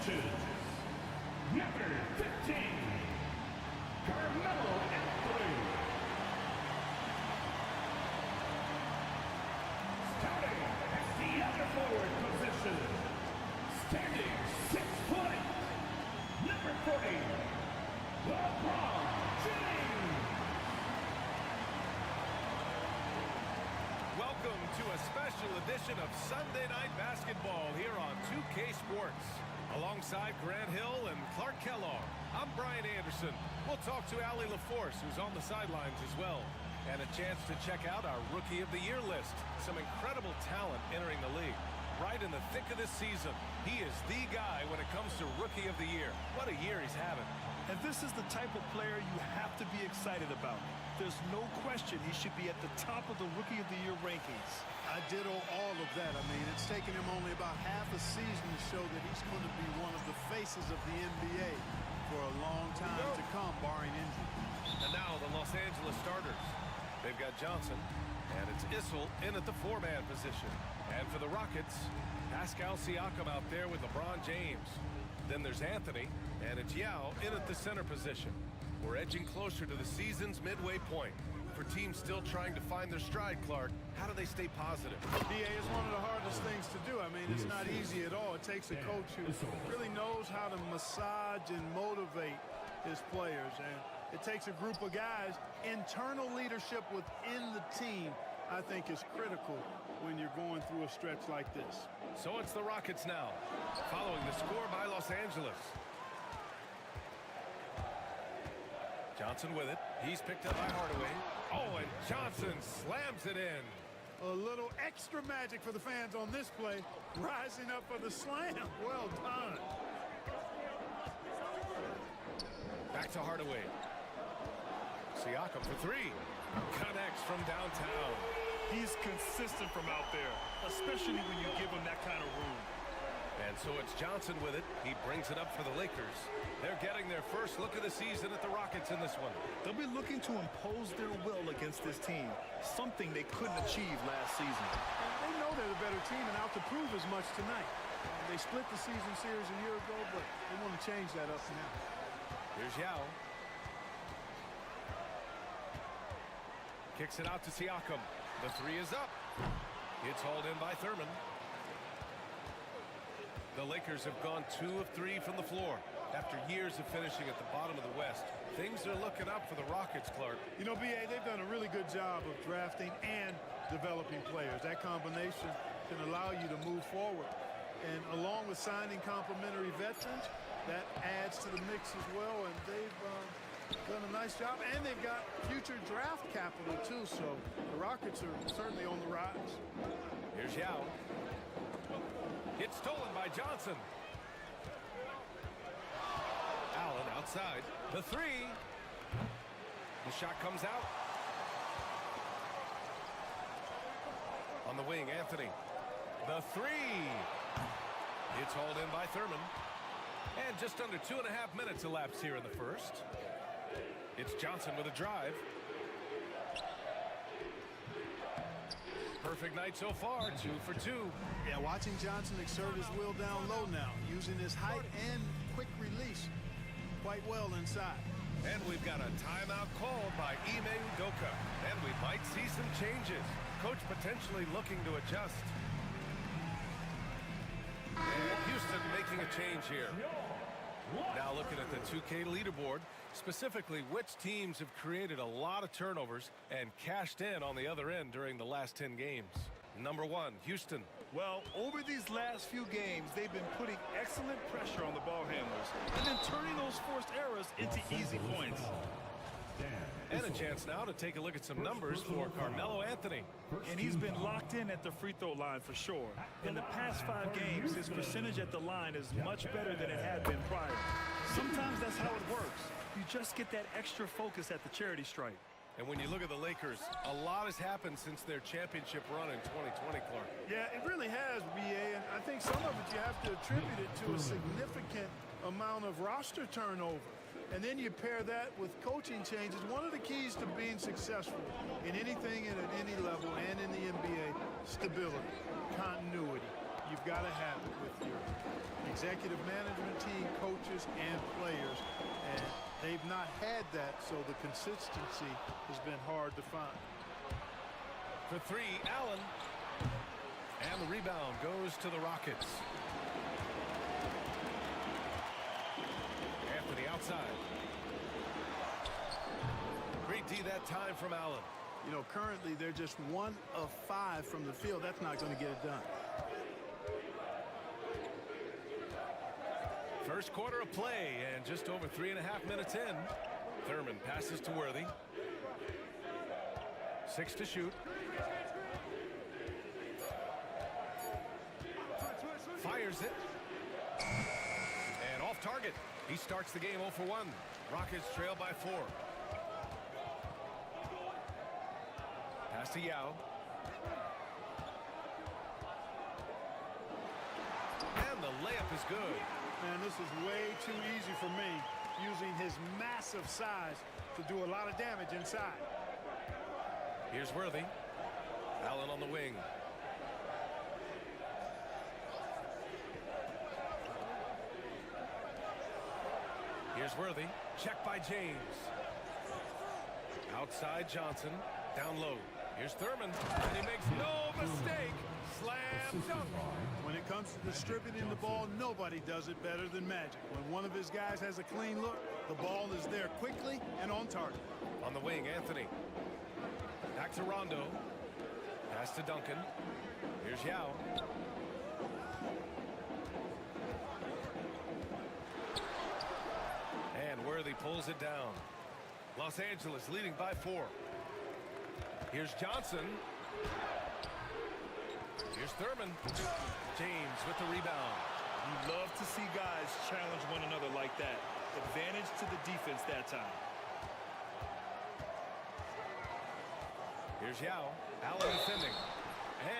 coaches. Number 15, Carmelo Anthony. Starting at the other forward position, standing 6 foot, number 40, LeBron James. Welcome to a special edition of Sunday Night Basketball here on 2K Sports. Alongside Grant Hill and Clark Kellogg, I'm Brian Anderson. We'll talk to Allie LaForce, who's on the sidelines as well. And a chance to check out our Rookie of the Year list. Some incredible talent entering the league. Right in the thick of this season, he is the guy when it comes to Rookie of the Year. What a year he's having. And this is the type of player you have to be excited about. There's no question he should be at the top of the Rookie of the Year rankings. I ditto all of that. I mean, it's taken him only about half a season to show that he's going to be one of the faces of the NBA for a long time to come, barring injury. And now the Los Angeles starters. They've got Johnson, and it's Issel in at the 4-man position. And for the Rockets, Pascal Siakam out there with LeBron James. Then there's Anthony, and it's Yao in at the center position. We're edging closer to the season's midway point. For teams still trying to find their stride, Clark, how do they stay positive? DA is one of the hardest things to do. I mean, it's not easy at all. It takes a coach who really knows how to massage and motivate his players. And it takes a group of guys. Internal leadership within the team, I think, is critical when you're going through a stretch like this. So it's the Rockets now, following the score by Los Angeles. Johnson with it. He's picked up by Hardaway. Oh, and Johnson slams it in. A little extra magic for the fans on this play. Rising up for the slam. Well done. Back to Hardaway. Siakam for 3. Connects from downtown. He's consistent from out there, especially when you give him that kind of room. And so it's Johnson with it. He brings it up for the Lakers. They're getting their first look of the season at the Rockets in this one. They'll be looking to impose their will against this team, something they couldn't achieve last season. They know they're the better team and out to prove as much tonight. They split the season series a year ago, but they want to change that up now. Here's Yao. Kicks it out to Siakam. The 3 is up. It's hauled in by Thurman. The Lakers have gone 2 of 3 from the floor. After years of finishing at the bottom of the West, things are looking up for the Rockets, Clark. You know, BA, they've done a really good job of drafting and developing players. That combination can allow you to move forward. And along with signing complementary veterans, that adds to the mix as well. And they've done a nice job. And they've got future draft capital, too. So the Rockets are certainly on the rise. Here's Yao. It's stolen by Johnson. Allen outside. The 3. The shot comes out. On the wing, Anthony. The 3. It's hauled in by Thurman. And just under 2.5 minutes elapsed here in the first. It's Johnson with a drive. Perfect night so far, 2 for 2. Yeah, watching Johnson exert his will down low now, using his height and quick release quite well inside. And we've got a timeout called by Ime Udoka. And we might see some changes. Coach potentially looking to adjust. And Houston making a change here. Now looking at the 2K leaderboard, specifically which teams have created a lot of turnovers and cashed in on the other end during the last 10 games. Number 1, Houston. Well, over these last few games, they've been putting excellent pressure on the ball handlers and then turning those forced errors into easy points. And a chance now to take a look at some numbers for Carmelo Anthony. And he's been locked in at the free throw line for sure. In the past 5 games, his percentage at the line is much better than it had been prior. Sometimes that's how it works. You just get that extra focus at the charity stripe. And when you look at the Lakers, a lot has happened since their championship run in 2020, Clark. Yeah, it really has, BA, and I think some of it you have to attribute it to a significant amount of roster turnover. And then you pair that with coaching changes. One of the keys to being successful in anything and at any level and in the NBA, stability, continuity. you've got to have it with your executive management team, coaches, and players. And they've not had that, so the consistency has been hard to find. For three, Allen. And the rebound goes to the Rockets. Anthony outside. Great D that time from Allen. You know, currently they're just 1 of 5 from the field. That's not going to get it done. First quarter of play and just over 3.5 minutes in. Thurman passes to Worthy. 6 to shoot. Fires it. And off target. He starts the game 0 for 1. Rockets trail by 4. Pass to Yao. And the layup is good. Man, this is way too easy for me, using his massive size to do a lot of damage inside. Here's Worthy. Allen on the wing. Here's Worthy. Check by James. Outside Johnson. Down low. Here's Thurman. And he makes no mistake. Slam dunk. When it comes to distributing the ball, nobody does it better than Magic. When one of his guys has a clean look, the ball is there quickly and on target. On the wing, Anthony. Back to Rondo. Pass to Duncan. Here's Yao. And Worthy pulls it down. Los Angeles leading by 4. Here's Johnson. Here's Thurman. James with the rebound. You love to see guys challenge one another like that. Advantage to the defense that time. Here's Yao. Allen defending.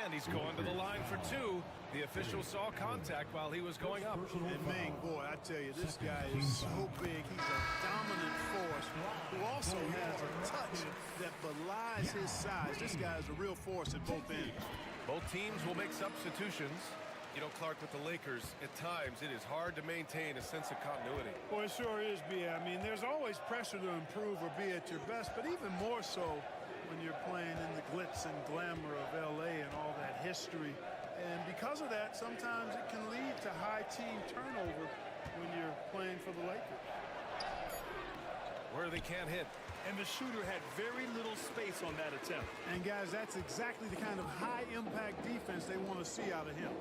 And he's going to the line for 2. The official saw contact while he was going up. And Ming, boy, I tell you, this guy is so big. He's a dominant force who also has a touch that belies his size. This guy is a real force at both ends. Both teams will make substitutions. You know, Clark, with the Lakers, at times it is hard to maintain a sense of continuity. Well, it sure is, B. I mean, there's always pressure to improve or be at your best, but even more so when you're playing in the glitz and glamour of L.A. and all that history. And because of that, sometimes it can lead to high team turnover when you're playing for the Lakers. Worthy can't hit. And the shooter had very little space on that attempt. And, guys, that's exactly the kind of high-impact defense they want to see out of him.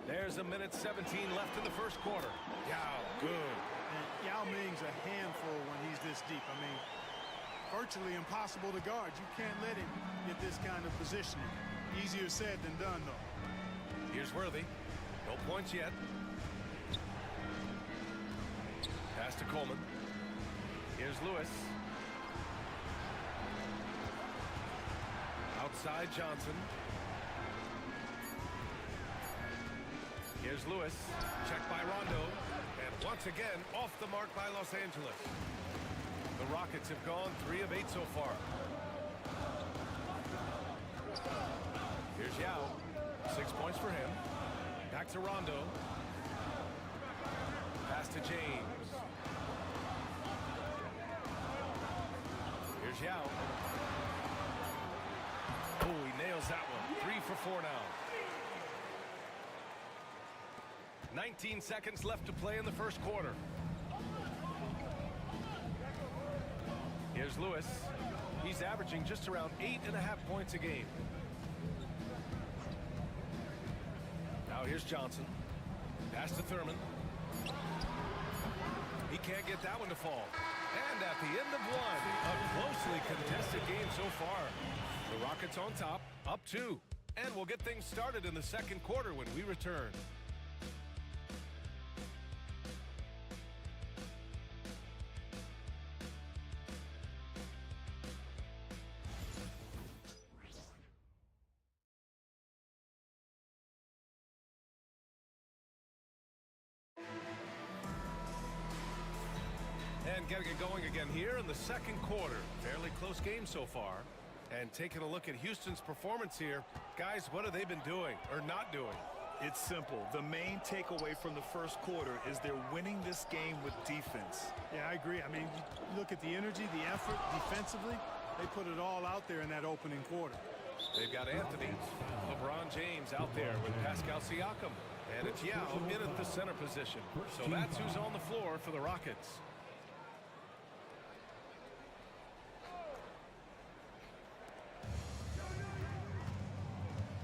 There's 1:17 left in the first quarter. Yao, good. And Yao Ming's a handful when he's this deep. I mean, virtually impossible to guard. You can't let him get this kind of positioning. Easier said than done, though. Here's Worthy. No points yet. Pass to Coleman. Here's Lewis. Outside Johnson. Here's Lewis. Checked by Rondo. And once again, off the mark by Los Angeles. The Rockets have gone 3 of 8 so far. Here's Yao. 6 points for him. Back to Rondo. Pass to James. Here's Yao. Oh, he nails that one. 3 for 4 now. 19 seconds left to play in the first quarter. Here's Lewis. He's averaging just around 8.5 points a game. Now here's Johnson. Pass to Thurman. He can't get that one to fall. And at the end of one, a closely contested game so far. The Rockets on top, up 2. And we'll get things started in the second quarter when we return. And getting it going again here in the second quarter. Fairly close game so far. And taking a look at Houston's performance here, guys, what have they been doing or not doing? It's simple. The main takeaway from the first quarter is they're winning this game with defense. Yeah, I agree. I mean, you look at the energy, the effort defensively, they put it all out there in that opening quarter. They've got Anthony, LeBron James out there with Pascal Siakam. And it's Yao in at the center position. So that's who's on the floor for the Rockets.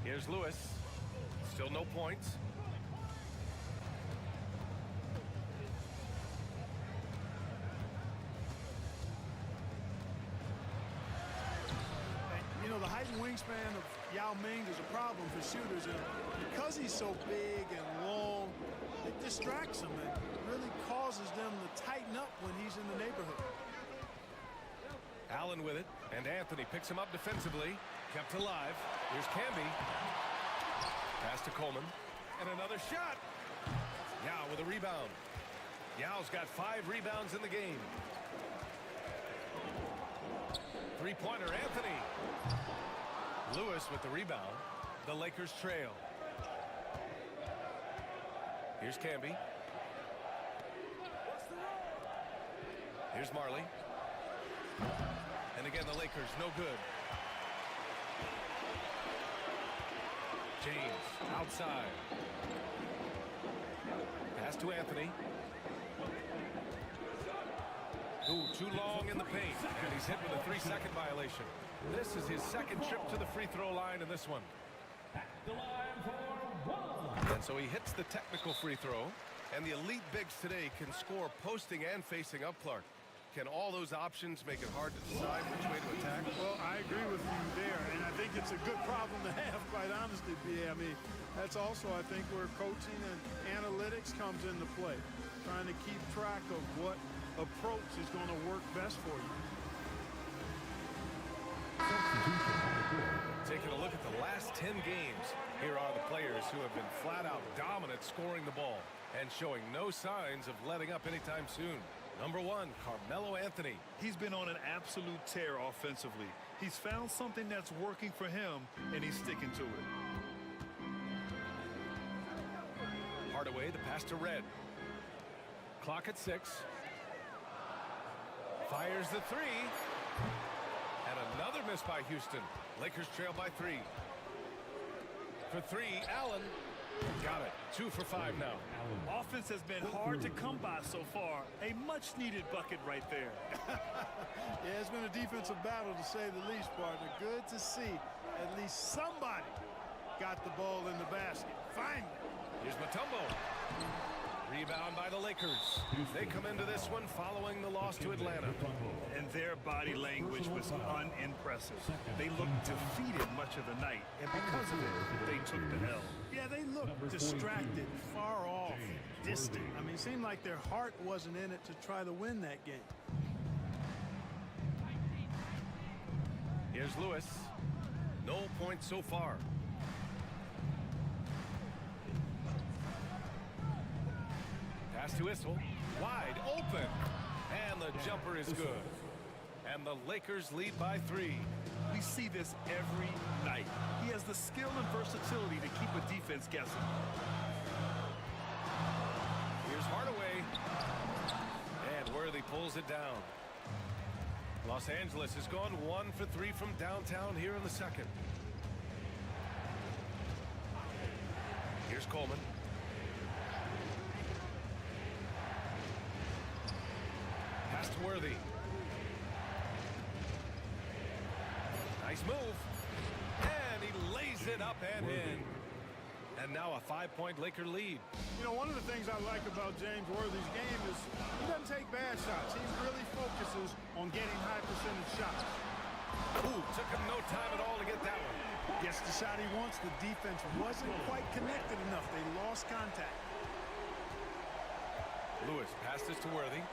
Here's Lewis. Still no points. You know, the height and wingspan of Yao Ming is a problem for shooters, and because he's so big and long, it distracts them and really causes them to tighten up when he's in the neighborhood. Allen with it, and Anthony picks him up defensively. Kept alive. Here's Camby. Pass to Coleman. And another shot. Yao with a rebound. Yao's got 5 rebounds in the game. Three-pointer, Anthony. Lewis with the rebound. The Lakers trail. Here's Camby. Here's Marley. And again, the Lakers, no good. James, outside. Pass to Anthony. Ooh, too long in the paint. And he's hit with a 3-second violation. This is his second trip to the free throw line in this one. And so he hits the technical free throw. And the elite bigs today can score posting and facing up, Clark. Can all those options make it hard to decide which way to attack? Well, I agree with you there, and I think it's a good problem to have, quite honestly, B.A. I mean, that's also, I think, where coaching and analytics comes into play, trying to keep track of what approach is going to work best for you. Taking a look at the last 10 games, here are the players who have been flat-out dominant scoring the ball and showing no signs of letting up anytime soon. Number 1, Carmelo Anthony. He's been on an absolute tear offensively. He's found something that's working for him, and he's sticking to it. Hardaway, the pass to Red. Clock at 6. Fires the 3. And another miss by Houston. Lakers trail by 3. For 3, Allen. Got it. 2 for 5 now. Offense has been hard to come by so far. A much-needed bucket right there. Yeah, it's been a defensive battle, to say the least, partner. Good to see at least somebody got the ball in the basket. Finally. Here's Mutombo. Rebound by the Lakers. They come into this one following the loss to Atlanta. And their body language was unimpressive. They looked defeated much of the night, and because of it, they took the L. Yeah, they looked distracted, far off, distant. I mean, it seemed like their heart wasn't in it to try to win that game. Here's Lewis. No points so far. Pass to Issel. Wide open. And the jumper is good. And the Lakers lead by 3. We see this every night. He has the skill and versatility to keep a defense guessing. Here's Hardaway. And Worthy pulls it down. Los Angeles has gone 1 for 3 from downtown here in the second. Here's Coleman. Pass to Worthy. Nice move. And he lays it up and in. And now a 5-point Laker lead. You know, one of the things I like about James Worthy's game is he doesn't take bad shots. He really focuses on getting high percentage shots. Ooh, took him no time at all to get that one. Gets the shot he wants. The defense wasn't quite connected enough. They lost contact. Lewis passed this to Worthy.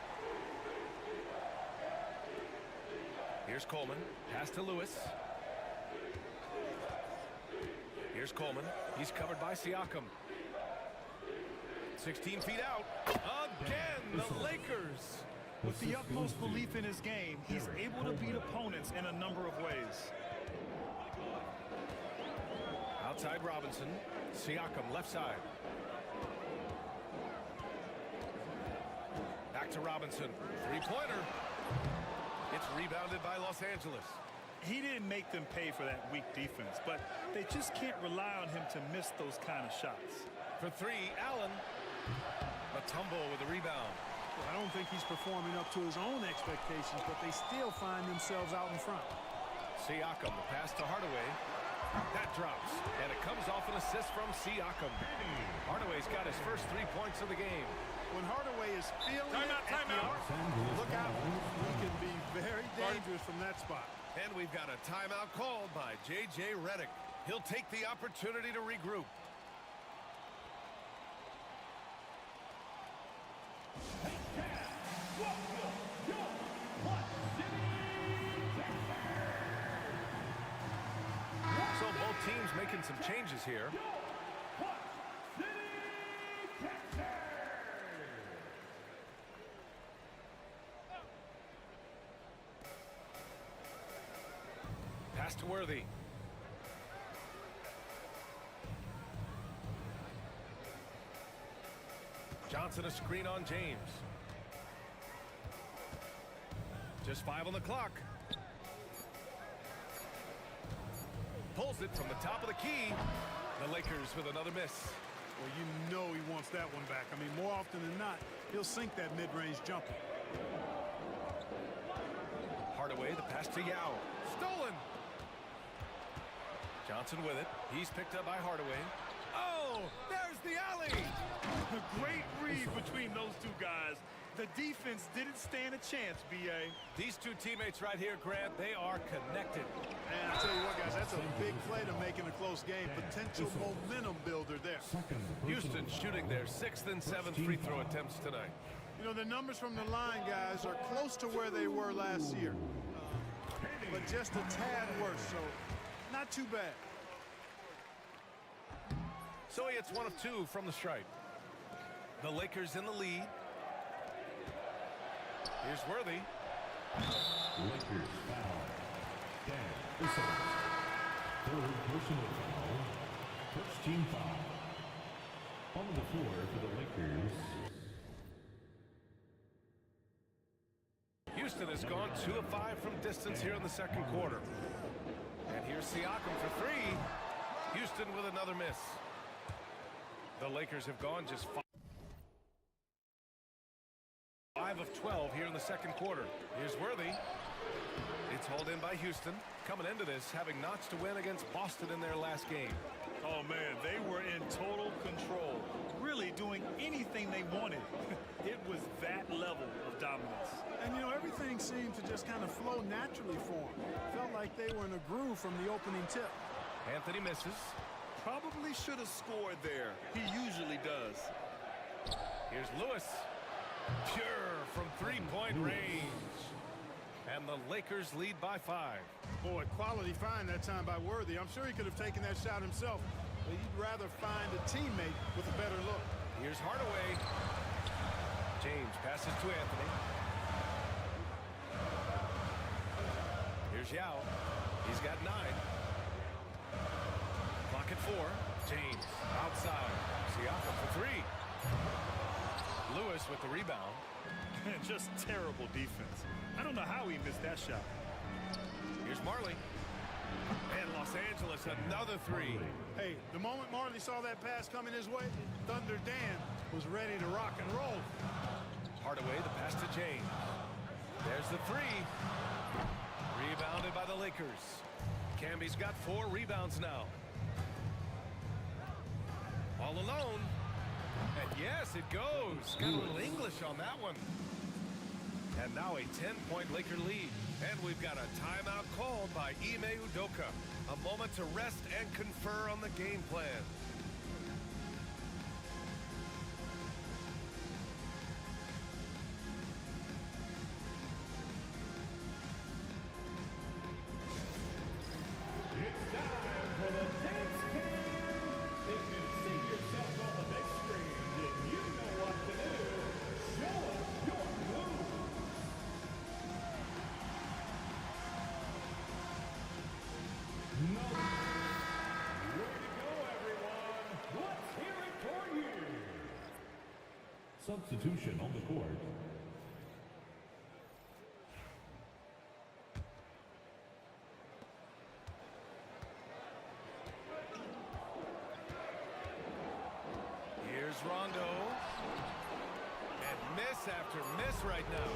Here's Coleman. Pass to Lewis. Here's Coleman. He's covered by Siakam. 16 feet out. Again, the Lakers. With the utmost belief in his game, he's able to beat opponents in a number of ways. Outside Robinson. Siakam left side. Back to Robinson. Three-pointer. It's rebounded by Los Angeles. He didn't make them pay for that weak defense, but they just can't rely on him to miss those kind of shots. For three, Allen. A tumble with a rebound. I don't think he's performing up to his own expectations, but they still find themselves out in front. Siakam, the pass to Hardaway. That drops, and it comes off an assist from Siakam. Hardaway's got his first 3 points of the game. When Hardaway is feeling Timeout, it at the timeout. arc, look out. He can be very dangerous from that spot. And we've got a timeout called by J.J. Redick. He'll take the opportunity to regroup. So both teams making some changes here. Pass to Worthy. Johnson a screen on James. Just 5 on the clock. Pulls it from the top of the key. The Lakers with another miss. Well, you know he wants that one back. I mean, more often than not, he'll sink that mid-range jumper. Hardaway, the pass to Yao. Stolen. Johnson with it. He's picked up by Hardaway. Oh, there's the alley. A great read between those two guys. The defense didn't stand a chance, B.A. These two teammates right here, Grant, they are connected. And I tell you what, guys, that's a big play to make in a close game. Potential momentum builder there. Houston shooting their 6th and 7th free throw attempts tonight. You know, the numbers from the line, guys, are close to where they were last year. But just a tad worse, so not too bad. So he hits 1 of 2 from the stripe. The Lakers in the lead. Here's Worthy. Lakers foul. Dan Issel. Third personal foul. First team foul. On the floor for the Lakers. Houston has gone 2 of 5 from distance here in the second quarter. And here's Siakam for 3. Houston with another miss. The Lakers have gone just 5 of 12 here in the second quarter. Here's Worthy. It's hauled in by Houston. Coming into this, having notched a win against Boston in their last game. Oh, man, they were in total control. Really doing anything they wanted. It was that level of dominance. And, you know, everything seemed to just kind of flow naturally for them. Felt like they were in a groove from the opening tip. Anthony misses. Probably should have scored there. He usually does. Here's Lewis. Pure from 3-point range. And the Lakers lead by 5. Boy, quality find that time by Worthy. I'm sure he could have taken that shot himself, but he'd rather find a teammate with a better look. Here's Hardaway. James passes to Anthony. Here's Yao. He's got 9. Clock at 4. James outside. Siakam for 3. Lewis with the rebound. Just terrible defense. I don't know how he missed that shot. Here's Marley. And Los Angeles, another 3. Hey, the moment Marley saw that pass coming his way, Thunder Dan was ready to rock and roll. Hardaway, the pass to James. There's the 3. Rebounded by the Lakers. Camby's got 4 rebounds now. All alone. And yes, it goes. Got a little English on that one. And now a 10-point Laker lead. And we've got a timeout called by Ime Udoka. A moment to rest and confer on the game plan. It's time for the dance cam. If you see yourself on the big screen, then you know what to do. Show us your moves. No. Ready to go? Substitution on the court. Here's Rondo. And miss after miss right now.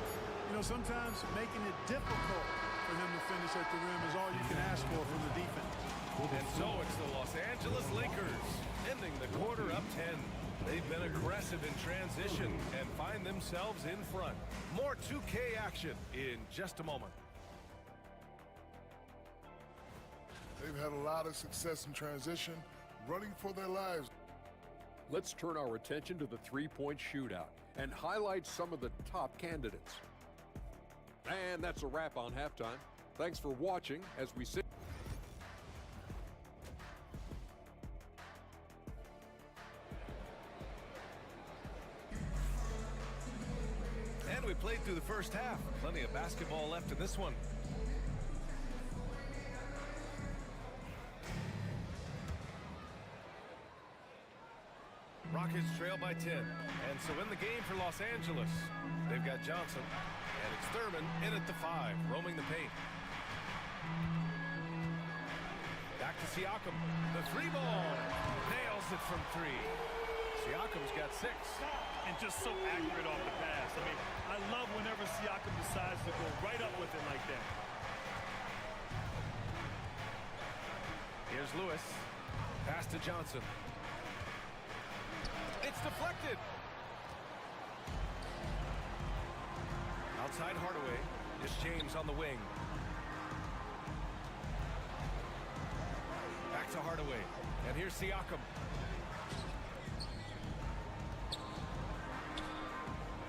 You know, sometimes making it difficult for him to finish at the rim is all you can ask for from the defense. And so it's the Los Angeles Lakers ending the quarter up 10. They've been aggressive in transition and find themselves in front. More 2K action in just a moment. They've had a lot of success in transition, running for their lives. Let's turn our attention to the three-point shootout and highlight some of the top candidates. And that's a wrap on halftime. Thanks for watching as we sit. And we played through the first half. Plenty of basketball left in this one. Rockets trail by 10. And so in the game for Los Angeles, they've got Johnson. And it's Thurman in at the 5, roaming the paint. Back to Siakam. The 3-ball. Nails it from 3. Siakam's got 6. And just so accurate off the pass. I mean, I love whenever Siakam decides to go right up with it like that. Here's Lewis. Pass to Johnson. It's deflected. Outside Hardaway. Here's James on the wing. Back to Hardaway. And here's Siakam.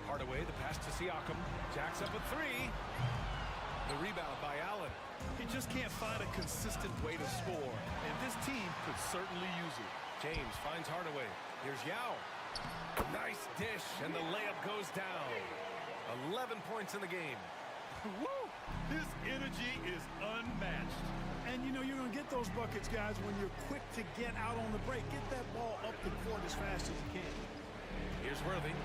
Hardaway, the pass to Siakam. Jacks up a 3. The rebound by Allen. He just can't find a consistent way to score, and this team could certainly use it. James finds Hardaway. Here's Yao. Nice dish, and the layup goes down. 11 points in the game. Woo! His energy is unmatched. And, you know, you're going to get those buckets, guys, when you're quick to get out on the break. Get that ball up the court as fast as you can. Here's Worthy.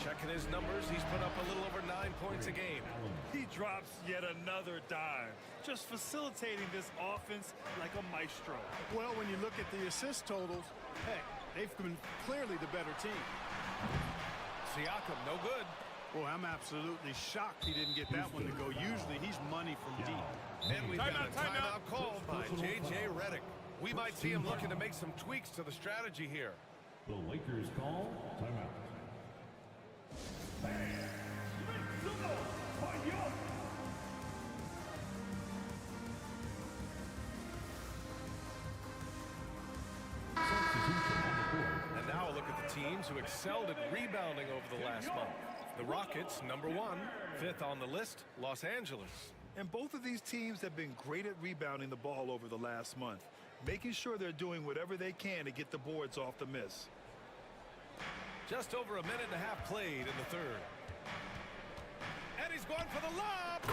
Checking his numbers, he's put up a little over 9 points a game. He drops yet another dime, just facilitating this offense like a maestro. Well, when you look at the assist totals, heck, they've been clearly the better team. Siakam, no good. Well, I'm absolutely shocked he didn't get that one to go. Usually he's money from deep. And we've got a timeout called by J.J. Redick. We might see him looking to make some tweaks to the strategy here. The Lakers call timeout. And now a look at the teams who excelled at rebounding over the last month. The Rockets, number 1, 5th on the list, Los Angeles. And both of these teams have been great at rebounding the ball over the last month, making sure they're doing whatever they can to get the boards off the miss. Just over a minute and a half played in the third. And he's going for the lob.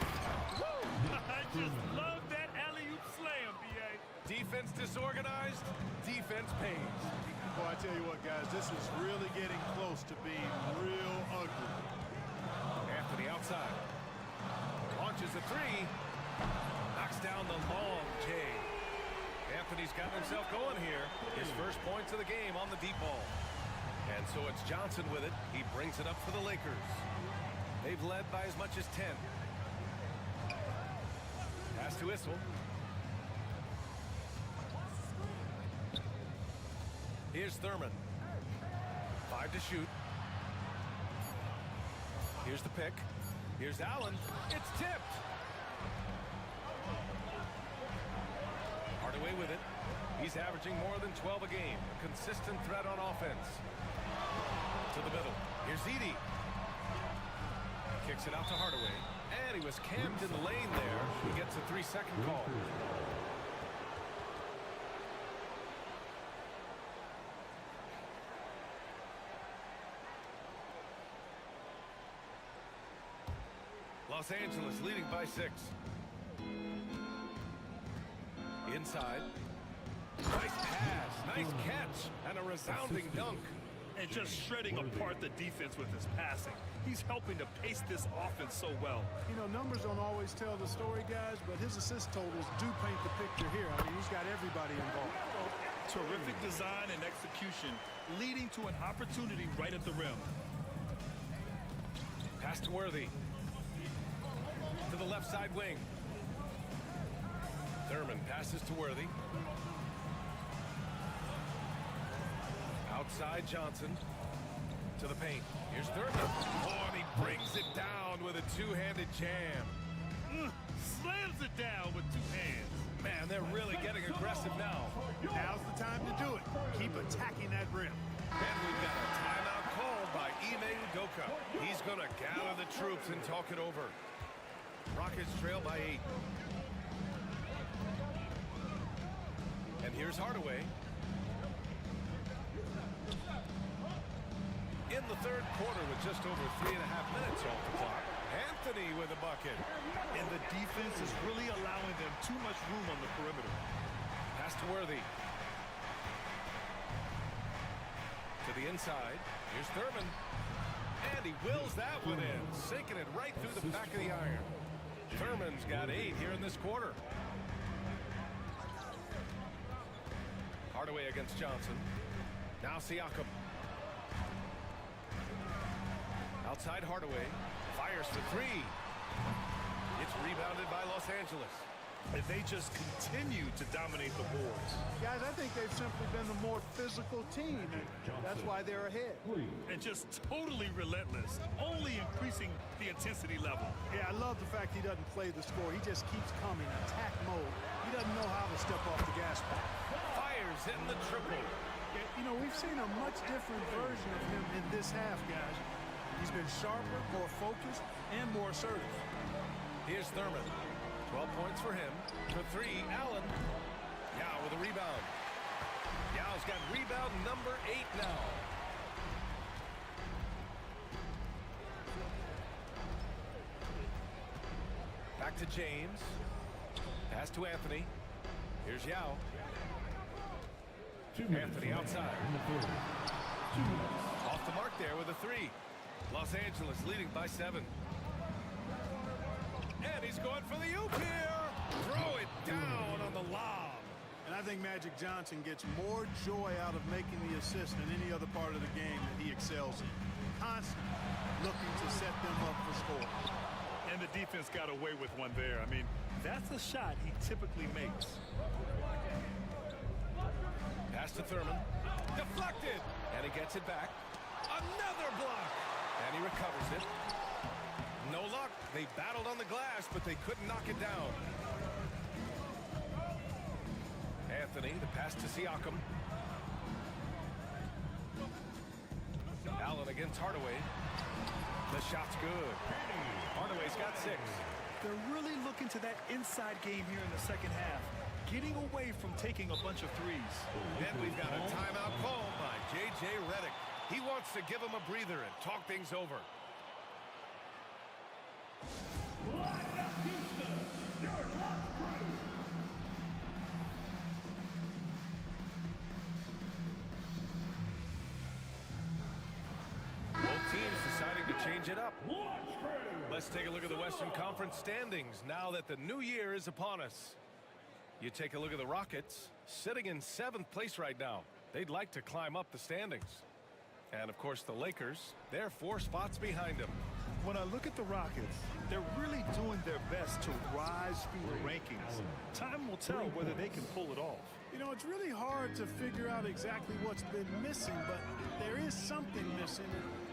Woo! I just love that alley-oop slam, B.A. Defense disorganized, defense pays. Boy, I tell you what, guys, this is really getting close to being real ugly. Anthony outside. Launches a 3. Knocks down the long J. Anthony's got himself going here. His first points of the game on the deep ball. And so it's Johnson with it. He brings it up for the Lakers. They've led by as much as 10. Pass to Issel. Here's Thurman. 5 to shoot. Here's the pick. Here's Allen. It's tipped. Hardaway with it. He's averaging more than 12 a game. A consistent threat on offense. To the middle. Here's Edey. Kicks it out to Hardaway. And he was camped in the lane there. He gets a 3-second call. Los Angeles leading by 6. Inside. Nice pass, nice catch, and a resounding dunk. and just shredding apart the defense with his passing. He's helping to pace this offense so well. You know, numbers don't always tell the story, guys, but his assist totals do paint the picture here. I mean, he's got everybody involved. Terrific design and execution, leading to an opportunity right at the rim. Pass to Worthy. To the left side wing. Thurman passes to Worthy. Outside Johnson. To the paint. Here's Thurman. Oh, and he brings it down with a two-handed jam. Slams it down with two hands. Man, they're really getting aggressive now. Now's the time to do it. Keep attacking that rim. And we've got a timeout called by Ime Udoka. He's going to gather the troops and talk it over. Rockets trail by 8. And here's Hardaway. In the third quarter with just over 3.5 minutes off the clock. Anthony with a bucket. And the defense is really allowing them too much room on the perimeter. Pass to Worthy. To the inside. Here's Thurman. And he wills that one in. Sinking it right through the back of the iron. Thurman's got 8 here in this quarter. Hardaway against Johnson. Now Siakam. Outside Hardaway. Fires for 3. It's rebounded by Los Angeles. And they just continue to dominate the boards. Guys, I think they've simply been the more physical team, and that's why they're ahead. And just totally relentless, only increasing the intensity level. Yeah, I love the fact he doesn't play the score. He just keeps coming, attack mode. He doesn't know how to step off the gas pedal. Fires hitting the triple. Yeah, you know, we've seen a much different version of him in this half, guys. He's been sharper, more focused, and more assertive. Here's Thurman. 12 points for him. For 3, Allen. Yao with a rebound. Yao's got rebound number 8 now. Back to James. Pass to Anthony. Here's Yao. Anthony outside. Off the mark there with a 3. Los Angeles leading by 7. And he's going for the oop here. Throw it down on the lob. And I think Magic Johnson gets more joy out of making the assist than any other part of the game that he excels in. Constantly looking to set them up for score. And the defense got away with one there. I mean, that's a shot he typically makes. Pass to Thurman. Deflected. And he gets it back. Another block. And he recovers it. No luck. They battled on the glass, but they couldn't knock it down. Anthony, the pass to Siakam. Allen against Hardaway. The shot's good. Hardaway's got 6. They're really looking to that inside game here in the second half, getting away from taking a bunch of threes. And we've got a timeout called by J.J. Redick. He wants to give him a breather and talk things over. Both teams deciding to change it up. Let's take a look at the Western Conference standings now that the new year is upon us. You take a look at the Rockets, sitting in 7th place right now. They'd like to climb up the standings. And, of course, the Lakers, they're 4 spots behind them. When I look at the Rockets, they're really doing their best to rise through the rankings. Time will tell whether they can pull it off. You know, it's really hard to figure out exactly what's been missing, but there is something missing.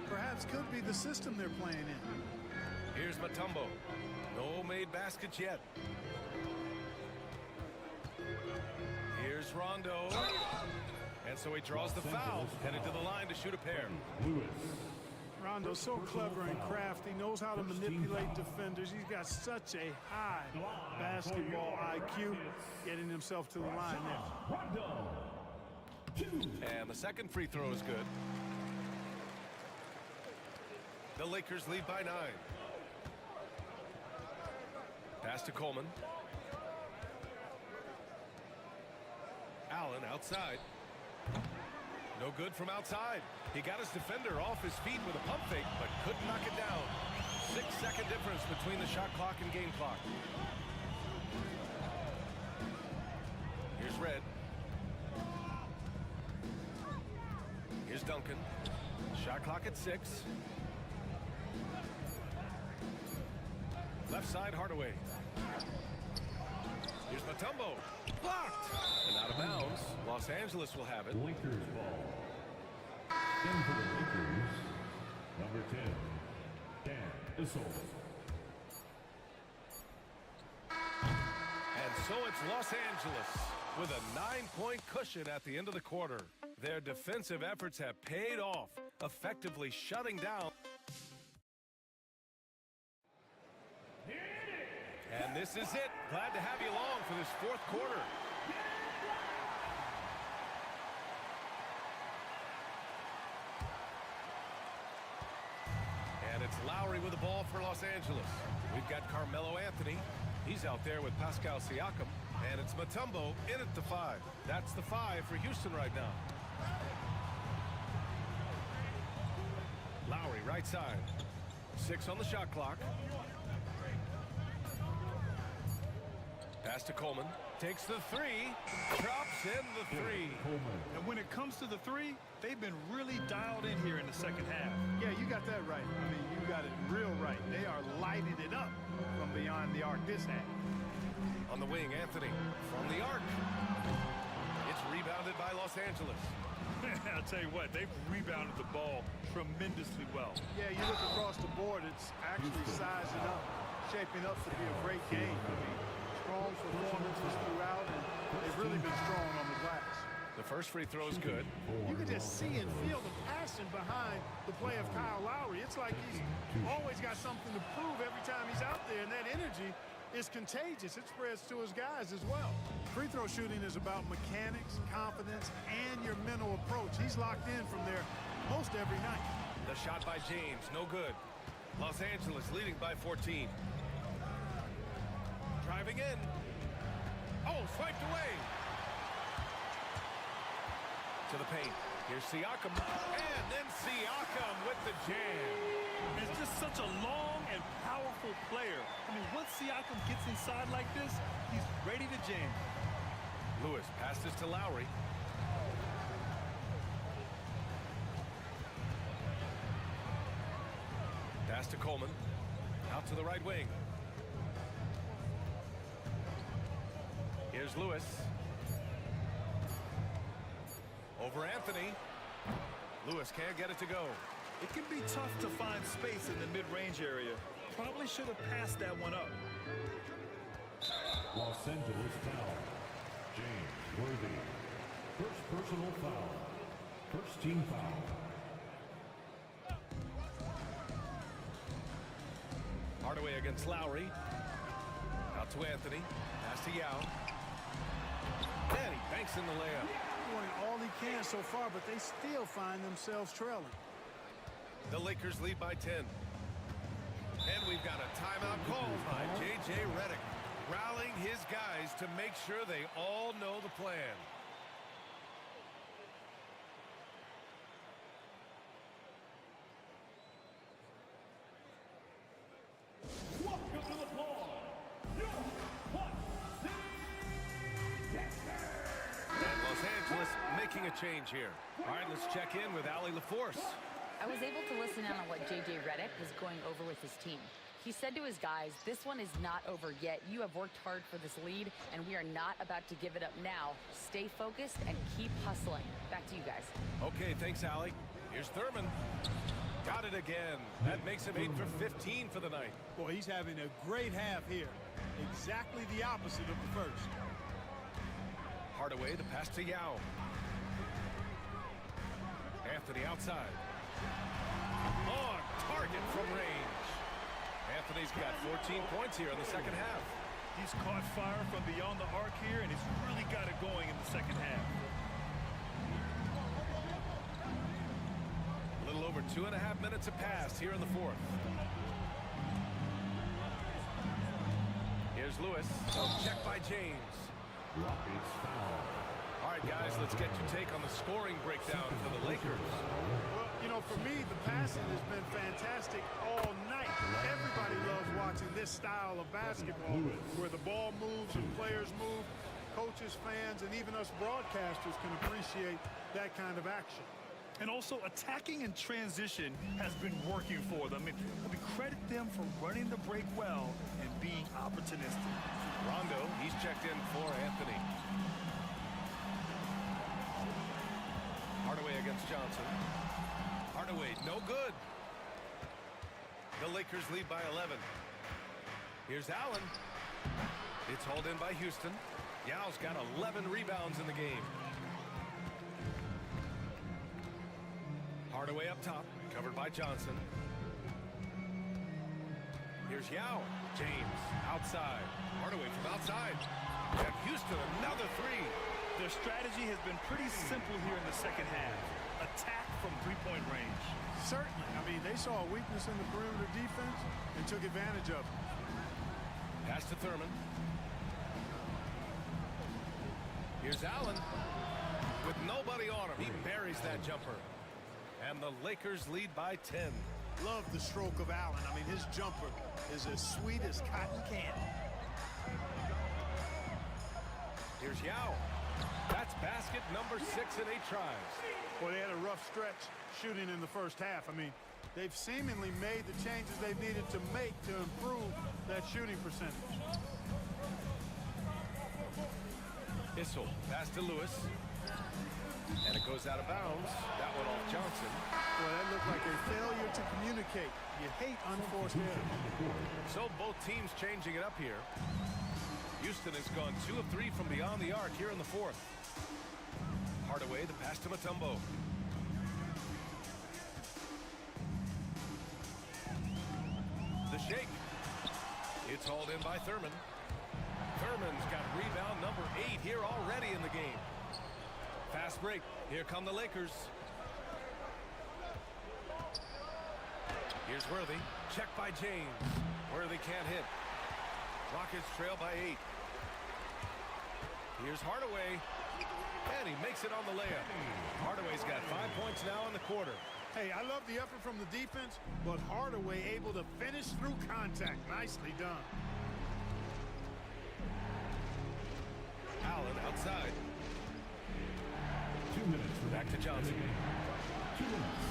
It perhaps could be the system they're playing in. Here's Mutombo. No made baskets yet. Here's Rondo. And so he draws the foul, headed to the line to shoot a pair. Rondo's so clever and crafty, knows how to manipulate defenders. He's got such a high basketball IQ, getting himself to the line there. And the second free throw is good. The Lakers lead by 9. Pass to Coleman. Allen outside. No good from outside. He got his defender off his feet with a pump fake, but couldn't knock it down. 6-second difference between the shot clock and game clock. Here's Red. Here's Duncan. Shot clock at 6. Left side, Hardaway. Here's Mutombo. Blocked! And out of bounds. Los Angeles will have it. Lakers ball. In for the Lakers, number 10, Dan Issel. And so it's Los Angeles with a 9-point cushion at the end of the quarter. Their defensive efforts have paid off, effectively shutting down. And this is it. Glad to have you along for this fourth quarter. And it's Lowry with the ball for Los Angeles. We've got Carmelo Anthony. He's out there with Pascal Siakam. And it's Mutombo in at the 5. That's the 5 for Houston right now. Lowry right side. 6 on the shot clock. Pass to Coleman. Takes the 3. Drops in the 3. And when it comes to the 3, they've been really dialed in here in the second half. Yeah, you got that right. I mean, you got it real right. They are lighting it up from beyond the arc this half. On the wing, Anthony from the arc. It's rebounded by Los Angeles. I'll tell you what, they've rebounded the ball tremendously well. Yeah, you look across the board, it's actually sizing up, shaping up to be a great game. I mean, strong performances throughout, and they've really been strong on the glass. The first free throw is good. You can just see and feel the passion behind the play of Kyle Lowry. It's like he's always got something to prove every time he's out there, and that energy is contagious. It spreads to his guys as well. Free throw shooting is about mechanics, confidence, and your mental approach. He's locked in from there most every night. The shot by James, no good. Los Angeles leading by 14. Driving in. Oh, swiped away. To the paint. Here's Siakam. And then Siakam with the jam. He's just such a long and powerful player. I mean, once Siakam gets inside like this, he's ready to jam. Lewis passes to Lowry. Pass to Coleman. Out to the right wing. Here's Lewis. Over Anthony. Lewis can't get it to go. It can be tough to find space in the mid-range area. Probably should have passed that one up. Los Angeles foul. James Worthy. First personal foul. First team foul. Hardaway against Lowry. Out to Anthony. Pass to Yao. And he banks in the layup. Doing all he can so far, but they still find themselves trailing. The Lakers lead by 10. And we've got a timeout called by J.J. Redick, rallying his guys to make sure they all know the plan. Welcome to the ball, your Hot City Dexter. And Los Angeles making a change here. All right, let's check in with Allie LaForce. I was able to listen in on what J.J. Redick was going over with his team. He said to his guys, this one is not over yet. You have worked hard for this lead, and we are not about to give it up now. Stay focused and keep hustling. Back to you guys. Okay, thanks, Allie. Here's Thurman. Got it again. That makes him 8 for 15 for the night. Boy, he's having a great half here. Exactly the opposite of the first. Hardaway, the pass to Yao. Anthony outside. On target from range. Anthony's got 14 points here in the second half. He's caught fire from beyond the arc here, and he's really got it going in the second half. A little over 2.5 minutes have passed here in the fourth. Here's Lewis. Check by James. Rockets foul. All right, right, guys, let's get your take on the scoring breakdown for the Lakers. Well, you know, for me, the passing has been fantastic all night. Everybody loves watching this style of basketball where the ball moves and players move. Coaches, fans, and even us broadcasters can appreciate that kind of action. And also, attacking in transition has been working for them. I mean, credit them for running the break well and being opportunistic. Rondo, he's checked in for Anthony. Hardaway against Johnson. Hardaway, no good. The Lakers lead by 11. Here's Allen. It's hauled in by Houston. Yao's got 11 rebounds in the game. Hardaway up top, covered by Johnson. Here's Yao. James outside. Hardaway from outside. And Houston, another three. Their strategy has been pretty simple here in the second half. Attack from three-point range. Certainly. I mean, they saw a weakness in the perimeter defense and took advantage of it. Pass to Thurman. Here's Allen. With nobody on him, he buries that jumper. And the Lakers lead by 10. Love the stroke of Allen. I mean, his jumper is as sweet as cotton candy. Here's Yao. That's basket number 6 in 8 tries. Well, they had a rough stretch shooting in the first half. I mean, they've seemingly made the changes they've needed to make to improve that shooting percentage. Issel, pass to Lewis. And it goes out of bounds. That one off Johnson. Well, that looked like a failure to communicate. You hate unforced errors. So both teams changing it up here. Houston has gone 2 of 3 from beyond the arc here in the fourth. Hardaway, the pass to Mutombo. The shake. It's hauled in by Thurman. Thurman's got rebound number 8 here already in the game. Fast break. Here come the Lakers. Here's Worthy. Check by James. Worthy can't hit. Rockets trail by 8. Here's Hardaway. And he makes it on the layup. Hardaway's got 5 points now in the quarter. Hey, I love the effort from the defense, but Hardaway able to finish through contact. Nicely done. Allen outside. 2 minutes. Back to Johnson. 2 minutes.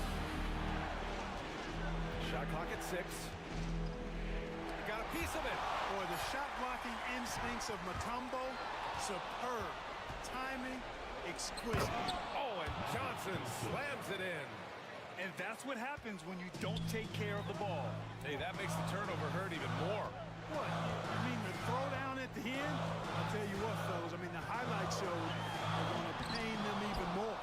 Shot clock at 6. Got a piece of it. Boy, the shot blocking instincts of Mutombo, superb. Timing, exquisite. Oh, and Johnson slams it in. And that's what happens when you don't take care of the ball. Hey, that makes the turnover hurt even more. What? I mean, the throwdown at the end? I'll tell you what, fellas. I mean, the highlight shows are going to pain them even more.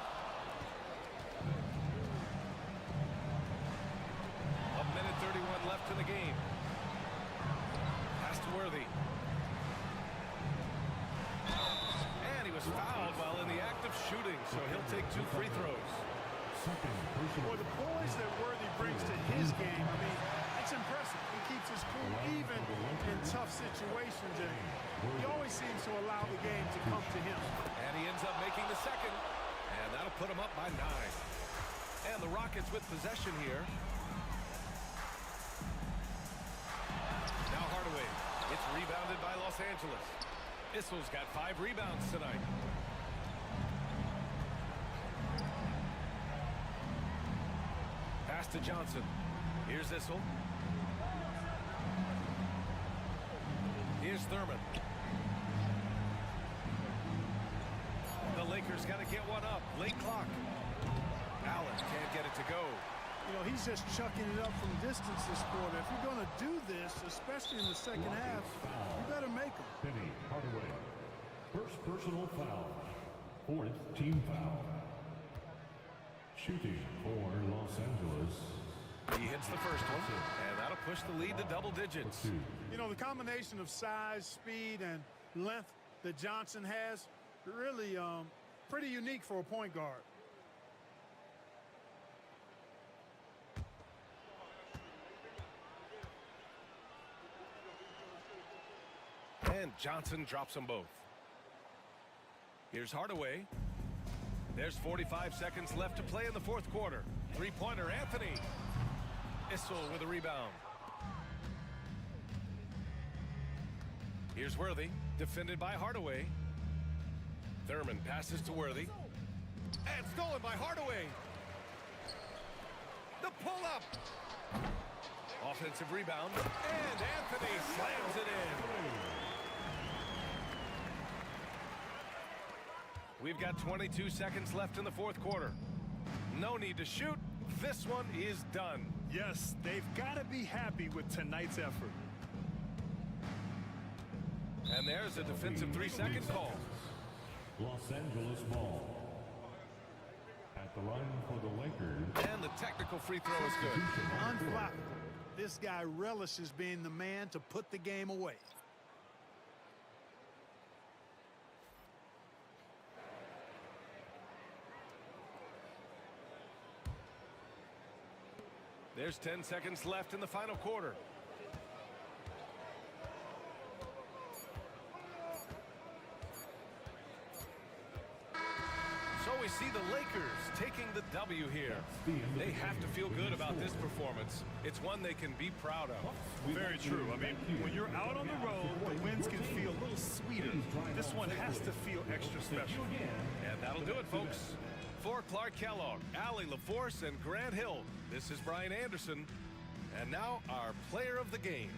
1:31 left in the game. Pass to Worthy. And he was fouled while in the act of shooting, so he'll take 2 free throws. Boy, the poise that Worthy brings to his game, I mean, it's impressive. He keeps his cool even in tough situations, and he always seems to allow the game to come to him. And he ends up making the second, and that'll put him up by 9. And the Rockets with possession here. Now Hardaway. It's rebounded by Los Angeles. Issel's got 5 rebounds tonight. Pass to Johnson. Here's Issel. Here's Thurman. The Lakers got to get one up. Late clock. Allen can't get it to go. You know, he's just chucking it up from distance this quarter. If you're going to do this, especially in the second half, you better make them. Penny Hardaway. First personal foul. 4th team foul. Shooting for Los Angeles. He hits the first one, and that'll push the lead to double digits. You know, the combination of size, speed, and length that Johnson has, really pretty unique for a point guard. And Johnson drops them both. Here's Hardaway. There's 45 seconds left to play in the fourth quarter. Three-pointer, Anthony. Issel with a rebound. Here's Worthy, defended by Hardaway. Thurman passes to Worthy. And stolen by Hardaway. The pull-up. Offensive rebound. And Anthony slams it in. We've got 22 seconds left in the fourth quarter. No need to shoot. This one is done. Yes, they've got to be happy with tonight's effort. And there's a defensive 3-second call. Los Angeles ball. At the line for the Lakers. And the technical free throw is good. Unflappable. This guy relishes being the man to put the game away. There's 10 seconds left in the final quarter. So we see the Lakers taking the W here. They have to feel good about this performance. It's one they can be proud of. Very true. I mean, when you're out on the road, the wins can feel a little sweeter. This one has to feel extra special. And that'll do it, folks. For Clark Kellogg, Allie LaForce, and Grant Hill, this is Brian Anderson. And now our player of the game.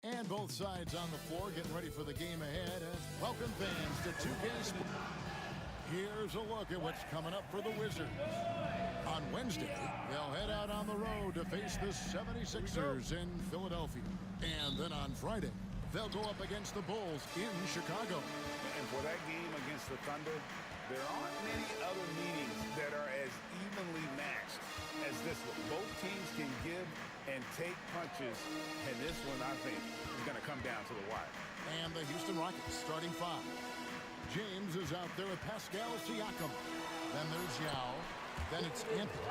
And both sides on the floor getting ready for the game ahead. And welcome fans to 2K Sports. Here's a look at what's coming up for the Wizards. On Wednesday, they'll head out on the road to face the 76ers in Philadelphia. And then on Friday, they'll go up against the Bulls in Chicago. And for that game against the Thunder, there aren't many other meetings that are as evenly matched as this one. Both teams can give and take punches, and this one, I think, is going to come down to the wire. And the Houston Rockets starting five. James is out there with Pascal Siakam. Then there's Yao. Then it's Anthony.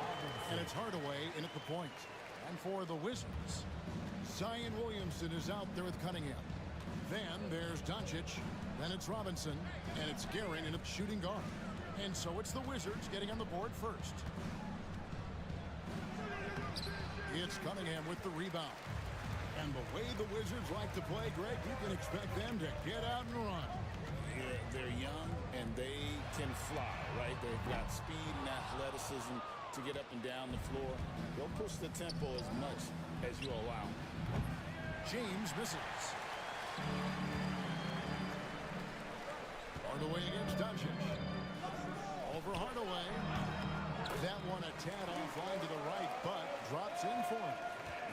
And it's Hardaway in at the point. And for the Wizards, Zion Williamson is out there with Cunningham. Then there's Doncic. Then it's Robinson. And it's Guerin in a shooting guard. And so it's the Wizards getting on the board first. It's Cunningham with the rebound. And the way the Wizards like to play, Greg, you can expect them to get out and run. They're young, and they can fly, right? They've got speed and athleticism to get up and down the floor. They'll push the tempo as much as you allow. James misses. Hardaway against Doncic. Over Hardaway. That one a tad offline to the right, but drops in for him.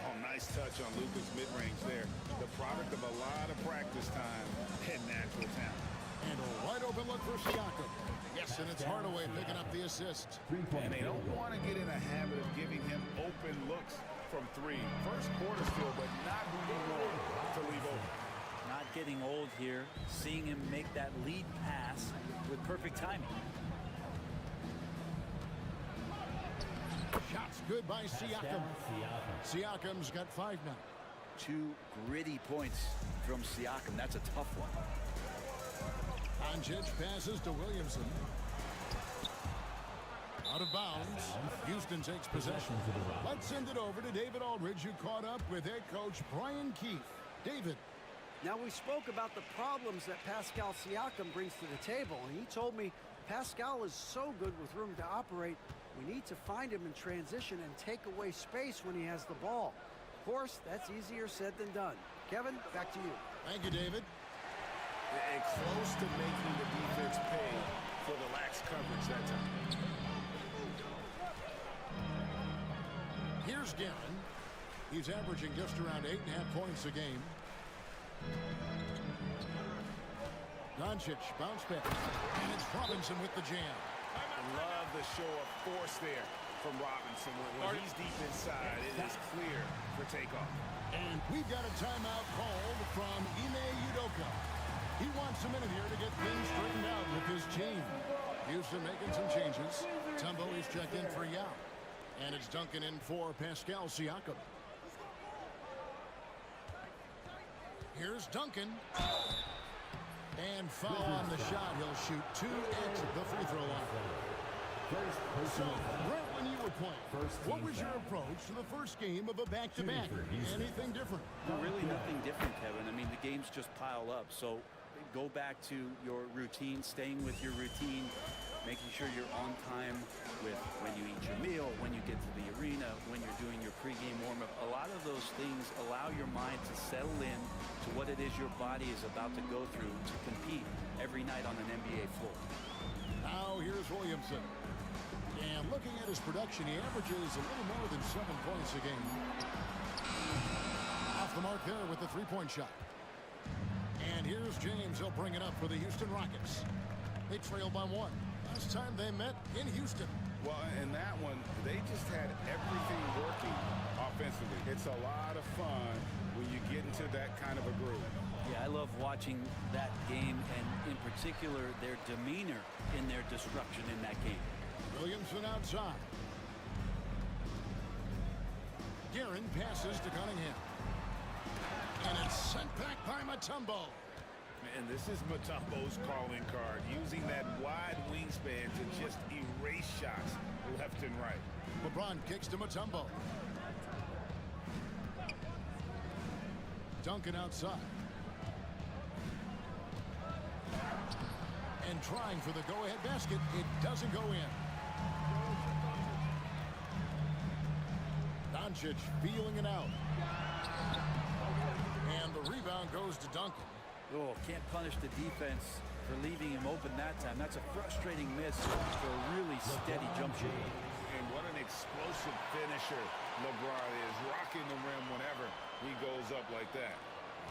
Oh, nice touch on Luka's mid-range there. The product of a lot of practice time and natural talent. And a wide open look for Siakam. Yes, and it's Hardaway picking up the assist. And they don't want to get in a habit of giving him open looks from three. First quarter still, but not moving more to leave open. Not getting old here. Seeing him make that lead pass with perfect timing. Shots good by Siakam. Siakam's got 5 now. 2 gritty points from Siakam. That's a tough one. Doncic passes to Williamson. Out of bounds. Houston takes possession. Let's send it over to David Aldridge, who caught up with head coach Brian Keefe. David. Now, we spoke about the problems that Pascal Siakam brings to the table, and he told me Pascal is so good with room to operate, we need to find him in transition and take away space when he has the ball. Of course, that's easier said than done. Kevin, back to you. Thank you, David. And close to making the defense pay for the lax coverage that time. Here's Guerin. He's averaging just around 8.5 points a game. Doncic bounce back. And it's Robinson with the jam. I love the show of force there from Robinson. When he's deep inside, it is clear for takeoff. And we've got a timeout called from Ime Udoka. He wants a minute here to get things straightened out with his team. Houston making some changes. Tumbo is checked in for Yao. And it's Duncan in for Pascal Siakam. Here's Duncan. And foul on the shot. He'll shoot 2 at the free throw line. So, right when you were playing, what was your approach to the first game of a back-to-back? Anything different? No, really nothing different, Kevin. I mean, the games just pile up. So go back to your routine, staying with your routine, making sure you're on time with when you eat your meal, when you get to the arena, when you're doing your pregame warm-up. A lot of those things allow your mind to settle in to what it is your body is about to go through to compete every night on an NBA floor. Now here's Williamson. And looking at his production, he averages a little more than 7 points a game. Off the mark there with the three-point shot. And here's James. He'll bring it up for the Houston Rockets. They trail by 1. Last time they met in Houston. Well, in that one, they just had everything working offensively. It's a lot of fun when you get into that kind of a groove. Yeah, I love watching that game, and in particular, their demeanor in their destruction in that game. Williamson outside. Guerin passes to Cunningham. And it's sent back by Mutombo. And this is Mutombo's calling card, using that wide wingspan to just erase shots left and right. LeBron kicks to Mutombo. Duncan outside. And trying for the go-ahead basket. It doesn't go in. Doncic feeling it out. And the rebound goes to Duncan. Oh, can't punish the defense for leaving him open that time. That's a frustrating miss for a really steady jump shot. And what an explosive finisher LeBron is, rocking the rim whenever he goes up like that.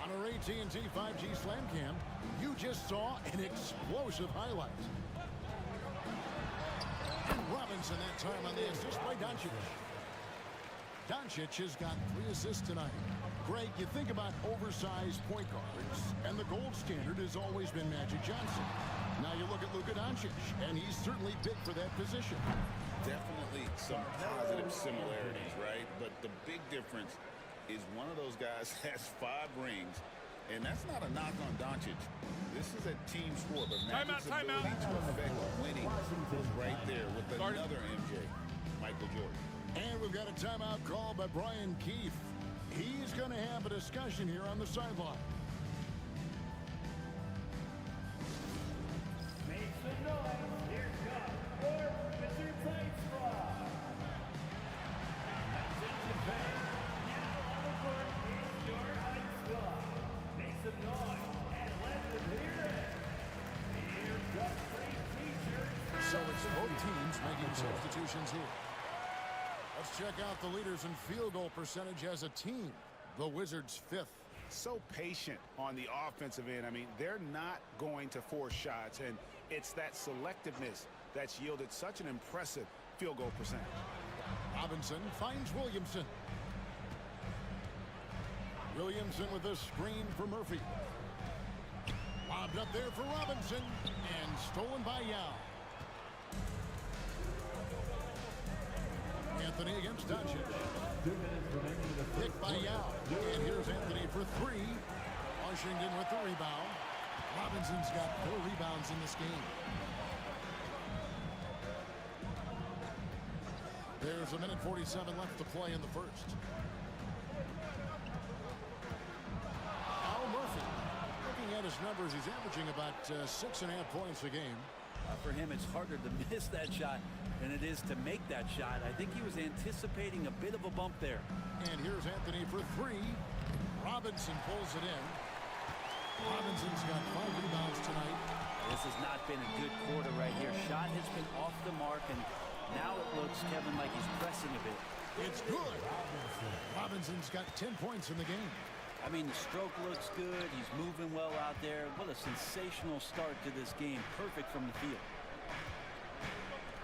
On our AT&T 5G Slam Cam, you just saw an explosive highlight. And Robinson that time on the assist by Doncic. Doncic has got 3 assists tonight. Greg, you think about oversized point guards, and the gold standard has always been Magic Johnson. Now you look at Luka Doncic, and he's certainly big for that position. Definitely some positive similarities, right? But the big difference is one of those guys has 5 rings, and that's not a knock on Doncic. This is a team sport, but Magic's ability to affect winning was right there with another MJ, Michael Jordan. And we've got a timeout called by Brian Keefe. He's going to have a discussion here on the sideline. Make some noise. Here's God for Wizards Ice Squad. Attention fans, now on the court is your Ice Squad. Make some noise and let them hear it. Here's the free t-shirts. So it's both teams making substitutions here. Let's check out the leaders in field goal percentage as a team. The Wizards 5th. So patient on the offensive end. I mean, they're not going to force shots, and it's that selectiveness that's yielded such an impressive field goal percentage. Robinson finds Williamson. Williamson with a screen for Murphy. Lobbed up there for Robinson, and stolen by Yao. Anthony against Doncic. Picked by Yao. And here's Anthony for 3. Washington with the rebound. Robinson's got 4 rebounds in this game. There's a minute 47 left to play in the first. Al Murphy. his numbers, he's averaging about 6.5 points a game. For him, it's harder to miss that shot than it is to make that shot. I think he was anticipating a bit of a bump there. And here's Anthony for three. Robinson pulls it in. Robinson's got 5 rebounds tonight. This has not been a good quarter right here. Shot has been off the mark, and now it looks, Kevin, like he's pressing a bit. It's good. Robinson's got 10 points in the game. I mean, the stroke looks good. He's moving well out there. What a sensational start to this game. Perfect from the field.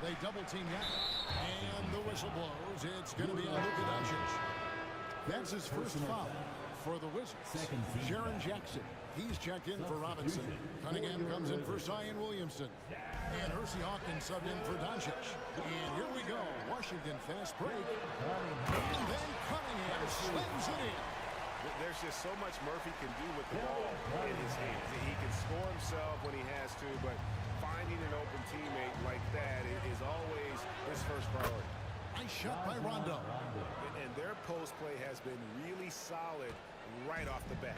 They double team Yak. And the whistle blows. It's going to be on Luka Doncic. That's his first foul for the Wizards. Jaren Jackson. He's checked in for Robinson. Cunningham comes in for Zion Williamson. And Hersey Hawkins subbed in for Doncic. And here we go. Washington fast break. And then Cunningham slams it in. There's just so much Murphy can do with the ball in his hands. He can score himself when he has to, but finding an open teammate like that is always his first priority. Nice shot by Rondo. And their post play has been really solid right off the bat.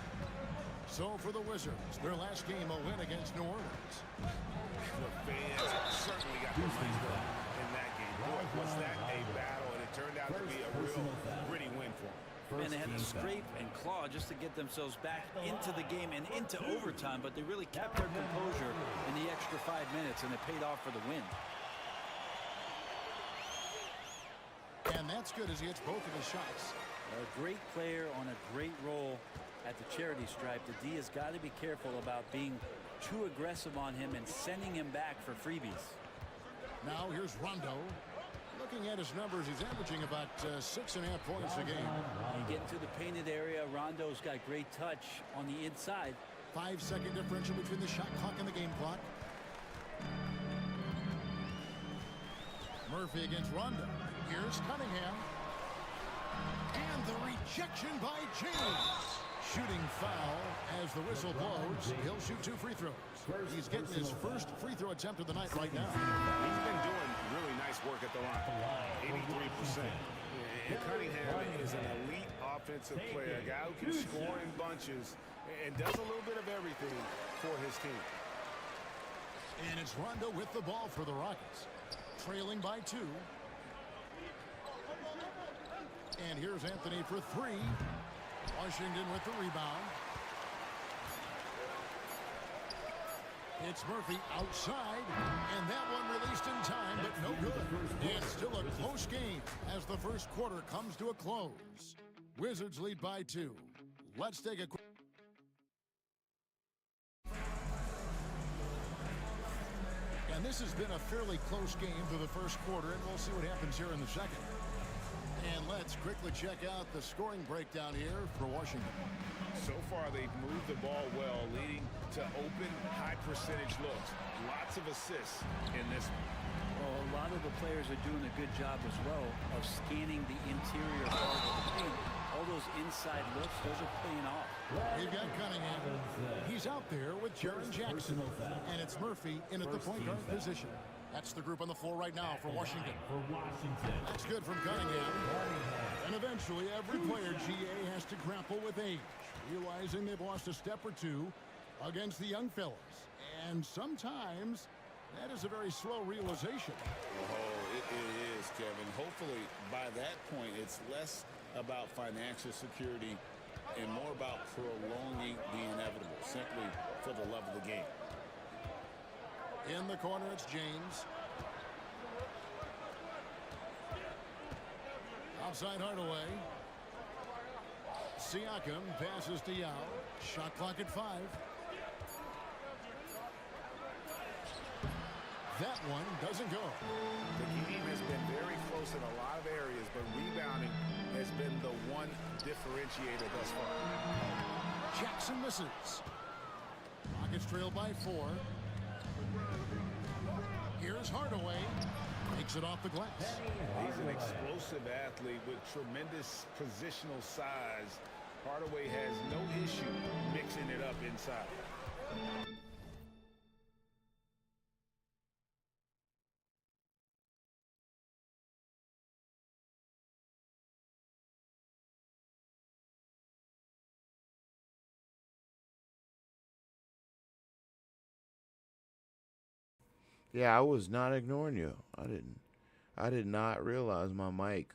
So for the Wizards, their last game a win against New Orleans. The fans certainly got the money in that game. Boy, was that a battle, and it turned out to be a real gritty win for them. And they had to scrape and claw just to get themselves back into the game and into overtime, but they really kept their composure in the extra 5 minutes, and it paid off for the win. And that's good as he hits both of his shots. A great player on a great role at the charity stripe. The D has got to be careful about being too aggressive on him and sending him back for freebies. Now here's Rondo. Looking at his numbers, he's averaging about 6.5 points a game. You get into the painted area, Rondo's got great touch on the inside. 5-second differential between the shot clock and the game clock. Murphy against Rondo. Here's Cunningham. And the rejection by James. Shooting foul as the whistle blows. He'll shoot 2 free throws. He's getting his first free throw attempt of the night right now. He's been doing really nice work at the line. 83%. And Cunningham is an elite offensive player, a guy who can score in bunches and does a little bit of everything for his team. And it's Rondo with the ball for the Rockets. Trailing by 2. And here's Anthony for 3. Washington with the rebound. It's Murphy outside, and that one released in time, but no good. And still a close game as the first quarter comes to a close. Wizards lead by 2. Let's take a quick... And this has been a fairly close game through the first quarter, and we'll see what happens here in the second. And let's quickly check out the scoring breakdown here for Washington. So far, they've moved the ball well, leading to open, high-percentage looks. Lots of assists in this one. Well, a lot of the players are doing a good job as well of scanning the interior part of the paint. All those inside looks, those are paying off. We've got Cunningham. He's out there with Jaren Jackson. And it's Murphy in at the point guard position. That's the group on the floor right now for Washington. That's good from Cunningham. And eventually, every player, GA, has to grapple with age, realizing they've lost a step or two against the young fellas. And sometimes, that is a very slow realization. Oh, it is, Kevin. Hopefully, by that point, it's less about financial security and more about prolonging the inevitable, simply for the love of the game. In the corner, it's James. Outside Hardaway. Siakam passes to Yao. Shot clock at 5. That one doesn't go. The team has been very close in a lot of areas, but rebounding has been the one differentiator thus far. Jackson misses. Rockets trail by 4. Here's Hardaway. Takes it off the glass. He's an explosive athlete with tremendous positional size. Hardaway has no issue mixing it up inside. Yeah, I was not ignoring you. I did not realize my mic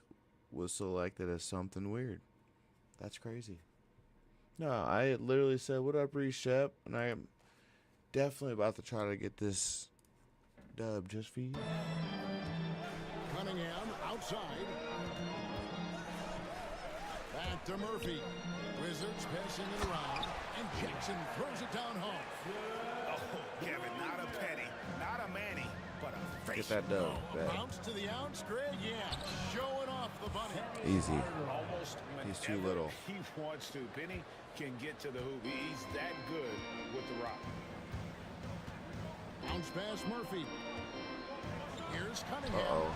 was selected as something weird. That's crazy. No, I literally said, "What up, Reshep?" And I am definitely about to try to get this dub just for you. Cunningham outside. Back to Murphy. Wizards passing it around, and Jackson throws it down home. Oh, Kevin, not a penny, not a Manny, but a face. Get that dub. Bounce to the outs, Greg. Yeah, showing off the bunny. Easy. Almost He's too whenever little. He wants to. Penny can get to the hoop. He's that good with the rock. Bounce pass Murphy. Here's Cunningham. Uh-oh.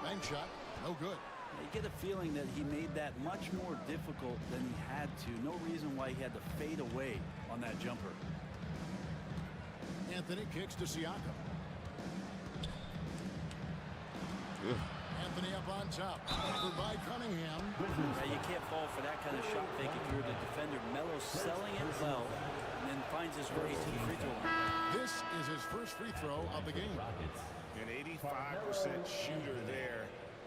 Bank shot, no good. You get a feeling that he made that much more difficult than he had to. No reason why he had to fade away on that jumper. Anthony kicks to Siakam. Ugh. Anthony up on top. Covered by Cunningham. Yeah, you can't fall for that kind of shot fake if you're the defender. Melo selling it well and then finds his way to the free throw line. This is his first free throw of the game. An 85% shooter there,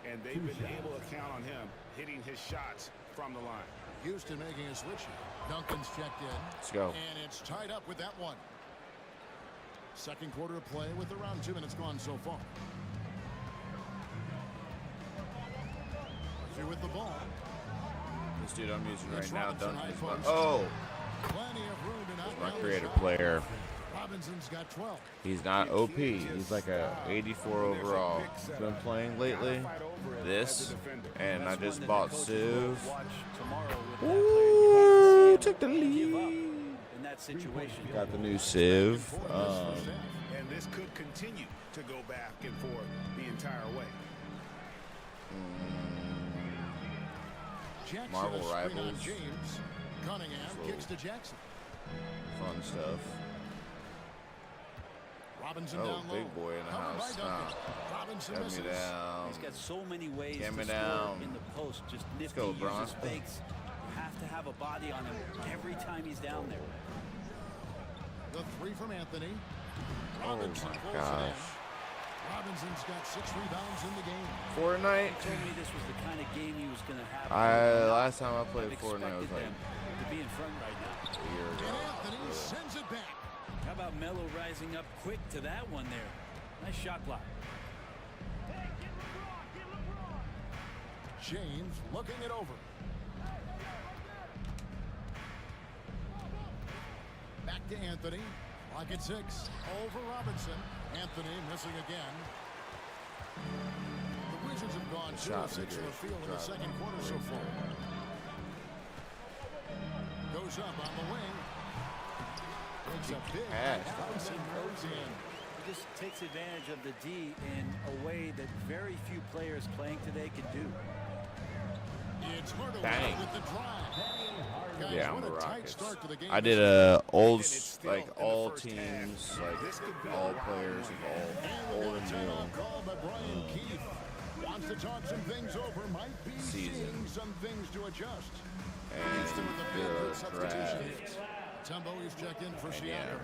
and they've been able to count on him hitting his shots from the line. Houston making a switch here. Duncan's checked in. Let's go. And it's tied up with that one. Second quarter of play with around 2 minutes gone so far. Through with the ball. This dude I'm using right It's now, Robinson, Duncan. high post. Oh, Plenty of room to knock my down the creative shot. player. Robinson's got 12. He's not OP. He's like a 84 overall. He's been playing lately. This, and I just bought Civ. Ooh, took the lead. In that situation, Got the new Civ. And this could continue to go back and forth the entire way. Jackson, Marvel a screen on Rivals. James. Cunningham kicks to Jackson. Fun stuff. Robinson Oh, down low. big boy in the Covered by house. Duncan. Robinson Get misses. me down. he's got so many ways Get to me score down. in the post. Just nifty, go, Bron. uses fakes. You have to have a body on him every time he's down there. The three from Anthony. Oh Robinson my pulls it in. gosh. Robinson's got 6 rebounds in the game. Fortnite. He told me this was the kind of game he was going to have. Last time I played Fortnite was expected like them to be in front right now. a year And ago. Anthony sends it back. How about Melo rising up quick to that one there? Nice shot block. James looking it over. Back to Anthony. Clock at 6. Over Robinson. Anthony missing again. The Wizards have gone 2 of 6 from the field in the second quarter so far. Goes up on the wing. Takes a big Pass. Robinson goes in. He just takes advantage of the D in a way that very few players playing today can do. It's Hardaway Bang. with the drive. Guys, Yeah, I'm what the a tight Rockets. start to the game. I did like all teams, like all players of all old and new. Call by Brian Keith. Wants to talk some things over. Might be Season. seeing some things to adjust. And Houston with a big the substitution. draft. Tumbo is checked in for Siakam.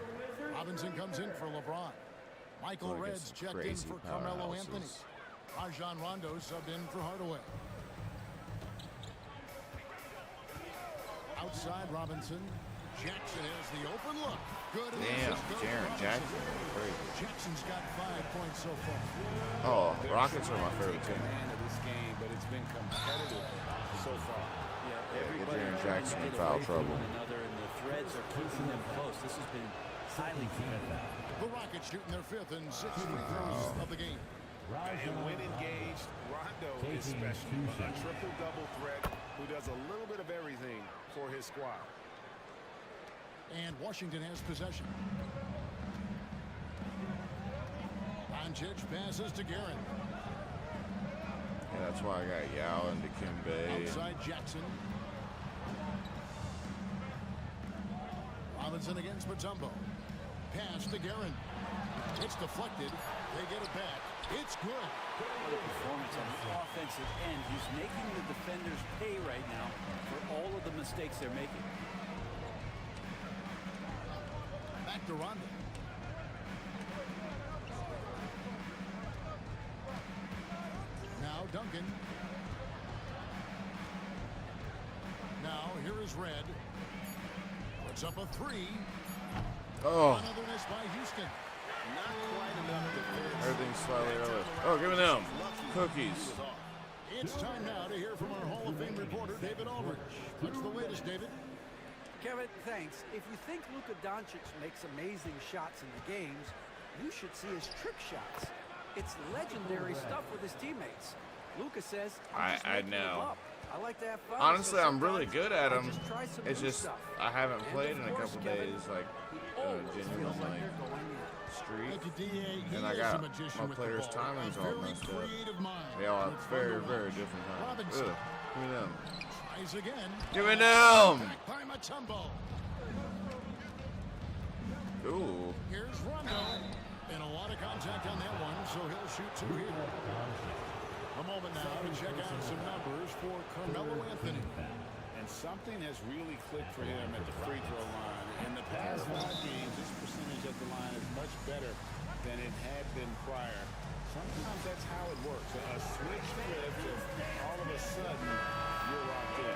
Robinson comes in for LeBron. Michael Going Reds against some checked in crazy for Carmelo Anthony. powerhouses. Rajon Rondo subbed in for Hardaway. Outside Robinson. Jackson has the open look. Good. Damn, assist goes to Jaren Robinson. Jackson. Crazy. Jackson's got 5 points so far. Oh, Rockets are my favorite team. Command of this game, but it's been competitive so far. Yeah, get everybody Jaren trying Jackson to in get foul away from trouble. one another, and the threads are keeping them close. This has been highly competitive. The Rockets shooting their 5th and 6th free throws of the game. And when engaged, Rondo is special. A triple-double threat who does a little bit of everything for his squad. And Washington has possession. Doncic passes to Guerin. Yeah, that's why I got Yao and Dikembe. Outside Jackson. Robinson against Mutombo. Pass to Guerin. It's deflected. They get it back. It's good. What a performance on the offensive end. He's making the defenders pay right now for all of the mistakes they're making. Back to Rondo. Duncan. Now, here is Red. Puts up a three. Oh. Another miss by Houston. Not quite enough defense. Everything's slightly early. Oh, give me them. Cookies. It's time now to hear from our Hall of Fame reporter, David Aldrich. What's the latest, David? Kevin, thanks. If you think Luka Doncic makes amazing shots in the games, you should see his trick shots. It's legendary stuff with his teammates. Luka says, I know. I like to have fun. Honestly, so I'm really good at them. just try some It's new just stuff. I haven't And played of in a course, couple Kevin, days, like always genuine feels like like they're going in. streak. Thank you, D.A. He And I is got a magician my with players' the ball. timings A all very messed up. creative mind. They all And have it's fun to very, watch. very different timings. Robinson Ugh. Give me them. tries again. Give me them. Back by Mutombo. Ooh. Here's Rondo. And a lot of contact on that one, so he'll shoot two here. A moment now to check out some numbers for Carmelo Anthony. And something has really clicked for him at the free throw line. In the past 5 games, his percentage at the line is much better than it had been prior. Sometimes that's how it works. A switch flips, and all of a sudden, you're locked in.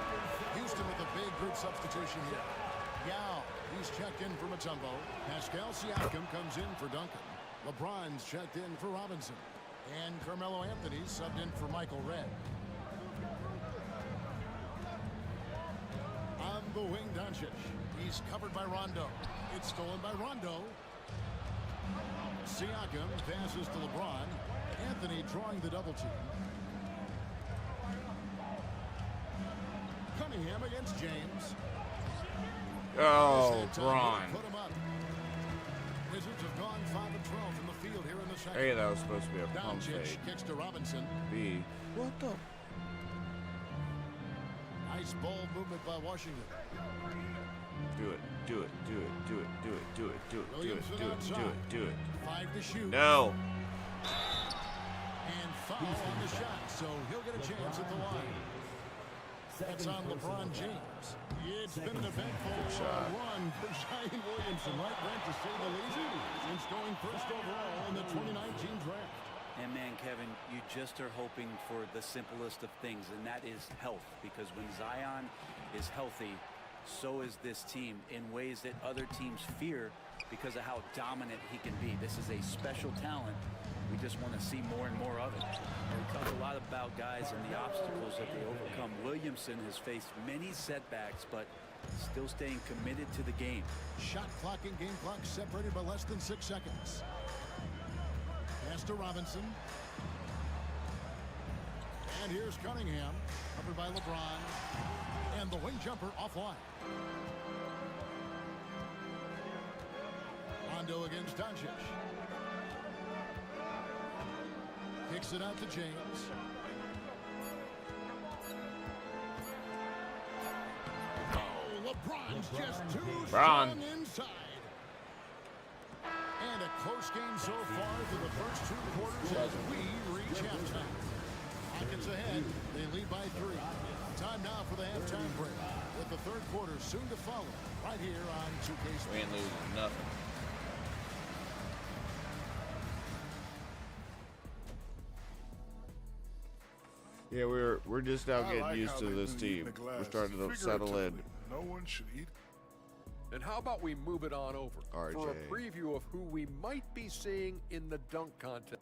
Houston with a big group substitution here. Yao, he's checked in for Mutombo. Pascal Siakam comes in for Duncan. LeBron's checked in for Robinson. And Carmelo Anthony subbed in for Michael Red. On the wing, Doncic. He's covered by Rondo. It's stolen by Rondo. Siakam passes to LeBron. Anthony drawing the double team. Cunningham against James. Oh, Braun. Put him up. Wizards have gone 5 of 12 from the field here in the second. A, that was supposed to be a pump Doncic fake. kicks to Robinson. B. What the? Nice ball movement by Washington. Do it. Do it. Do it. Do it. Do it. Do it. Do it. Do it. Williamson Do it. Do outside. it. Do it. 5 to shoot. No. And foul on the shot, so he'll get a chance at the line. That's on LeBron James. It's been an eventful run for Zion Williamson, right, Brent, to say the least, since going first overall in the 2019 draft. And man, Kevin, you just are hoping for the simplest of things, and that is health. Because when Zion is healthy, so is this team in ways that other teams fear because of how dominant he can be. This is a special talent. We just want to see more and more of it. We talk a lot about guys and the obstacles that they overcome. Williamson has faced many setbacks, but still staying committed to the game. Shot clock and game clock separated by less than 6 seconds. Pass to Robinson. And here's Cunningham, covered by LeBron. And the wing jumper offline. Rondo against Doncic. Kicks it out to James. Oh, LeBron's just too strong inside. And a close game so far through the first 2 quarters as we reach halftime. Rockets ahead. They lead by 3. Time now for the halftime break, with the 3rd quarter soon to follow right here on 2K Sports. We ain't losing nothing. Yeah, we're just now I getting like used how to they this do eating team. the glass We're starting to settle in. figuratively. No one should eat. And how about we move it on over RJ. for a preview of who we might be seeing in the dunk contest.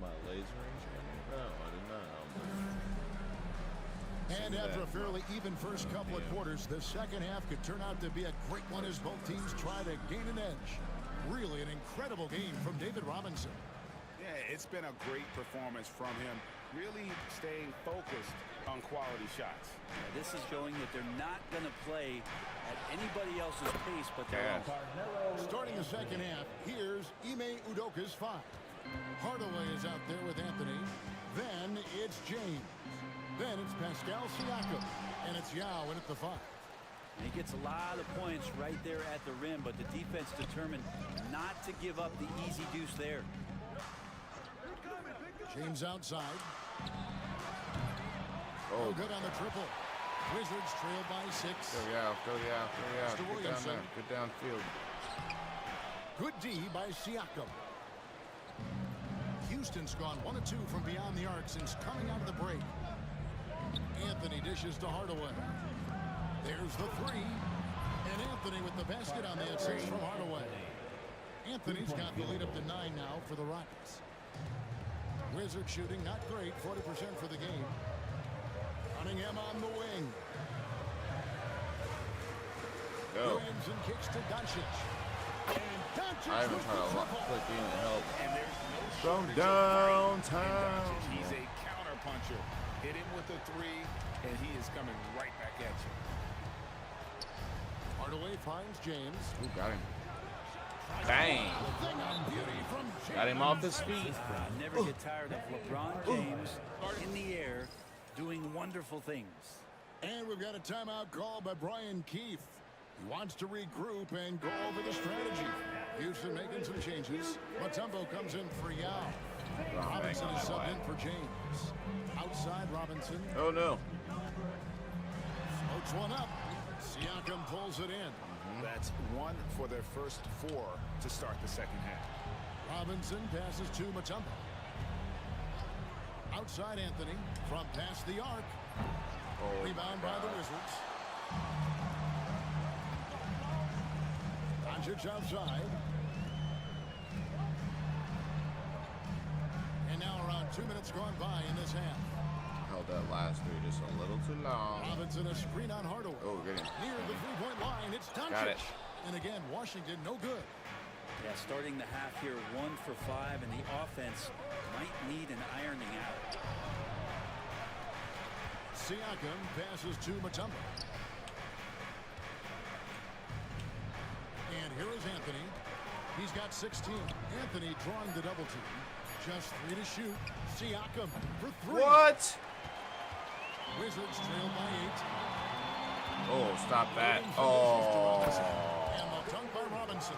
My laser range? No, I did not. And after a fairly even first couple of quarters, the second half could turn out to be a great one as both teams try to gain an edge. Really an incredible game from David Robinson. Yeah, it's been a great performance from him. Really staying focused on quality shots. This is showing that they're not going to play at anybody else's pace but their own. Starting the second half, here's Ime Udoka's 5. Hardaway is out there with Anthony. Then it's James. Then it's Pascal Siakam. And it's Yao in at the 5. And he gets a lot of points right there at the rim, but the defense determined not to give up the easy deuce there. James outside. Oh, good on the triple. Wizards trail by 6. Go yeah, go yeah, go yeah. Mr. Get down Williamson. there. Get downfield. Good D by Siakam. Houston's gone 1 of 2 from beyond the arc since coming out of the break. Anthony dishes to Hardaway. There's the three. And Anthony with the basket on the assist from Hardaway. Anthony's got the lead up to 9 now for the Rockets. Wizards shooting not great, 40% for the game. Cunningham on the wing. Go. Williamson kicks to Doncic. And Doncic I haven't with tried the a lot triple. click in to help. And there's no From shortage of fire in downtown. Doncic. He's a counter puncher. Hit him with a three, and he is coming right back at you. Hardaway finds James. Ooh, got him. Bang. Got him off his feet. Never get tired of LeBron James in the air doing wonderful things. And we've got a timeout called by Brian Keefe. He wants to regroup and go over the strategy. Houston making some changes. Mutombo comes in for Yao. Robinson is subbed in for James. Outside Robinson. Oh, no. Smokes one up. Siakam pulls it in. That's 1 for their first 4 to start the second half. Robinson passes to Mutombo. Outside Anthony from past the arc. Oh, Rebound by the Wizards. Doncic outside. And now around 2 minutes gone by in this half. Held that last three just a little too long. Robinson a screen on Hardaway. Oh, get him. Near the three-point line, it's Doncic. Got it. And again, Washington no good. Yeah, starting the half here 1 for 5, and the offense might need an ironing out. Siakam passes to Mutombo. And here is Anthony. He's got 16. Anthony drawing the double team. Just 3 to shoot. Siakam for 3. What? Wizards trail by 8. Oh, stop that. And Oh. the dunk by Robinson.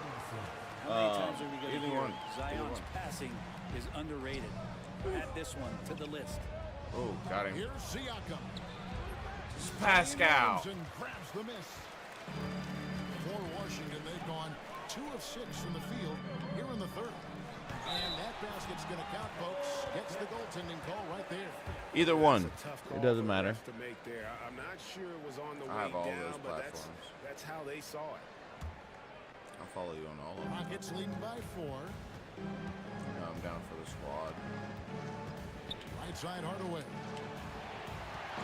How many times are we going to either hear one. Zion's passing is underrated? Add this one to the list. Oh, got him. Here's Siakam. Pascal. And grabs the miss. For Washington, they've gone 2 of 6 from the field here in the third. And that basket's going to count, folks. Gets the goaltending call right there. Either one. That's a tough call It doesn't for the matter. refs to make there. I'm not sure it was on the I way have all down, those but platforms. that's how they saw it. I'll follow you on all of them. Rockets leading by 4. I'm down for the squad. Right side Hardaway.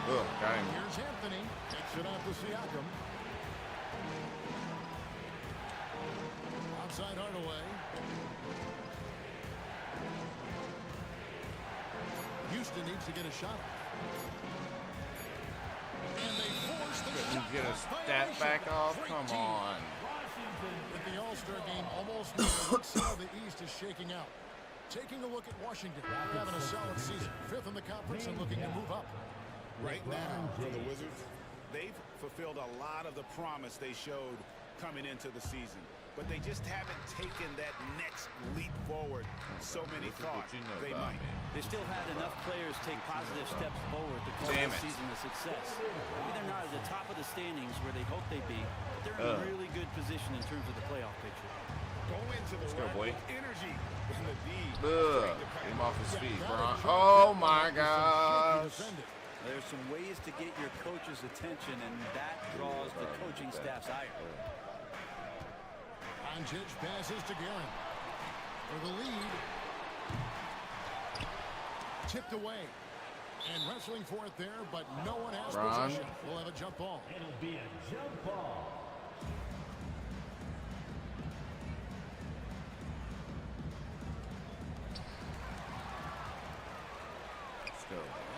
Oh, got him. Here's Anthony. Kicks it out to Siakam. Outside Hardaway. Houston needs to get a shot. And they force the You shot. get a stat back off? Come on. With the All-Star game almost near, look how the East is shaking out. Taking a look at Washington, having a solid season. 5th in the conference and looking to move up. Right now, for the Wizards, they've fulfilled a lot of the promise they showed coming into the season. But they just haven't taken that next leap forward so many thought they might. They still had enough players take positive steps forward to call Damn this it. season a success. Maybe they're not at the top of the standings where they hope they'd be, but they're in a really good position in terms of the playoff picture. Go into the go, run boy. with energy. And the D. Get him off his feet, Bron. Oh, my gosh. There's some ways to get your coach's attention, and that draws the coaching staff's ire. Doncic passes to Guerin. For the lead. Tipped away. And wrestling for it there, but no one has possession. We'll have a jump ball. It'll be a jump ball.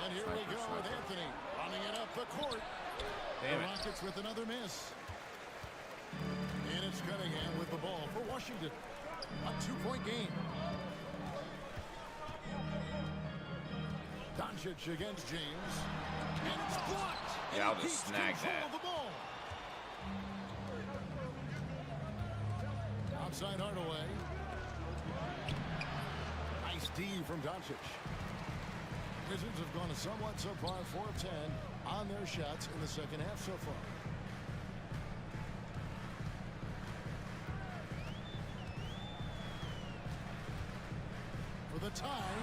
And here we go with Anthony running it up the court. Damn the it. Rockets with another miss. And it's Cunningham with the ball for Washington. A 2-point game. Doncic against James. And it's blocked. Yeah, I'll just snag control that. of the ball. Outside Hardaway. Nice D from Doncic. Wizards have gone a somewhat subpar 4 of 10 on their shots in the second half so far. the tie.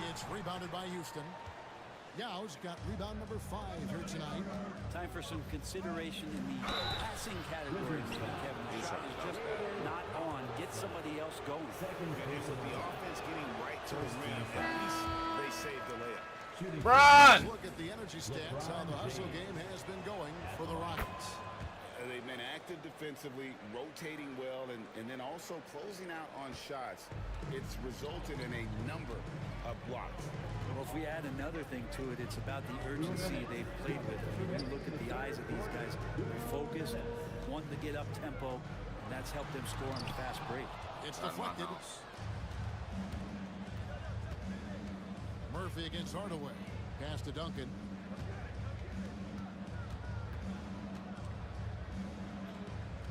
It's rebounded by Houston. Yao's got rebound number 5 here tonight. Time for some consideration in the passing category. Kevin, the shot is just not on. Get somebody else going. And with the offense getting right to the rim, at least they saved the layup. Run! Let's look at the energy stats, how the hustle game has been going for the Rockets. They've been active defensively, rotating well, and then also closing out on shots. It's resulted in a number of blocks. Well, if we add another thing to it, it's about the urgency they've played with. When you look at the eyes of these guys, they're focused, wanting to get up tempo, and that's helped them score on the fast break. It's deflected. Murphy against Hardaway. Pass to Duncan.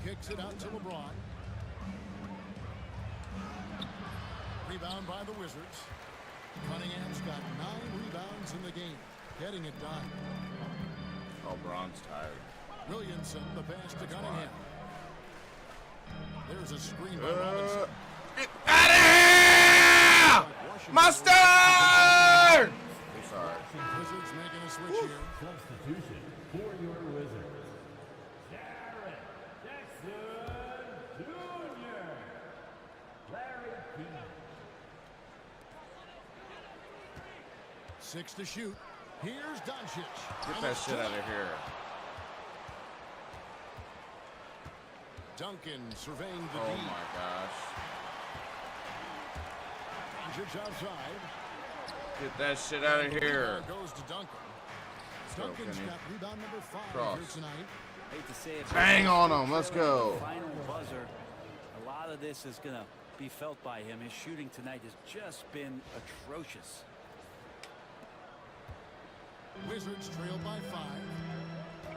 Kicks it out to LeBron. Rebound by the Wizards. Cunningham's got 9 rebounds in the game. Getting it done. Oh, Braun's tired. Williamson, the pass to Cunningham. There's a screen by Robinson. Get out of here! Mustard! I'm sorry. Wizards making a switch here. Substitution for your Wizards. Jared Jackson Jr. Larry King. 6 to shoot. Here's Doncic. Get that shit out of here. Duncan surveying the Oh D. my gosh. Doncic outside. Get that shit out of here. Goes to Duncan. go, Duncan's Kenny. got rebound number 5 Cross. here tonight. Hate to say it. Bang on him. Let's go. Final buzzer. A lot of this is going to be felt by him. His shooting tonight has just been atrocious. Wizards trail by 5.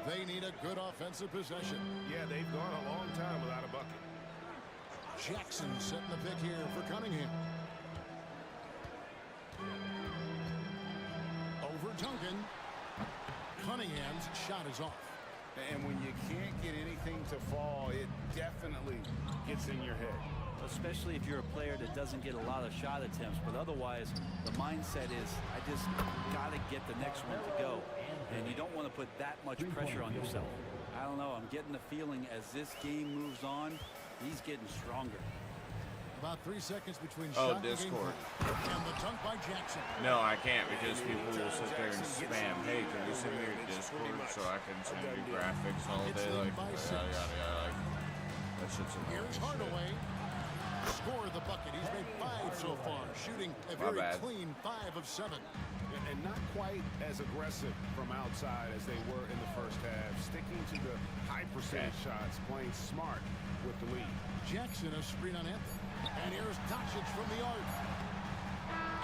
They need a good offensive possession. Yeah, they've gone a long time without a bucket. Jackson setting the pick here for Cunningham. Over Duncan. Cunningham's shot is off. And when you can't get anything to fall, it definitely gets in your head. Especially if you're a player that doesn't get a lot of shot attempts. But otherwise, the mindset is, I just got to get the next one to go. And you don't want to put that much pressure on yourself. I don't know. I'm getting the feeling as this game moves on, he's getting stronger. About 3 seconds between Oh, shot and game Discord. break. And the dunk by Jackson. No, I can't because people will sit there and spam. Hey, can you send me your Discord so I can send you graphics all day? Like, yada, yada, yada. Like, that shit's annoying. Here's Hardaway. Scored the bucket. He's made 5 so far. Shooting a very clean 5 of 7. And not quite as aggressive from outside as they were in the first half. Sticking to the high percentage shots. Playing smart with the lead. Jackson a screen on Anthony. And here's Doncic from the arc.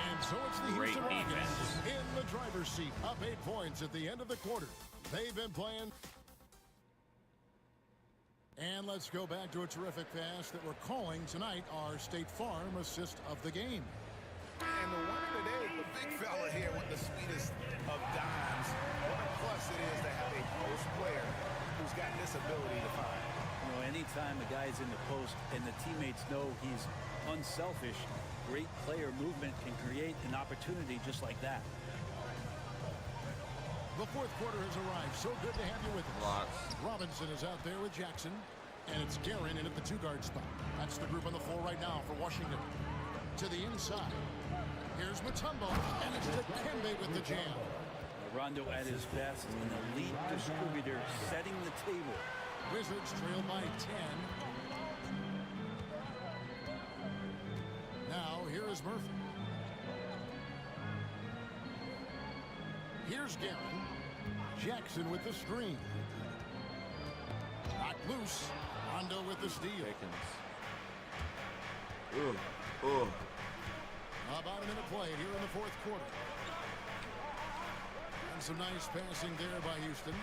And so it's the Great Houston Rockets defense. in the driver's seat. Up 8 points at the end of the quarter. They've been playing. And let's go back to a terrific pass that we're calling tonight our State Farm assist of the game. And the winner today, the big fella here with the sweetest of dimes. What a plus it is to have a post player who's got this ability to find. You know, anytime a guy's in the post and the teammates know he's unselfish, great player movement can create an opportunity just like that. The fourth quarter has arrived. So good to have you with us. Lots. Robinson is out there with Jackson. And it's Guerin in at the 2-guard spot. That's the group on the floor right now for Washington. To the inside. Here's Mutombo. And it's Dikembe with the jam. Rondo at his best, an elite distributor, setting the table. Wizards trail by 10. Now, here is Murphy. Here's Guerin. Jackson with the screen. Knocked loose. Rondo with the steal. About a minute played here in the fourth quarter. And some nice passing there by Houston.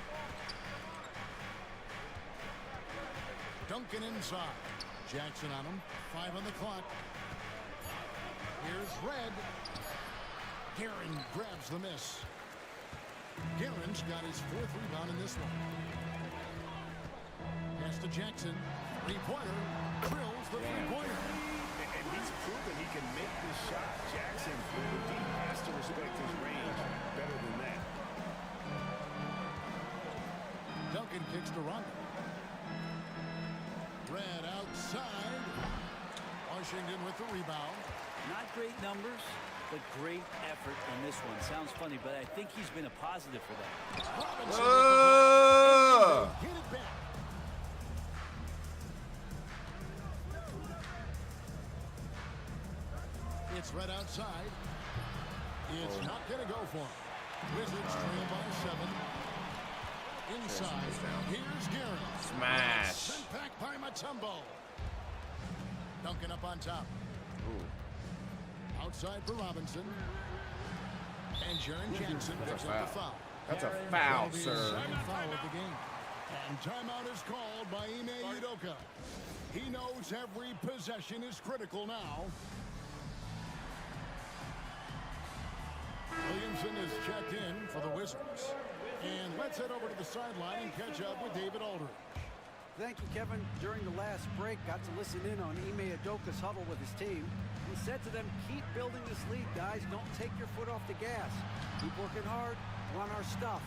Duncan inside. Jackson on him. 5 on the clock. Here's Red. Guerin grabs the miss. Guerin's got his 4th rebound in this one. Pass to Jackson. 3-pointer. Drills the 3-pointer. And he's proven he can make this shot kicks to Rondo. Red outside. Washington with the rebound. Not great numbers, but great effort in this one. Sounds funny, but I think he's been a positive for them. Robinson hit it back. It's Red outside. It's not going to go for him. Wizards trail by 7. Inside. Here's Garrett. Smash. Sent back by Mutombo. Duncan up on top. Ooh. Outside for Robinson. And Jaren Jackson picks up the foul. That's a foul, That'll be his sir. second foul of the game. And timeout is called by Ime Udoka. He knows every possession is critical now. Williamson is checked in for the Wizards. And let's head over to the sideline and catch up with David Aldridge. Thank you, Kevin. During the last break, got to listen in on Ime Udoka's huddle with his team. He said to them, keep building this lead, guys. Don't take your foot off the gas. Keep working hard. Run our stuff.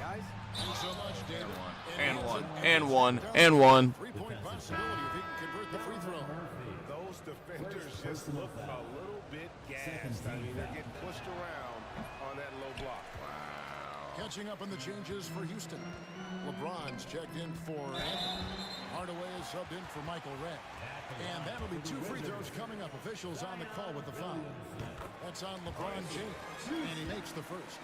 Guys? Thanks so much, David. And one. 3-point possibility if he can convert the free throw. Those defenders just look a little bit gassed. I mean, they're getting pushed around on that low block. Catching up on the changes for Houston. LeBron's checked in for Anthony. Hardaway is subbed in for Michael Redd. And that'll be 2 free throws coming up. Officials on the call with the foul. That's on LeBron James. And he makes the first.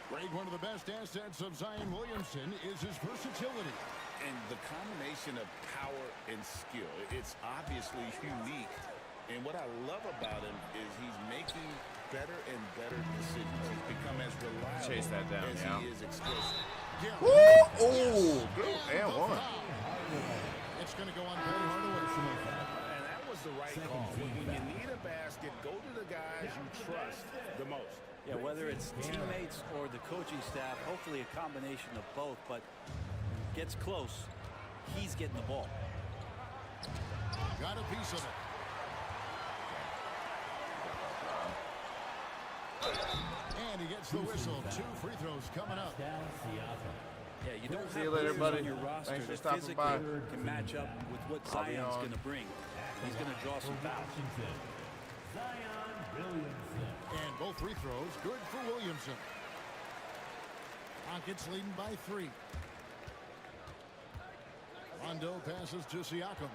Greg, one of the best assets of Zion Williamson is his versatility. And the combination of power and skill, it's obviously unique. And what I love about him is he's making better and better decisions. He's become as reliable Chase that down, as he is explosive. Woo! Oh, good. And one. It's going to go on Penny Hardaway. And that was the right call. When you need a basket, go to the guys you trust the most. Yeah, whether it's teammates or the coaching staff, hopefully a combination of both, but gets close, he's getting the ball. Got a piece of it. And he gets the whistle. 2 free throws coming up. Yeah, you don't See have you later, players buddy. on your roster Thanks for that stopping physically by. can match up with what I'll be Zion's on. going to bring. He's going to draw some fouls. Zion Williamson. And both free throws good for Williamson. Rockets leading by 3. Rondo passes to Siakam.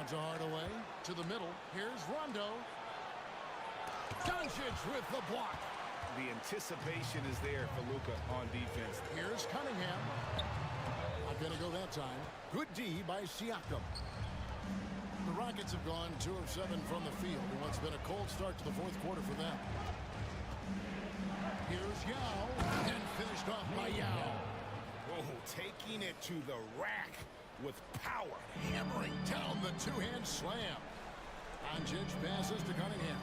Out to Hardaway. To the middle. Here's Rondo. Doncic with the block. The anticipation is there for Luka on defense. Here's Cunningham. Not going to go that time. Good D by Siakam. The Rockets have gone 2 of 7 from the field in what's been a cold start to the 4th quarter for them. Here's Yao. And finished off by Yao. Oh, taking it to the rack with power. Hammering down the 2-hand slam. Doncic passes to Cunningham.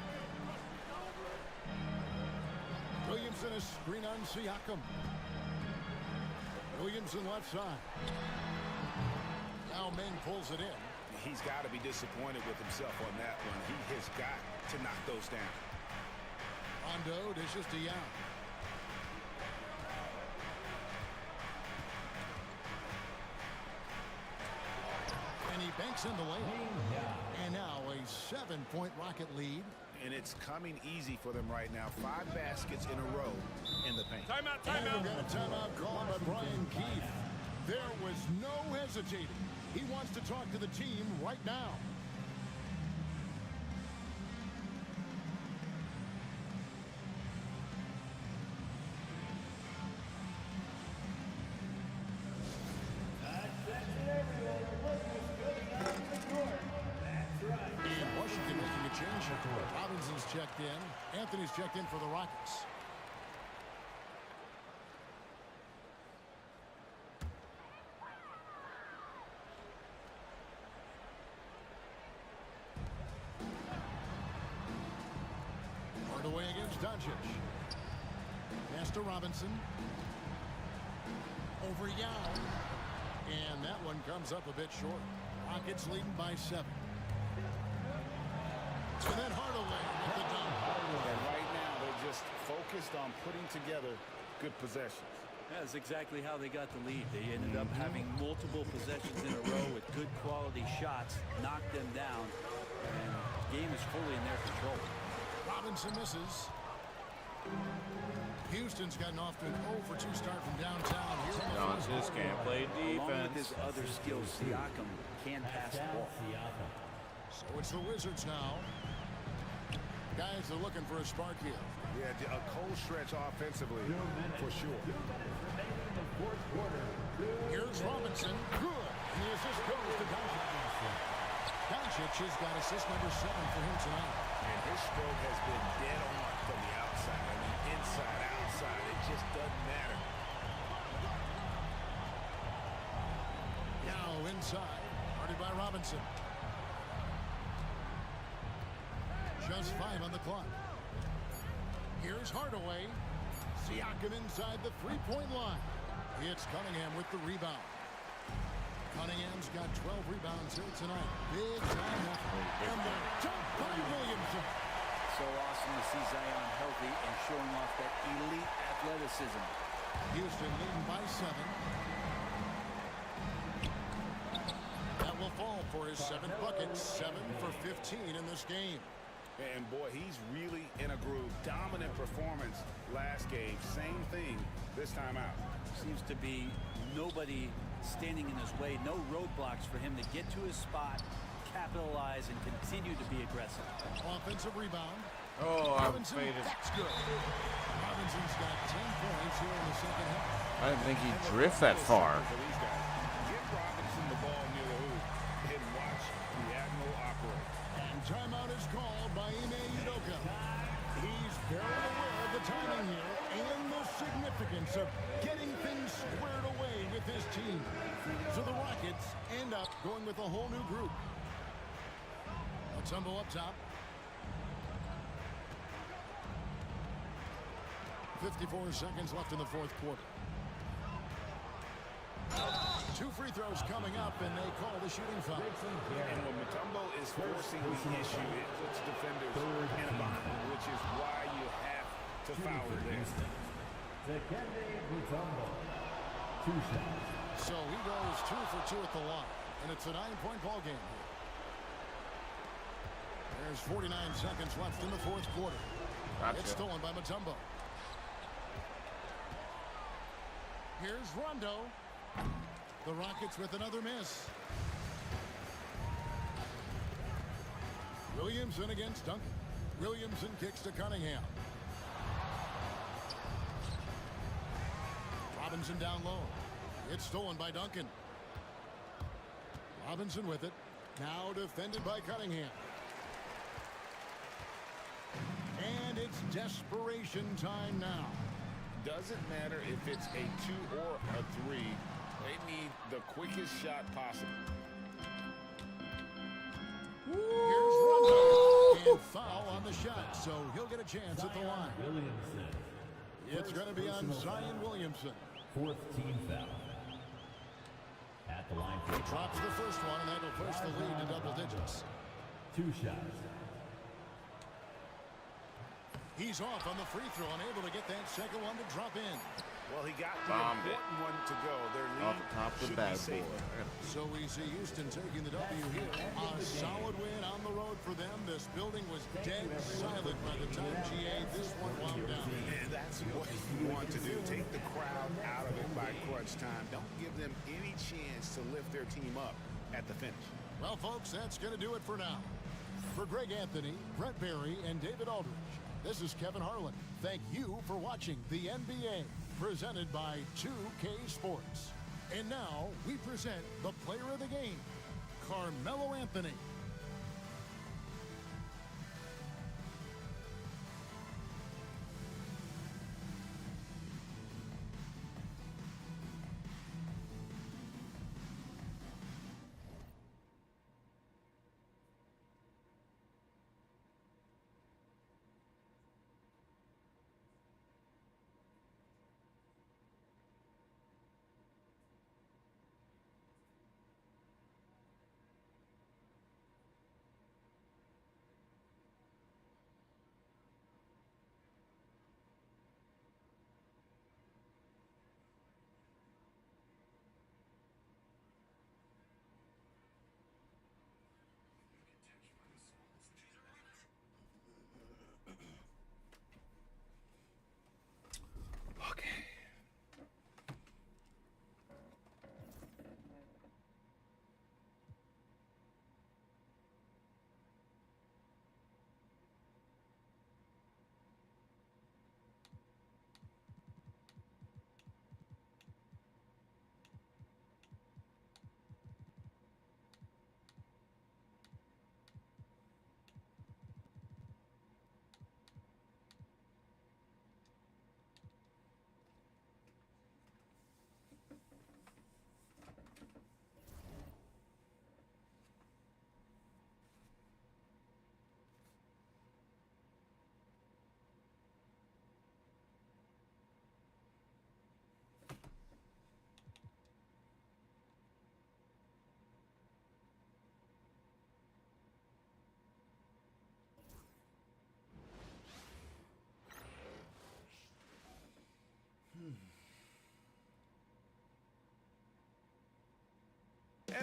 Williamson a screen on Siakam. Williamson left side. Now Meng pulls it in. He's got to be disappointed with himself on that one. He has got to knock those down. Rondo dishes to Yao. And he banks in the layup. And now a 7-point Rocket lead. And it's coming easy for them right now. 5 baskets in a row in the paint. And we've got a timeout called by Brian Keefe. There was no hesitating. He wants to talk to the team right now. And Washington making a change. Robinson's checked in. Anthony's checked in for the Rockets. Hardaway against Doncic. Pass to Robinson. Over Yao. And that one comes up a bit short. Rockets leading by 7. And then Hardaway with the dunk. And right now, they're just focused on putting together good possessions. That's exactly how they got the lead. They ended up having multiple possessions in a row with good quality shots, knocked them down, and the game is fully in their control. Robinson misses. Houston's gotten off to an 0 for 2 start from downtown. Johnson's can't play Along with his defense. other skills, Siakam can pass the ball. So it's the Wizards now. Guys are looking for a spark here. Yeah, a cold stretch offensively, for sure. Here's Robinson. Good. And the assist goes to Doncic. Doncic has got assist number 7 for him tonight. And his stroke has been dead on from the outside. I mean, inside, outside, it just doesn't matter. Now inside. Guarded by Robinson. Just 5 on the clock. Here's Hardaway. Siakam inside the three-point line. It's Cunningham with the rebound. Cunningham's got 12 rebounds here tonight. Big time effort. And the jump by Williamson. So awesome to see Zion healthy and showing off that elite athleticism. Houston leading by 7. That will fall for his 7th bucket. 7 for 15 in this game. And boy, he's really in a groove. Dominant performance last game. Same thing this time out. Seems to be nobody standing in his way. No roadblocks for him to get to his spot, capitalize, and continue to be aggressive. Offensive rebound. Oh, I Robinson, faded. that's good. Robinson's got 10 points here in the second half. I didn't think he'd drift that far. Give Robinson the ball near the hoop and watch the Admiral operate. And timeout is called by Ime Udoka. He's very aware of the timing here and the significance of getting things squared away with his team. So the Rockets end up going with a whole new group. Mutombo up top. 54 seconds left in the fourth quarter. 2 free throws coming up, and they call the shooting foul. And when Mutombo is forcing the issue, it puts defenders in a bind, which is why you have to foul it there. So he goes 2 for 2 at the line, and it's a 9-point ball game here. There's 49 seconds left in the fourth quarter. Gotcha. It's stolen by Mutombo. Here's Rondo. The Rockets with another miss. Williamson against Duncan. Williamson kicks to Cunningham. Robinson down low. It's stolen by Duncan. Robinson with it. Now defended by Cunningham. And it's desperation time now. Doesn't matter if it's a 2 or a 3. They need the quickest shot possible. Here's Rondo. And foul on the shot, so he'll get a chance at the line. It's going to be on Zion Williamson. 4th team foul. At the line for He drops the first one, and that'll push the lead to double digits. 2 shots. He's off on the free throw, unable to get that second one to drop in. Well, he got the Bombed it. important one to go. Their Off lead the top of the should be bad safe. boy. So we see Houston taking the W here. A solid win on the road for them. This building was dead silent by the time GA this one wound down. And that's what you want to do. Take the crowd out of it by crunch time. Don't give them any chance to lift their team up at the finish. Well, folks, that's going to do it for now. For Greg Anthony, Brett Barry, and David Aldridge, this is Kevin Harlan. Thank you for watching the NBA, presented by 2K Sports. And now we present the player of the game, Carmelo Anthony.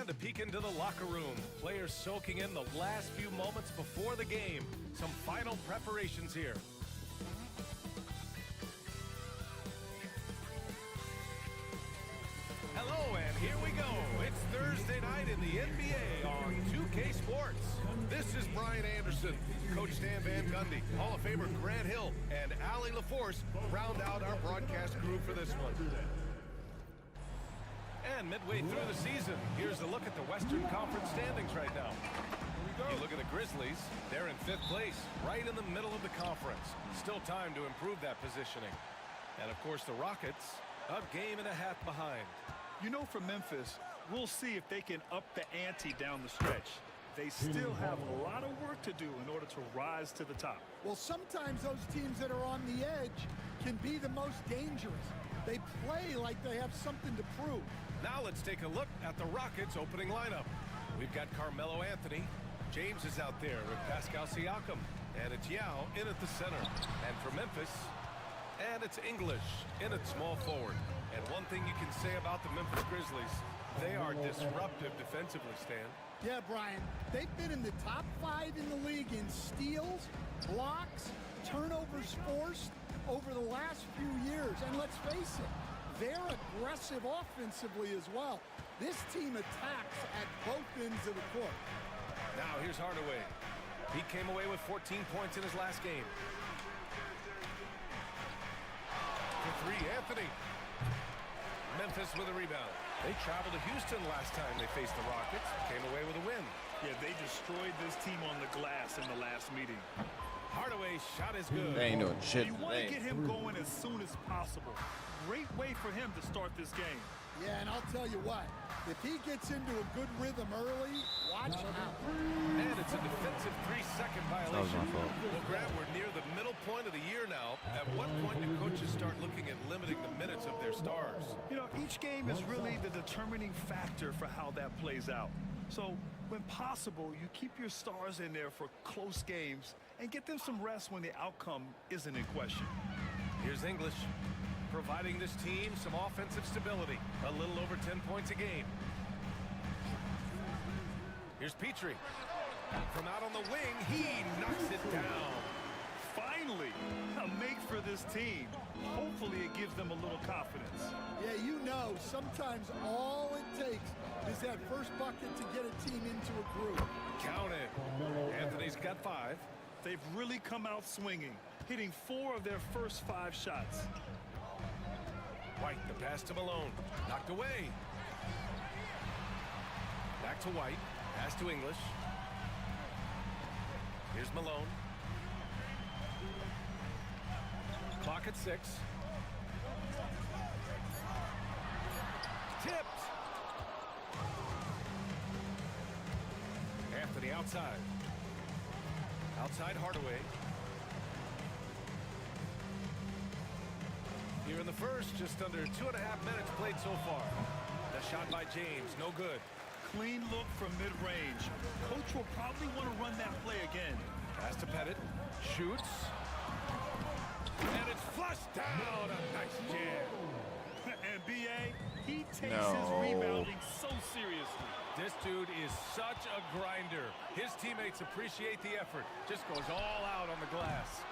And a peek into the locker room. Players soaking in the last few moments before the game. Some final preparations here. Hello, and here we go. It's Thursday night in the NBA on 2K Sports. This is Brian Anderson, Coach Stan Van Gundy, Hall of Famer Grant Hill, and Allie LaForce round out our broadcast crew for this one. And midway through the season, here's a look at the Western Conference standings right now. You look at the Grizzlies, they're in 5th place, right in the middle of the conference. Still time to improve that positioning. And of course the Rockets, a game and a half behind. You know, for Memphis, we'll see if they can up the ante down the stretch. They still have a lot of work to do in order to rise to the top. Well, sometimes those teams that are on the edge can be the most dangerous. They play like they have something to prove. Now let's take a look at the Rockets' opening lineup. We've got Carmelo Anthony. James is out there with Pascal Siakam. And it's Yao in at the center. And for Memphis, and it's English in at small forward. And one thing you can say about the Memphis Grizzlies, they are disruptive defensively, Stan. Yeah, Brian. They've been in the top 5 in the league in steals, blocks, turnovers forced over the last few years. And let's face it, they're aggressive offensively as well. This team attacks at both ends of the court. Now here's Hardaway. He came away with 14 points in his last game. For 3, Anthony. Memphis with a rebound. They traveled to Houston last time they faced the Rockets. Came away with a win. Yeah, they destroyed this team on the glass in the last meeting. Hardaway's shot is good. They ain't doing shit You want to today. get him going as soon as possible. Great way for him to start this game. Yeah, and I'll tell you what, if he gets into a good rhythm early, watch out. And it's a defensive 3-second violation. That was my fault. Well, Grant, we're near the middle point of the year now. At what point do coaches start looking at limiting the minutes of their stars? You know, each game is really the determining factor for how that plays out. So, when possible, you keep your stars in there for close games and get them some rest when the outcome isn't in question. Here's English, providing this team some offensive stability. A little over 10 points a game. Here's Petrie. From out on the wing, he knocks it down. Finally, a make for this team. Hopefully it gives them a little confidence. Yeah, you know, sometimes all it takes is that first bucket to get a team into a groove. Count it. Anthony's got 5. They've really come out swinging, hitting 4 of their first 5 shots. White, the pass to Malone. Knocked away. Back to White. Pass to English. Here's Malone. Clock at 6. Tipped. Anthony outside. Outside Hardaway. Here in the first, just under 2.5 minutes played so far. The shot by James, no good. Clean look from mid-range. Coach will probably want to run that play again. Pass to Pettit. Shoots. And it's flushed down. A nice jam. And B.A., he takes No. his rebounding so seriously. This dude is such a grinder. His teammates appreciate the effort. Just goes all out on the glass.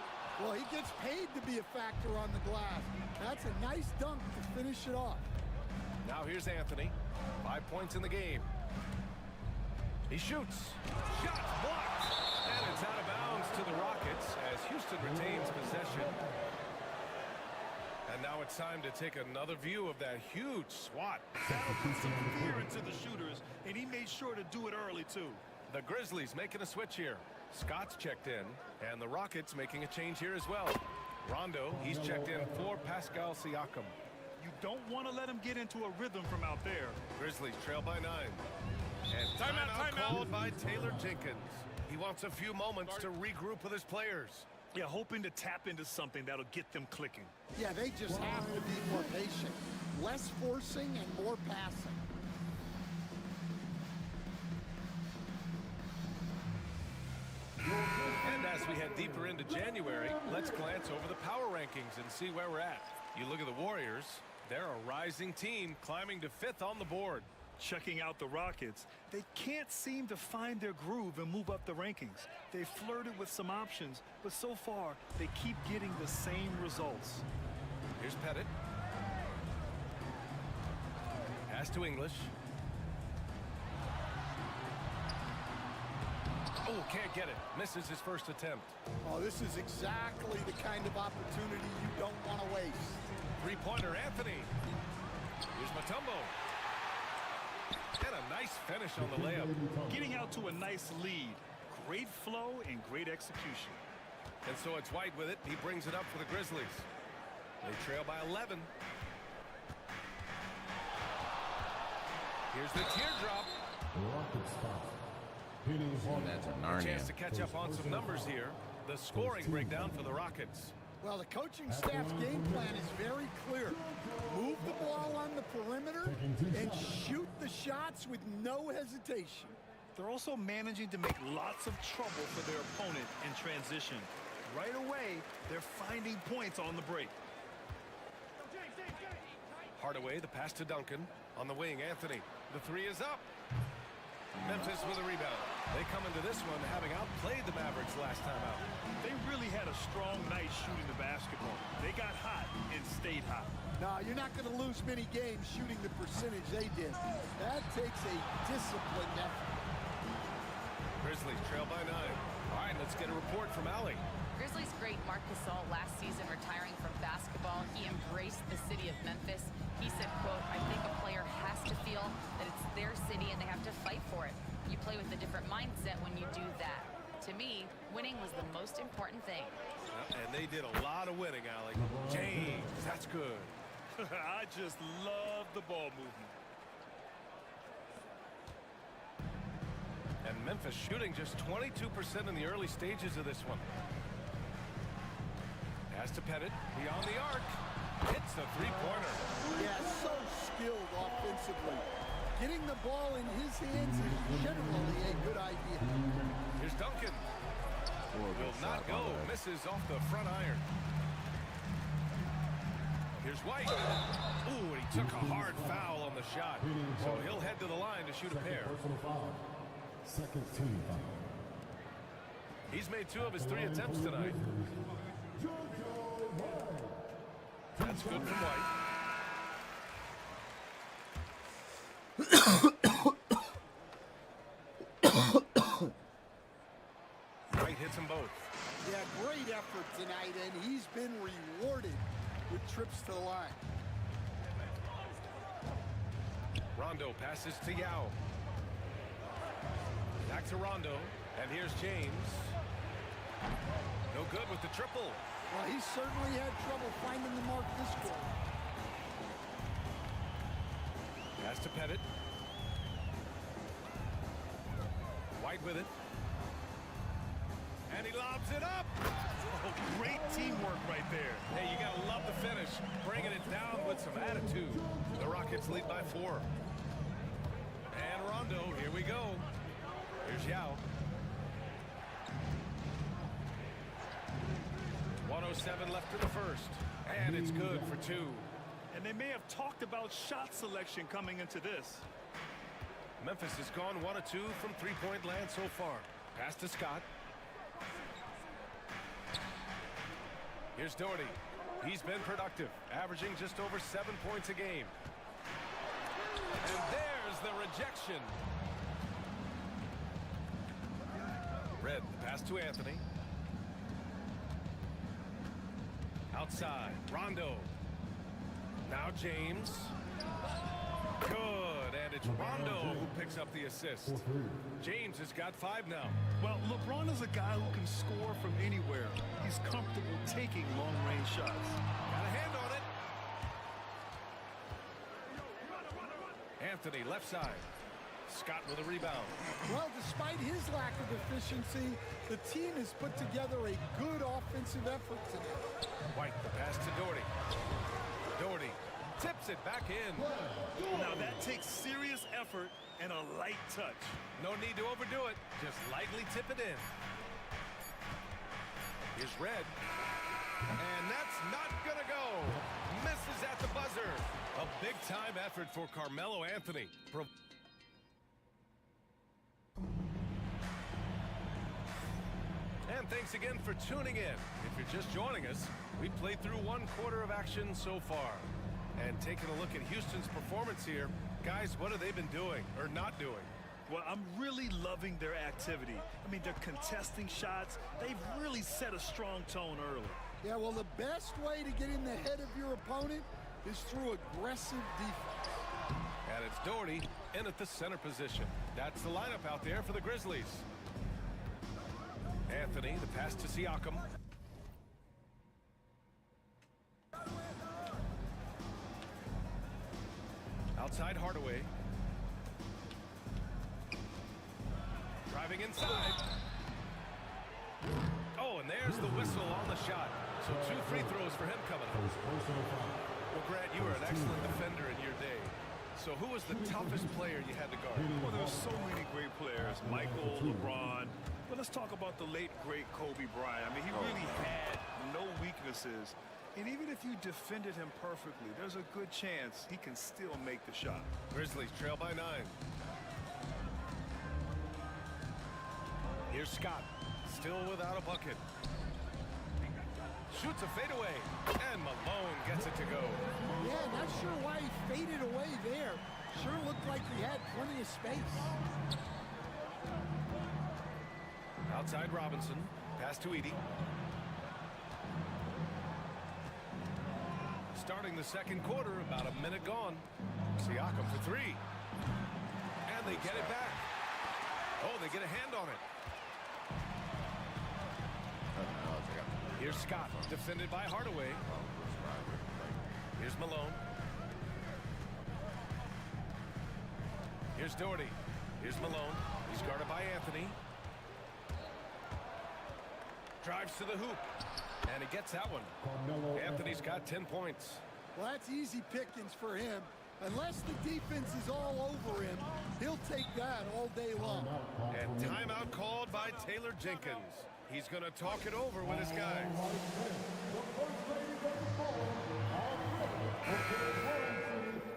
Well, he gets paid to be a factor on the glass. That's a nice dunk to finish it off. Now here's Anthony. 5 points in the game. He shoots. Shot blocked. And it's out of bounds to the Rockets as Houston retains possession. And now it's time to take another view of that huge swat. That'll put some fear into the shooters, and he made sure to do it early, too. The Grizzlies making a switch here. Scott's checked in, and the Rockets making a change here as well. Rondo, he's checked in for Pascal Siakam. You don't want to let him get into a rhythm from out there. Grizzlies trail by 9. And timeout called by Taylor Jenkins. He wants a few moments to regroup with his players. Yeah, hoping to tap into something that'll get them clicking. Yeah, they just have to be more patient. Less forcing and more passing. And as we head deeper into January, let's glance over the power rankings and see where we're at. You look at the Warriors, they're a rising team climbing to 5th on the board. Checking out the Rockets, they can't seem to find their groove and move up the rankings. They flirted with some options, but so far, they keep getting the same results. Here's Pettit. Pass to English. Oh, can't get it. Misses his first attempt. Oh, this is exactly the kind of opportunity you don't want to waste. Three-pointer, Anthony. Here's Mutombo. And a nice finish on the layup. Getting out to a nice lead. Great flow and great execution. And so it's White with it. He brings it up for the Grizzlies. They trail by 11. Here's the teardrop. That's a A Narnia. chance to catch up on some numbers here. The scoring breakdown for the Rockets. Well, the coaching staff's game plan is very clear. Move the ball on the perimeter and shoot the shots with no hesitation. They're also managing to make lots of trouble for their opponent in transition. Right away, they're finding points on the break. Hardaway, the pass to Duncan. On the wing, Anthony. The three is up. Memphis with a rebound. They come into this one having outplayed the Mavericks last time out. They really had a strong night shooting the basketball. They got hot and stayed hot. No, you're not going to lose many games shooting the percentage they did. That takes a disciplined effort. Grizzlies trail by 9. All right, let's get a report from Allie. Grizzlies great Marc Gasol last season retiring from basketball. He embraced the city of Memphis. He said, quote, "I think a player has to feel that it's their city and they have to fight for it. You play with a different mindset when you do that. To me, winning was the most important thing." And they did a lot of winning, Allie. James, that's good. I just love the ball movement. And Memphis shooting just 22% in the early stages of this one. Pass to Pettit, beyond the arc. Hits the three-pointer. Yeah, so skilled offensively. Getting the ball in his hands is generally a good idea. Here's Duncan. Will not go. Misses off the front iron. Here's White. Ooh, and he took a hard foul on the shot. So he'll head to the line to shoot a pair. Second team foul. He's made 2 of his 3 attempts tonight. That's good from White. White hits them both. Yeah, great effort tonight, and he's been rewarded with trips to the line. Rondo passes to Yao. Back to Rondo, and here's James. No good with the triple. Well, he certainly had trouble finding the mark this quarter. Pass to Pettit. White with it. And he lobs it up. Oh, great teamwork right there. Hey, you gotta love the finish. Bringing it down with some attitude. The Rockets lead by 4. And Rondo, here we go. Here's Yao. 1:07 left in the first. And it's good for 2. And they may have talked about shot selection coming into this. Memphis has gone 1 of 2 from three-point land so far. Pass to Scott. Here's Doherty. He's been productive, averaging just over 7 points a game. And there's the rejection. Red, the pass to Anthony. Outside, Rondo. Now James. Good, and it's Rondo who picks up the assist. James has got 5 now. Well, LeBron is a guy who can score from anywhere. He's comfortable taking long-range shots. Got a hand on it. Anthony, left side. Scott with a rebound. Well, despite his lack of efficiency, the team has put together a good offensive effort today. White, the pass to Doherty. Doherty tips it back in. Now that takes serious effort and a light touch. No need to overdo it. Just lightly tip it in. Here's Red. And that's not gonna go. Misses at the buzzer. A big-time effort for Carmelo Anthony. thanks again for tuning in. If you're just joining us, we played through 1 quarter of action so far. And taking a look at Houston's performance here, guys, what have they been doing or not doing? Well, I'm really loving their activity. I mean, they're contesting shots. They've really set a strong tone early. Yeah, well, the best way to get in the head of your opponent is through aggressive defense. And it's Doherty in at the center position. That's the lineup out there for the Grizzlies. Anthony, the pass to Siakam. Outside Hardaway. Driving inside. Oh, and there's the whistle on the shot. So 2 free throws for him coming up. Well, Grant, you were an excellent defender in your day. So who was the toughest player you had to guard? Well, there's so many great players. Michael, LeBron. But let's talk about the late, great Kobe Bryant. I mean, he really had no weaknesses. And even if you defended him perfectly, there's a good chance he can still make the shot. Grizzlies trail by 9. Here's Scott, still without a bucket. Shoots a fadeaway, and Malone gets it to go. Yeah, not sure why he faded away there. Sure looked like he had plenty of space. Outside Robinson, pass to Edey. Starting the second quarter, about a minute gone. Siakam for 3. And they get it back. Oh, they get a hand on it. Here's Scott, defended by Hardaway. Here's Malone. Here's Doherty. Here's Malone. He's guarded by Anthony. Drives to the hoop. And he gets that one. Anthony's got 10 points. Well, that's easy pickings for him. Unless the defense is all over him, he'll take that all day long. And timeout called by Taylor Jenkins. He's going to talk it over with his guys.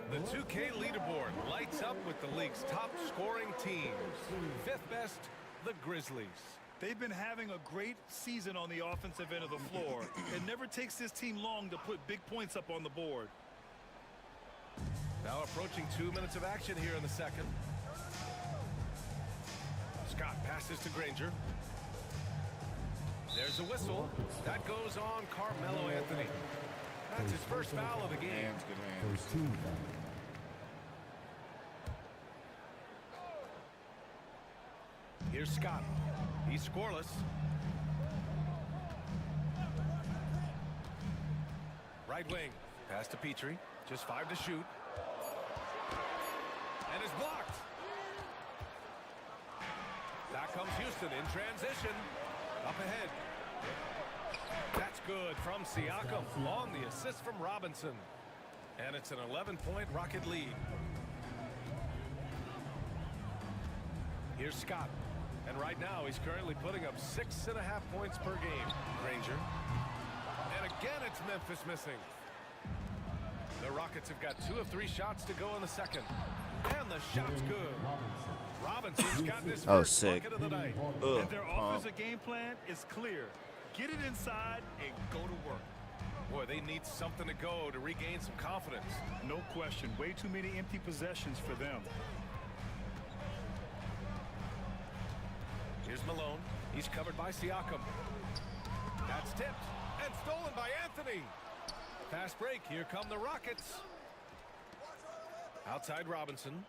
The 2K leaderboard lights up with the league's top scoring teams. 5th best, the Grizzlies. They've been having a great season on the offensive end of the floor. It never takes this team long to put big points up on the board. Now approaching 2 minutes of action here in the second. Scott passes to Granger. There's a whistle. That goes on Carmelo Anthony. That's his first foul of the game. Here's Scott. He's scoreless. Right wing. Pass to Petrie. Just 5 to shoot. And it's blocked. Back comes Houston in transition. Up ahead. That's good from Siakam on the assist from Robinson. And it's an 11-point Rocket lead. Here's Scott. And right now he's currently putting up 6.5 points per game. Granger. And again it's Memphis missing. The Rockets have got 2 of 3 shots to go in the second. And the shot's good. Robinson's got this first bucket of the night. And their offensive game plan is clear. Get it inside and go to work. Boy, they need something to go to regain some confidence. No question. Way too many empty possessions for them. Here's Malone. He's covered by Siakam. That's tipped and stolen by Anthony. Fast break. Here come the Rockets. Outside Robinson.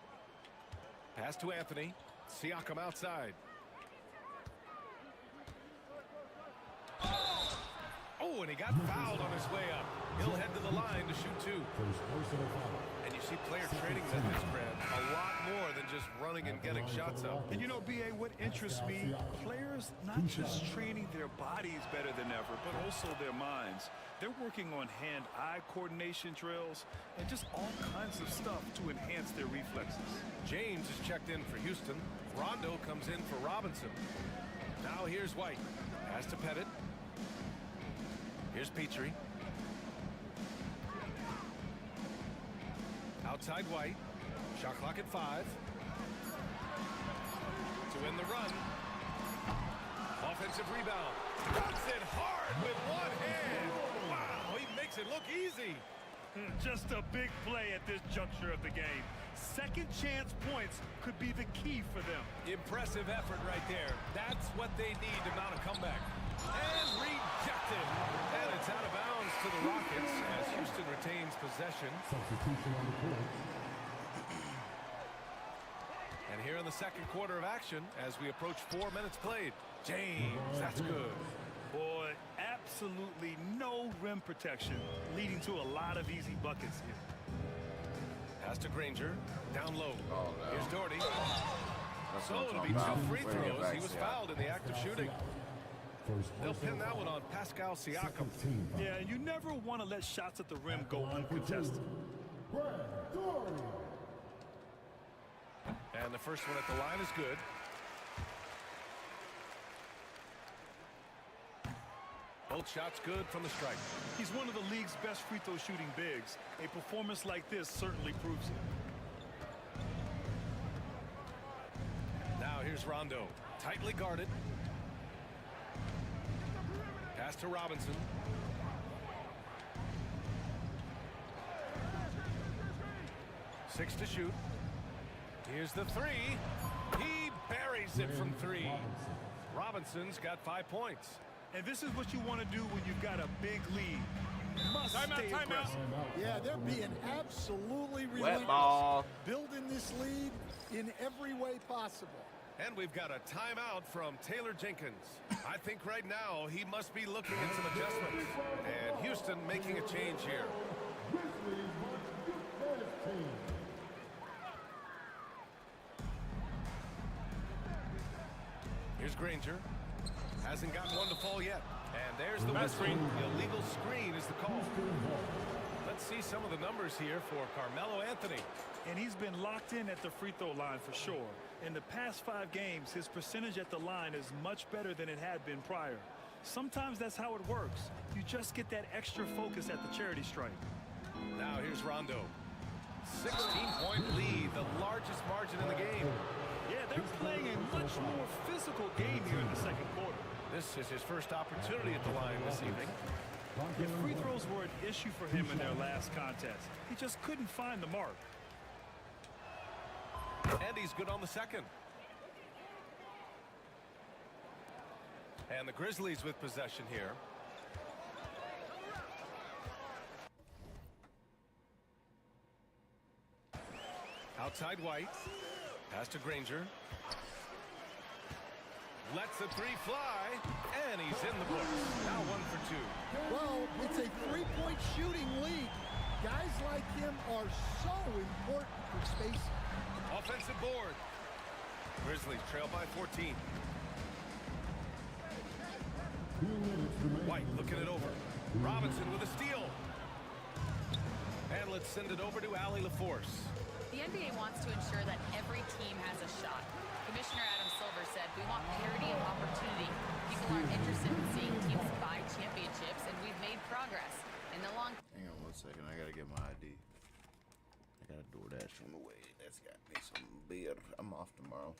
Pass to Anthony. Siakam outside. Oh, and he got fouled on his way up. He'll head to the line to shoot 2. And you see player training methods, Brad, a lot more than just running and getting shots up. And you know, B.A., what interests me, players not just training their bodies better than ever, but also their minds. They're working on hand-eye coordination drills and just all kinds of stuff to enhance their reflexes. James is checked in for Houston. Rondo comes in for Robinson. Now here's White. Pass to Pettit. Here's Petrie. Outside White. Shot clock at 5. To win the run. Offensive rebound. hard with one hand. Wow, he makes it look easy. Just a big play at this juncture of the game. Second chance points could be the key for them. Impressive effort right there. That's what they need to mount a comeback. And rejected. And it's out of bounds to the Rockets as Houston retains possession. Substitution on the court. And here in the second quarter of action as we approach 4 minutes played. James, that's good. Boy, absolutely no rim protection, leading to a lot of easy buckets here. Pass to Granger, down low. Oh, no. Here's Doherty. That's So what I'm it'll be talking about. 2 free Way to get throws. back He was to fouled in the act of shooting. They'll pin that one on Pascal Siakam. Yeah, you never want to let shots at the rim go uncontested. And the first one at the line is good. Both shots good from the stripe. He's one of the league's best free throw shooting bigs. A performance like this certainly proves it. Now here's Rondo. Tightly guarded. Pass to Robinson. Six to shoot. Here's the three. He buries it from 3. Robinson's got 5 points. And this is what you want to do when you've got a big lead. Must stay aggressive. Yeah, they're being absolutely Wet relentless. ball. Building this lead in every way possible. And we've got a timeout from Taylor Jenkins. I think right now he must be looking at some adjustments. And Houston making a change here. Here's Granger. Hasn't gotten one to fall yet. And there's the whistle. Illegal screen is the call. Let's see some of the numbers here for Carmelo Anthony. And he's been locked in at the free throw line for sure. In the past 5 games, his percentage at the line is much better than it had been prior. Sometimes that's how it works. You just get that extra focus at the charity stripe. Now here's Rondo. 16-point lead, the largest margin in the game. Yeah, they're playing a much more physical game here in the second quarter. This is his first opportunity at the line this evening. If free throws were an issue for him in their last contest, he just couldn't find the mark. And he's good on the second. And the Grizzlies with possession here. Outside White. Pass to Granger. Lets the three fly. And he's in the books. Now 1 for 2. Well, it's a three-point shooting league. Guys like him are so important for spacing. Offensive board. Grizzlies trail by 14. White looking it over. Robinson with a steal. And let's send it over to Allie LaForce. The NBA wants to ensure that every team has a shot. Commissioner Adam Silver said, "We want parity of opportunity. People are interested in seeing teams buy championships, and we've made progress. In the long..." Hang on 1 second. I gotta get my ID. I got a DoorDash on the way. That's got me some beer. I'm off tomorrow.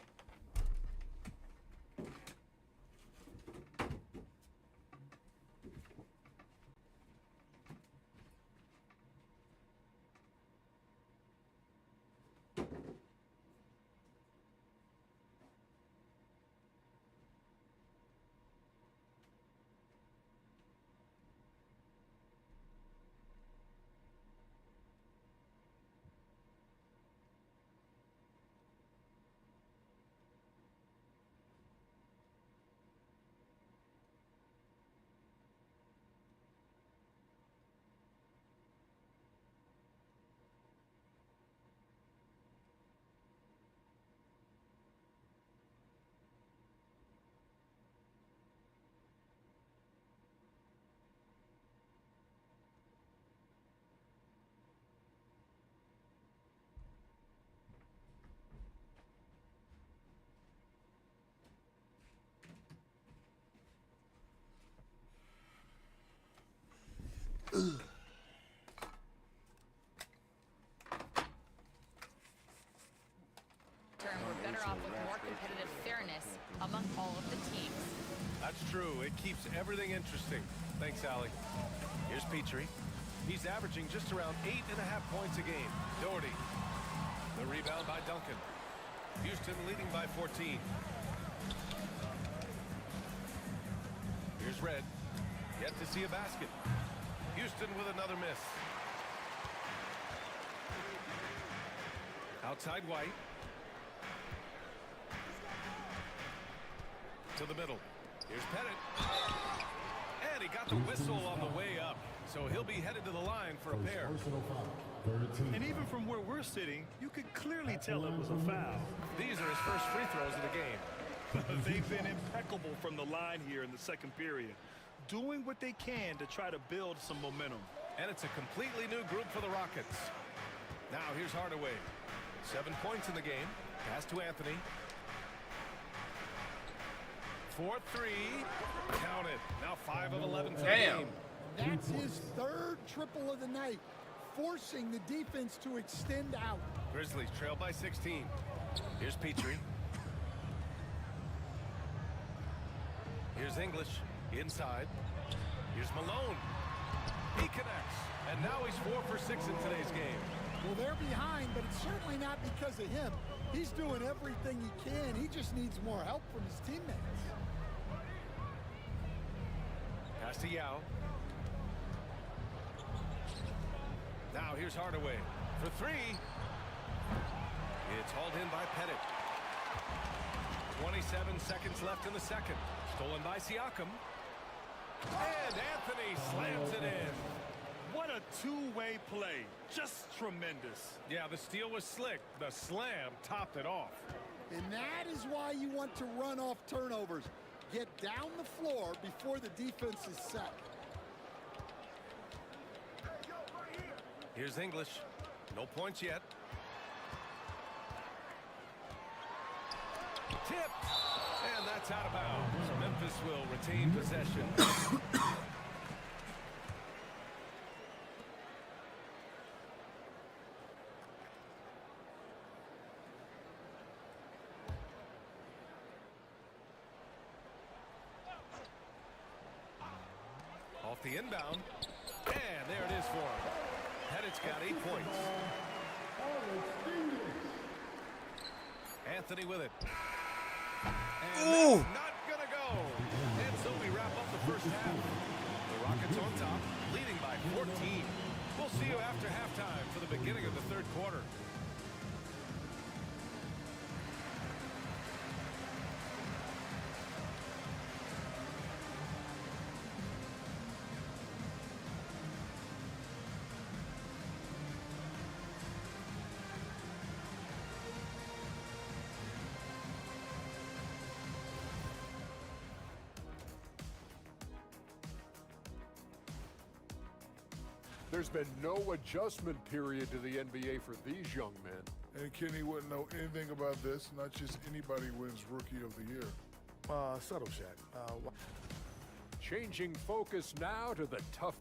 We're better off with more competitive fairness among all of the teams. That's true. It keeps everything interesting. Thanks, Allie. Here's Petrie. He's averaging just around 8.5 points a game. Doherty. The rebound by Duncan. Houston leading by 14. Here's Red. Yet to see a basket. Houston with another miss. Outside White. To the middle. Here's Pettit. And he got the whistle on the way up. So he'll be headed to the line for a pair. And even from where we're sitting, you could clearly tell it was a foul. These are his first free throws of the game. They've been impeccable from the line here in the second period, doing what they can to try to build some momentum. And it's a completely new group for the Rockets. Now here's Hardaway. 7 points in the game. Pass to Anthony. 4-3. Count it. Now 5 of 11 for the game. That's his third triple of the night, forcing the defense to extend out. Grizzlies trail by 16. Here's Petrie. Here's English inside. Here's Malone. He connects. And now he's 4 for 6 in today's game. Well, they're behind, but it's certainly not because of him. He's doing everything he can. He just needs more help from his teammates. Pass to Yao. Now here's Hardaway for 3. It's hauled in by Pettit. 27 seconds left in the second. Stolen by Siakam. And Anthony slams it in. What a two-way play. Just tremendous. Yeah, the steal was slick. The slam topped it off. And that is why you want to run off turnovers. Get down the floor before the defense is set. Here's English. No points yet. Tipped. And that's out of bounds. Memphis will retain possession. Off the inbound. And there it is for him. Pettit's got 8 points. Anthony with it. And that's not going to go. And so we wrap up the first half. The Rockets on top, leading by 14. We'll see you after halftime for the beginning of the third quarter. There's been no adjustment period to the NBA for these young men. And Kenny wouldn't know anything about this. Not just anybody wins Rookie of the Year. Subtle shot. Changing focus now to the tough.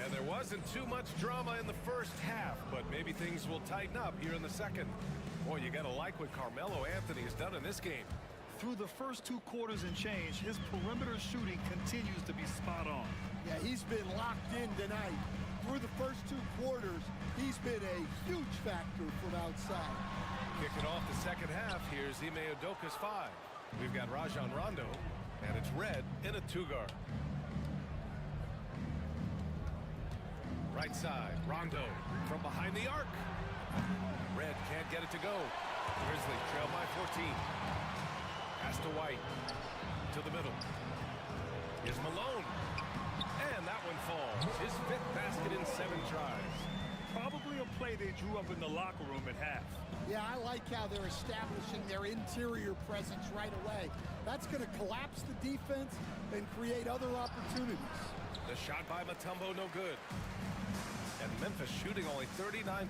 And there wasn't too much drama in the first half, but maybe things will tighten up here in the second. Boy, you got to like what Carmelo Anthony has done in this game. Through the first 2 quarters and change, his perimeter shooting continues to be spot on. Yeah, he's been locked in tonight. Through the first 2 quarters, he's been a huge factor from outside. Kicking off the second half, here's Ime Udoka's 5. We've got Rajon Rondo, and it's Red in a 2-guard. Right side, Rondo from behind the arc. Red can't get it to go. Grizzlies trail by 14. Pass to White. To the middle. Here's Malone. And that one falls. His 5th basket in 7 tries. Probably a play they drew up in the locker room at half. Yeah, I like how they're establishing their interior presence right away. That's going to collapse the defense and create other opportunities. The shot by Mutombo, no good. And Memphis shooting only 39%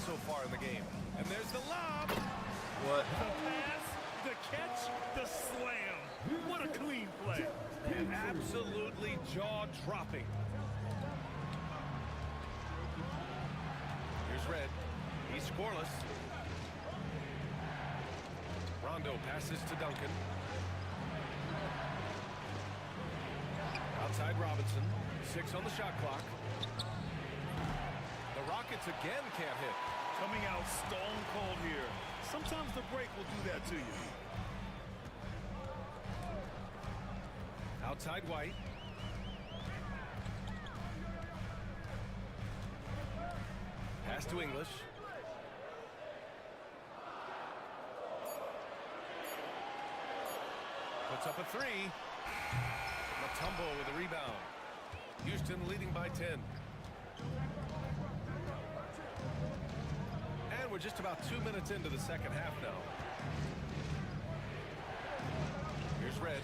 so far in the game. And there's the lob. What? The pass, the catch, the slam. What a clean play. And absolutely jaw-dropping. Scoreless. Rondo passes to Duncan. Outside Robinson. 6 on the shot clock. The Rockets again can't hit. Coming out stone cold here. Sometimes the break will do that to you. Outside White. Pass to English. Puts up a 3. Mutombo with a rebound. Houston leading by 10. And we're just about 2 minutes into the second half now. Here's Red.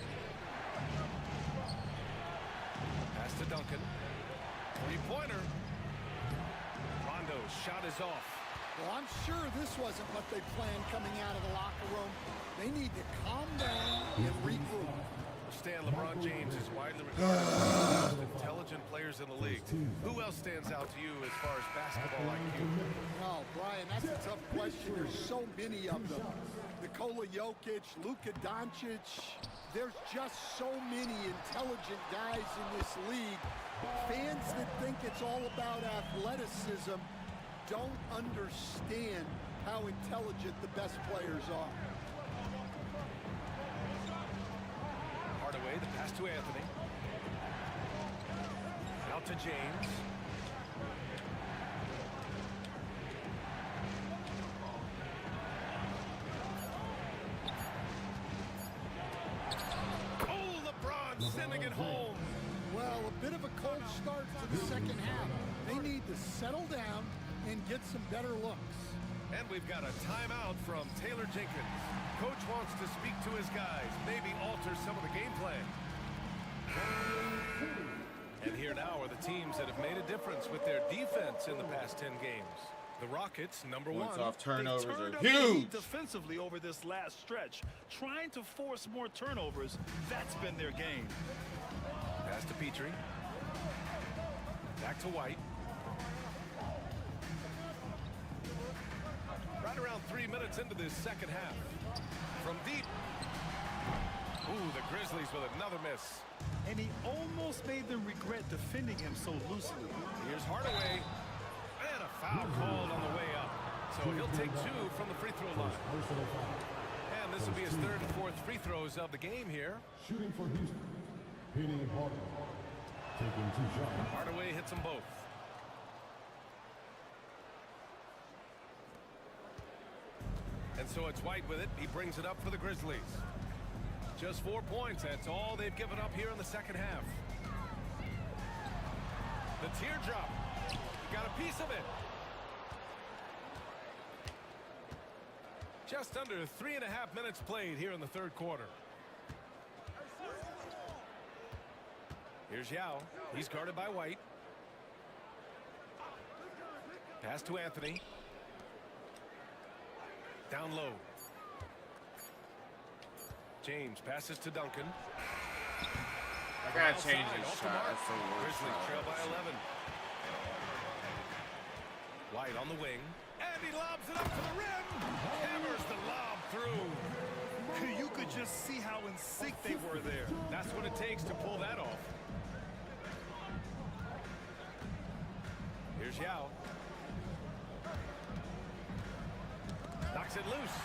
Pass to Duncan. Three-pointer. Rondo's shot is off. Well, I'm sure this wasn't what they planned coming out of the locker room. They need to calm down and regroup. Stan, LeBron James is widely regarded as one of the most intelligent players in the league. Who else stands out to you as far as basketball IQ? Oh, Brian, that's a tough question. There's so many of them. Nikola Jokic, Luka Doncic. There's just so many intelligent guys in this league. Fans that think it's all about athleticism don't understand how intelligent the best players are. Hardaway, the pass to Anthony. Out to James. Oh, LeBron sending it home. Well, a bit of a cold start to the second half. They need to settle down and get some better looks. And we've got a timeout from Taylor Jenkins. Coach wants to speak to his guys, maybe alter some of the game plan. And here now are the teams that have made a difference with their defense in the past 10 games. The Rockets, number Points 1. off turnovers Turned are up the heat huge. defensively over this last stretch, trying to force more turnovers. That's been their game. Pass to Petrie. Back to White. Right around 3 minutes into this second half. From deep. Ooh, the Grizzlies with another miss. And he almost made them regret defending him so loosely. Here's Hardaway. And a foul called on the way up. So he'll take 2 from the free throw line. And this will be his 3rd and 4th free throws of the game here. Shooting for Houston. Hitting Hardaway. Taking 2 shots. Hardaway hits them both. And so it's White with it. He brings it up for the Grizzlies. Just 4 points. That's all they've given up here in the second half. The teardrop. Got a piece of it. Just under 3.5 minutes played here in the third quarter. Here's Yao. He's guarded by White. Pass to Anthony. Down low. James passes to Duncan. I gotta change his shot. That's the worst Grizzlies shot. trail by 11. White on the wing. And he lobs it up to the rim. Hammers the lob through. You could just see how in sync they were there. That's what it takes to pull that off. Here's Yao. Knocks it loose.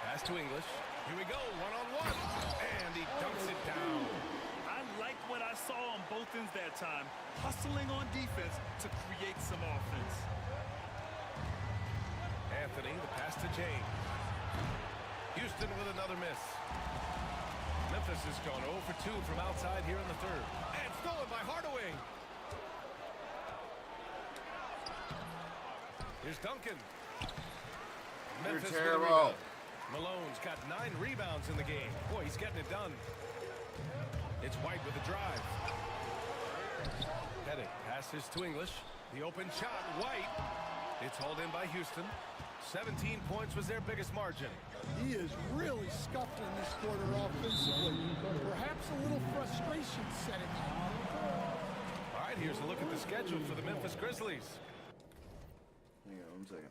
Pass to English. Here we go, one-on-one. And he dunks it down. I like what I saw on both ends that time. Hustling on defense to create some offense. Anthony, the pass to James. Houston with another miss. Memphis has gone 0 for 2 from outside here in the third. And stolen by Hardaway. Here's Duncan. Memphis with a terrible. rebound. Malone's got 9 rebounds in the game. Boy, he's getting it done. It's White with the drive. Pettit passes to English. The open shot, White. It's hauled in by Houston. 17 points was their biggest margin. He is really scuffling this quarter offensively. Perhaps a little frustration setting in. All right, here's a look at the schedule for the Memphis Grizzlies. 1 second.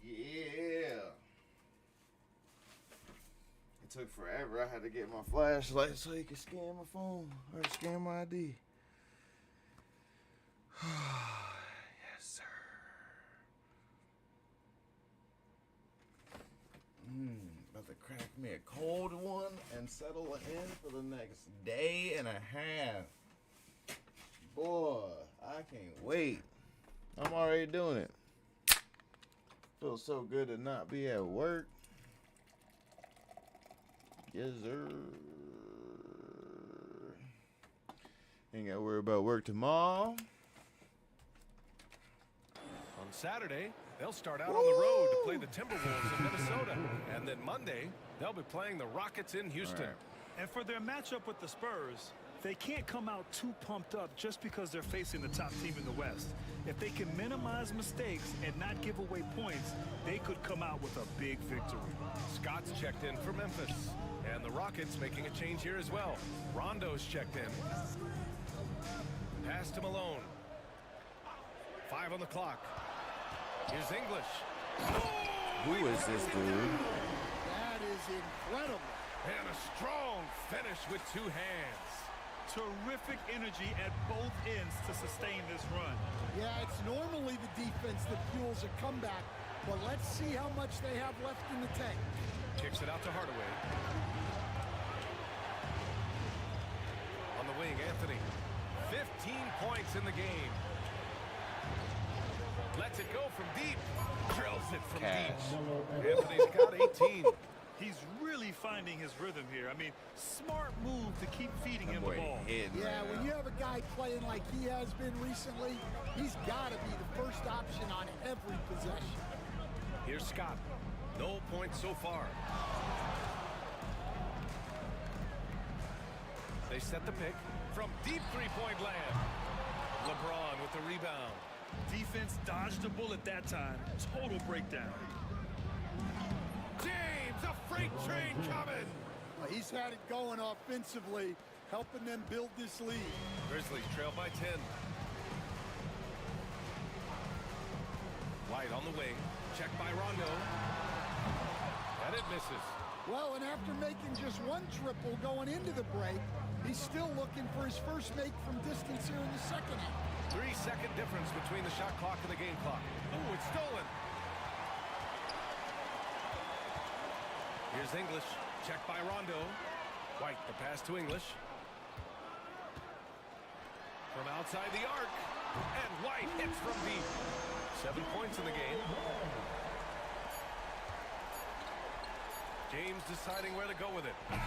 Yeah. It took forever. I had to get my flashlight so you could scan my phone or scan my ID. Yes, sir. About to crack me a cold one and settle in for the next day and a half. Boy, I can't wait. I'm already doing it. Feels so good to not be at work. Yes, sir. Ain't got to worry about work tomorrow. On Saturday, they'll start out on the road to play the Timberwolves in Minnesota. And then Monday, they'll be playing the Rockets in Houston. And for their matchup with the Spurs, They can't come out too pumped up just because they're facing the top team in the West. If they can minimize mistakes and not give away points, they could come out with a big victory. Scott's checked in for Memphis. And the Rockets making a change here as well. Rondo's checked in. Pass to Malone. 5 on the clock. Here's English. Who is this dude? That is incredible. And a strong finish with 2 hands. Terrific energy at both ends to sustain this run. Yeah, it's normally the defense that fuels a comeback, but let's see how much they have left in the tank. Kicks it out to Hardaway. On the wing, Anthony. 15 points in the game. Lets it go from deep. Drills it from deep. Anthony's got 18. He's really finding his rhythm here. I mean, smart move to keep feeding him the ball. Yeah, when you have a guy playing like he has been recently, he's got to be the first option on every possession. Here's Scott. No points so far. They set the pick from deep three-point land. LeBron with the rebound. Defense dodged a bullet that time. Total breakdown. James, a freight train coming. Well, he's had it going offensively, helping them build this lead. Grizzlies trail by 10. White on the wing. Checked by Rondo. And it misses. Well, and after making just 1 triple going into the break, he's still looking for his first make from distance here in the second half. 3-second difference between the shot clock and the game clock. Oh, it's stolen. Here's English. Checked by Rondo. White, the pass to English. From outside the arc. And White hits from deep. 7 points in the game. James deciding where to go with it. And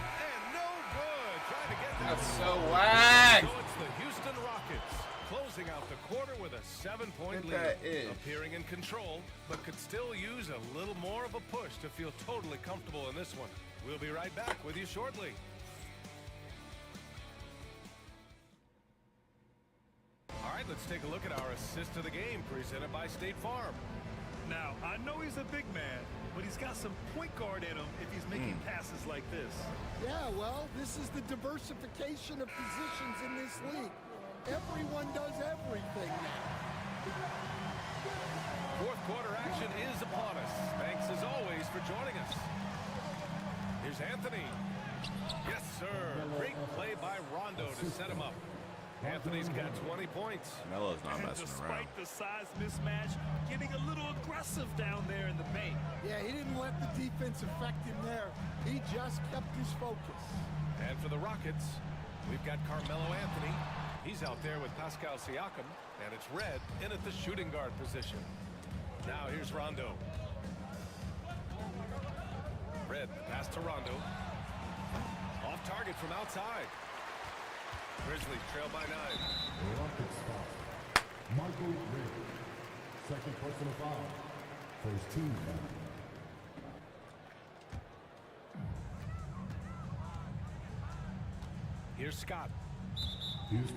no good. Trying to get that. That's so whack. So it's the Houston Rockets closing out the quarter with a 7-point lead. That is. Appearing in control, but could still use a little more of a push to feel totally comfortable in this one. We'll be right back with you shortly. All right, let's take a look at our assist of the game presented by State Farm. Now, I know he's a big man, but he's got some point guard in him if he's making passes like this. Yeah, well, this is the diversification of positions in this league. Everyone does everything now. Fourth quarter action is upon us. Thanks as always for joining us. Here's Anthony. Yes, sir. Great play by Rondo to set him up. Anthony's got 20 points. Melo's not messing around. Despite the size mismatch, getting a little aggressive down there in the paint. Yeah, he didn't let the defense affect him there. He just kept his focus. And for the Rockets, we've got Carmelo Anthony. He's out there with Pascal Siakam, and it's Red in at the shooting guard position. Now here's Rondo. Red, pass to Rondo. Off target from outside. Grizzlies trail by 9. Rockets foul. Michael Ray. Second personal foul. First team foul. Here's Scott.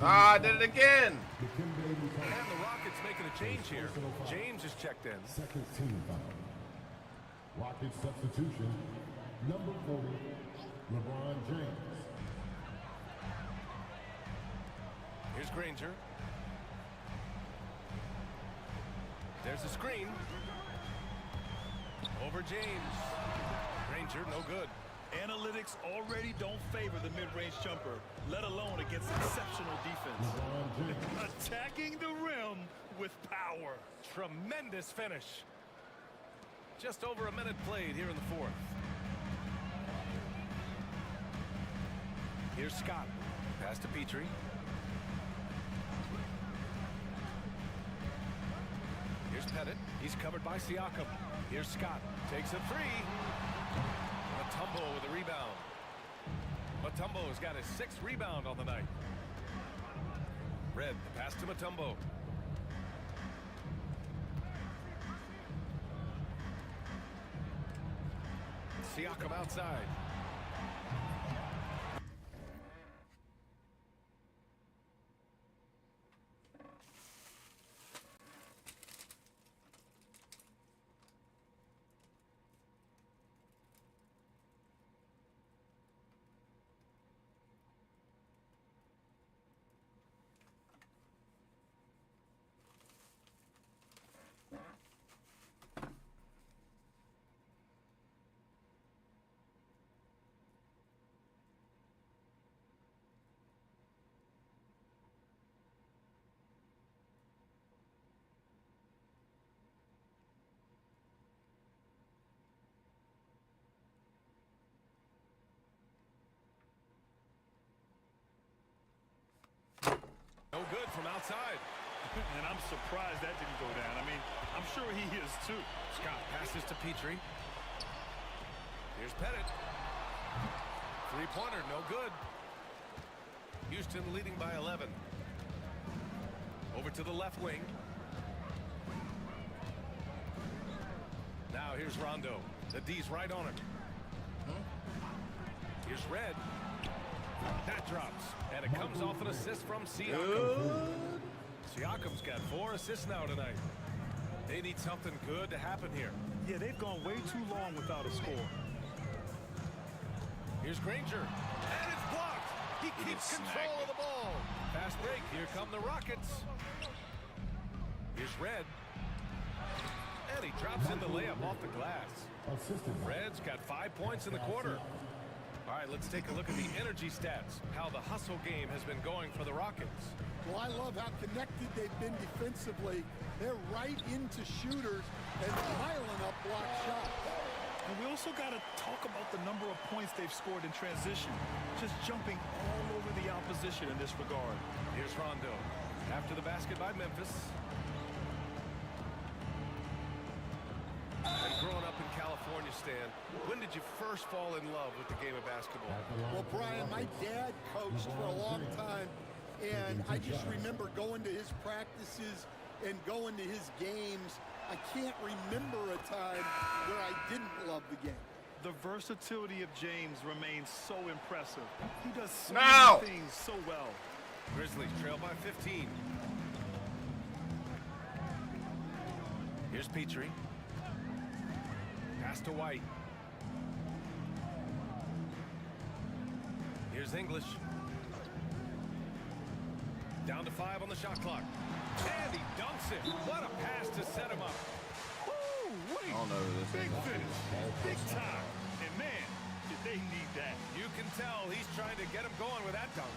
I did it again. And the Rockets making a change here. James is checked in. Second team foul. Rockets substitution. Number 40, LeBron James. Here's Granger. There's a screen. Over James. Granger, no good. Analytics already don't favor the mid-range jumper, let alone against exceptional defense. Attacking the rim with power. Tremendous finish. Just over a minute played here in the fourth. Here's Scott. Pass to Petrie. Here's Pettit. He's covered by Siakam. Here's Scott. Takes a three. Mutombo with a rebound. Mutombo's got his 6th rebound on the night. Red, the pass to Mutombo. Siakam outside. outside. And I'm surprised that didn't go down. I mean, I'm sure he is too. Scott passes to Petrie. Here's Pettit. Three-pointer, no good. Houston leading by 11. Over to the left wing. Now here's Rondo. The D's right on him. Here's Red. That drops. And it comes off an assist from Siakam. Siakam's got 4 assists now tonight. They need something good to happen here. Yeah, they've gone way too long without a score. Here's Granger. And it's blocked. He keeps control of the ball. Fast break. Here come the Rockets. Here's Red. And he drops in the layup off the glass. Red's got 5 points in the quarter. All right, let's take a look at the energy stats. How the hustle game has been going for the Rockets. Well, I love how connected they've been defensively. They're right into shooters and piling up block shots. And we also got to talk about the number of points they've scored in transition. Just jumping all over the opposition in this regard. Here's Rondo. After the basket by Memphis. And growing up in California, Stan, when did you first fall in love with the game of basketball? Well, Brian, my dad coached for a long time, and I just remember going to his practices and going to his games. I can't remember a time where I didn't love the game. The versatility of James remains so impressive. He does so many things so well. Grizzlies trail by 15. Here's Petrie. Pass to White. Here's English. Down to 5 on the shot clock. And he dunks it. What a pass to set him up. Woo, wait. I don't know who this Big is. finish. Big time. And man, did they need that. You can tell he's trying to get him going with that dunk.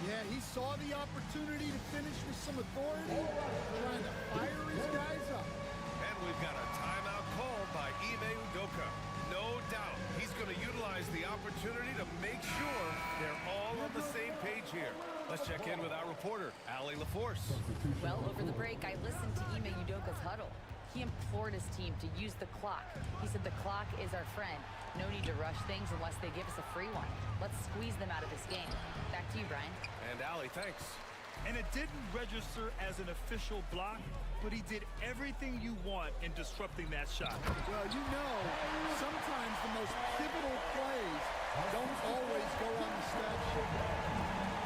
Yeah, he saw the opportunity to finish with some authority, trying to fire his guys up. And we've got a timeout called by Ime Udoka. No doubt he's going to utilize the opportunity to make sure they're all on the same page here. Let's check in with our reporter, Allie LaForce. Well, over the break, I listened to Ime Udoka's huddle. He implored his team to use the clock. He said the clock is our friend. No need to rush things unless they give us a free one. Let's squeeze them out of this game. Back to you, Brian. And Allie, thanks. And it didn't register as an official block, but he did everything you want in disrupting that shot. Well, you know, sometimes the most pivotal plays don't always go on the stat sheet.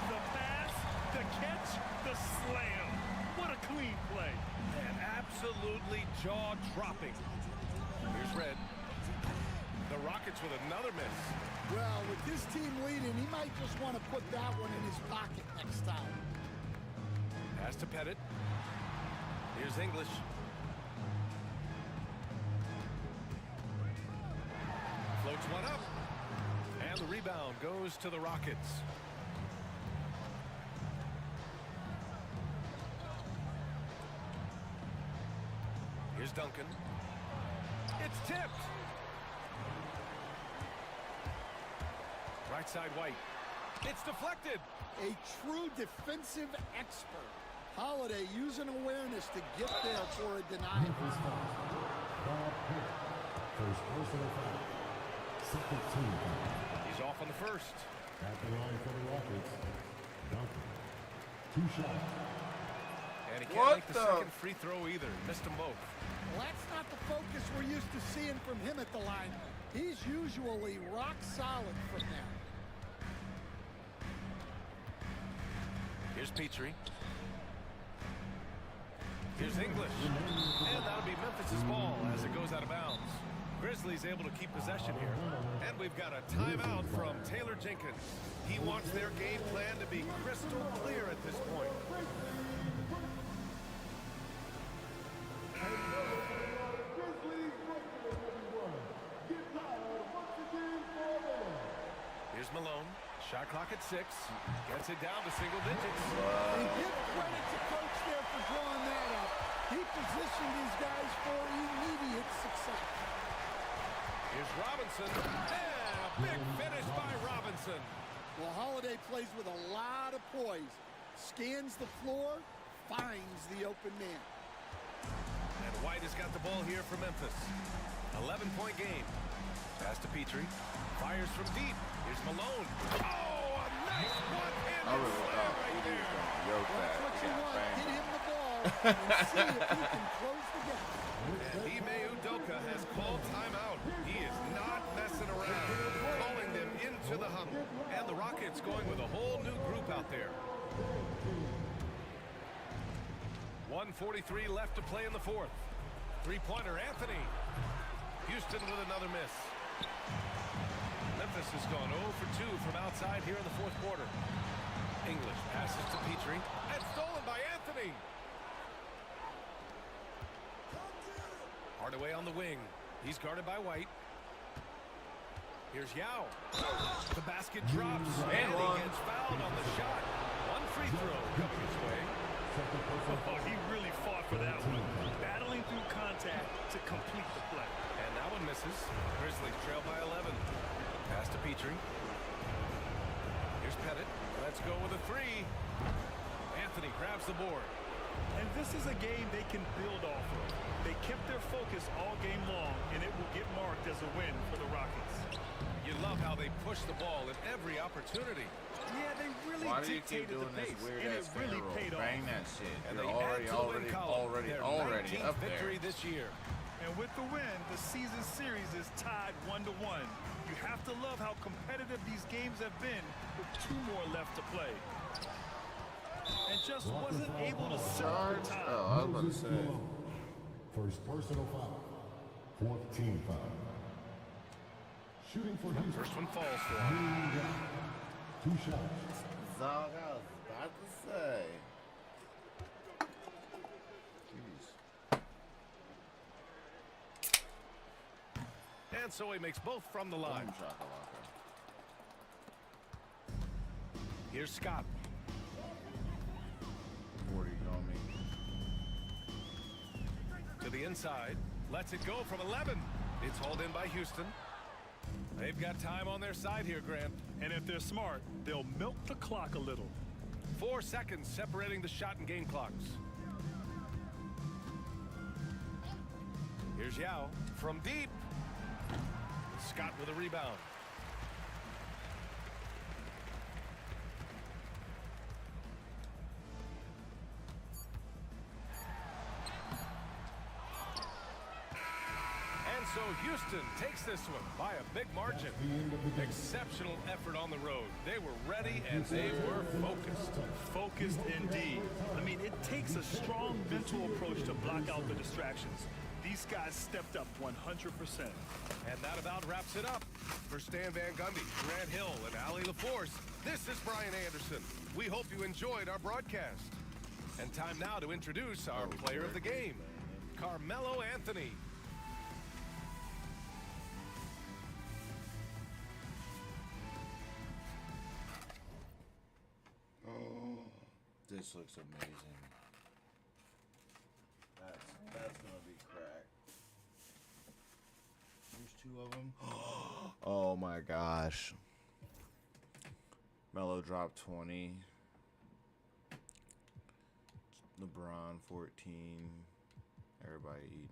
The pass, the catch, the slam. What a clean play. And absolutely jaw-dropping. Here's Red. The Rockets with another miss. Well, with this team leading, he might just want to put that one in his pocket next time. Pass to Pettit. Here's English. Floats one up. And the rebound goes to the Rockets. Here's Duncan. It's tipped. Right side White. It's deflected. A true defensive expert. Holiday using awareness to get there for a denial. He's off on the first. At the line for the Rockets, Duncan. 2 shots. And he can't make the second free throw either. Missed them both. Well, that's not the focus we're used to seeing from him at the line. He's usually rock solid from there. Here's Petrie. Here's English. And that'll be Memphis' ball as it goes out of bounds. Grizzlies able to keep possession here. And we've got a timeout from Taylor Jenkins. He wants their game plan to be crystal clear at this point. Here's Malone. Shot clock at 6. Gets it down to single digits. And give credit to coach there for drawing that up. He positioned his guys for immediate success. Here's Robinson. And a big finish by Robinson. Well, Holiday plays with a lot of poise. Scans the floor, finds the open man. And White has got the ball here for Memphis. 11-point game. Pass to Petrie. Fires from deep. Here's Malone. Oh, a nice one-handed slam right there. That's what you want. Get him the ball and see if he can close the gap. And Ime Udoka has called timeout. He is not messing around. Calling them into the huddle. And the Rockets going with a whole new group out there. 1:43 left to play in the fourth. Three-pointer, Anthony. Houston with another miss. Memphis has gone 0 for 2 from outside here in the fourth quarter. English passes to Petrie. And stolen by Anthony. Hardaway on the wing. He's guarded by White. Here's Yao. The basket drops. And he gets fouled on the shot. One free throw coming his way. Oh, he really fought for that one. Battling through contact to complete the play. And that one misses. Grizzlies trail by 11. Pass to Petrie. Here's Pettit. Let's go with a three. Anthony grabs the board. And this is a game they can build off of. They kept their focus all game long, and it will get marked as a win for the Rockets. You love how they push the ball at every opportunity. Yeah, they really dictated the pace, and it really paid off. Bang that shit. And They're they add to the win column. Their already 19th up there. victory this year. And with the win, the season series is tied 1-1. You have to love how competitive these games have been with 2 more left to play. And just wasn't able to serve time. Oh, I was about to say. First personal foul. Fourth team foul. Shooting for Houston. First one falls for him. 2 shots. That's all I was about to say. Jeez. And so he makes both from the line. Here's Scott. 40 on me. To the inside. Lets it go from 11. It's hauled in by Houston. They've got time on their side here, Grant. And if they're smart, they'll milk the clock a little. 4 seconds separating the shot and game clocks. Here's Yao from deep. Scott with a rebound. And so Houston takes this one by a big margin. Exceptional effort on the road. They were ready and they were focused. Focused indeed. I mean, it takes a strong mental approach to block out the distractions. These guys stepped up 100%. And that about wraps it up. For Stan Van Gundy, Grant Hill, and Ali LaForce, this is Brian Anderson. We hope you enjoyed our broadcast. And time now to introduce our player of the game, Carmelo Anthony. This looks amazing. That's gonna be cracked. There's 2 of them. Oh my gosh. Melo dropped 20. LeBron 14. Everybody eating.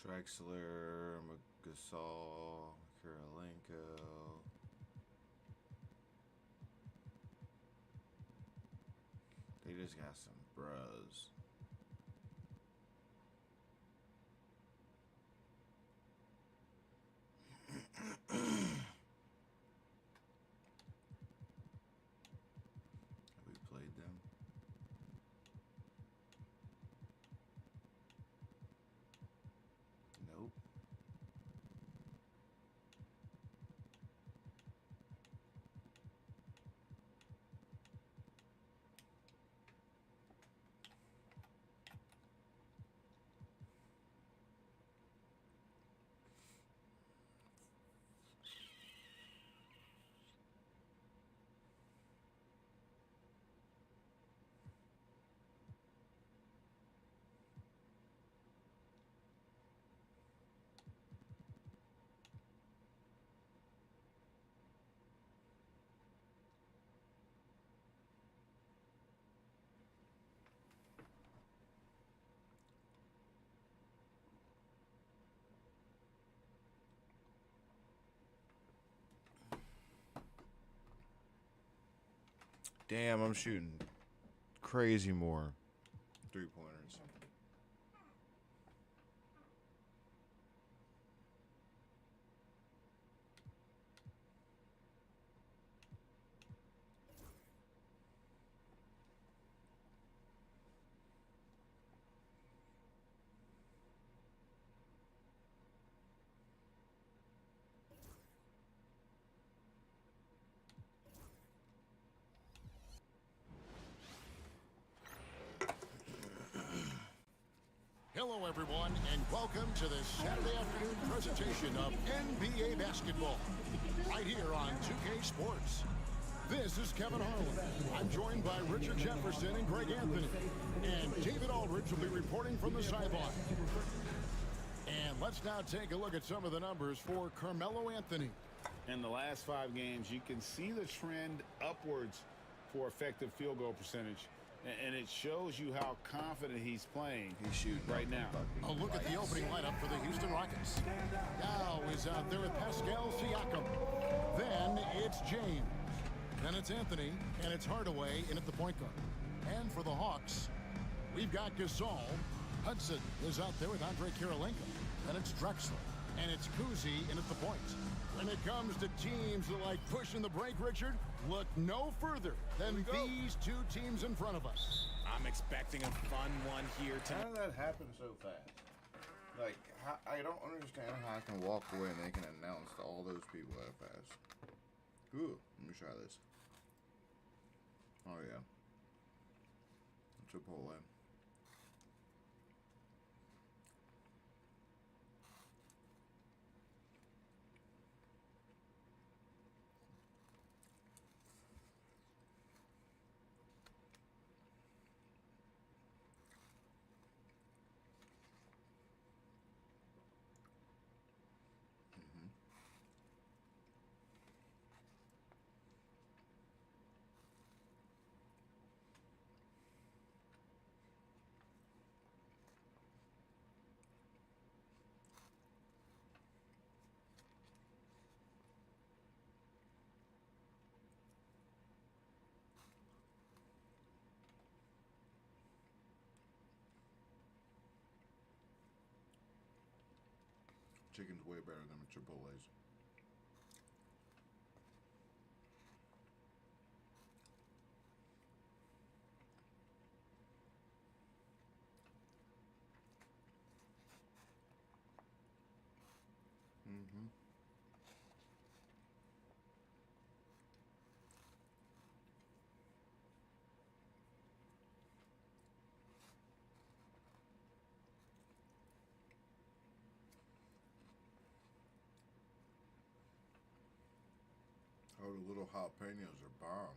Drexler, Gasol, Kirilenko. They just got some bros. Have we played them? Damn, I'm shooting crazy more three-pointers. Hello, everyone, and welcome to this Saturday afternoon presentation of NBA basketball, right here on 2K Sports. This is Kevin Harlan. I'm joined by Richard Jefferson and Greg Anthony, and David Aldridge will be reporting from the sideline. And let's now take a look at some of the numbers for Carmelo Anthony. In the last 5 games, you can see the trend upwards for effective field goal percentage. And it shows you how confident he's playing right now. A look at the opening lineup for the Houston Rockets. Now is out there with Pascal Siakam. Then it's James. Then it's Anthony, and it's Hardaway in at the point guard. And for the Hawks, we've got Gasol. Hudson is out there with Andre Kirilenko. Then it's Drexler, and it's Kuzi in at the point. When it comes to teams that like pushing the break, Richard, look no further than these 2 teams in front of us. I'm expecting a fun one here tonight. How did that happen so fast? Like, I don't understand how I can walk away and they can announce to all those people that fast. Ooh, let me try this. Oh, yeah. Chipotle. Chicken's way better than Chipotle's. Oh, the little jalapenos are bomb.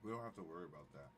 We don't have to worry about that.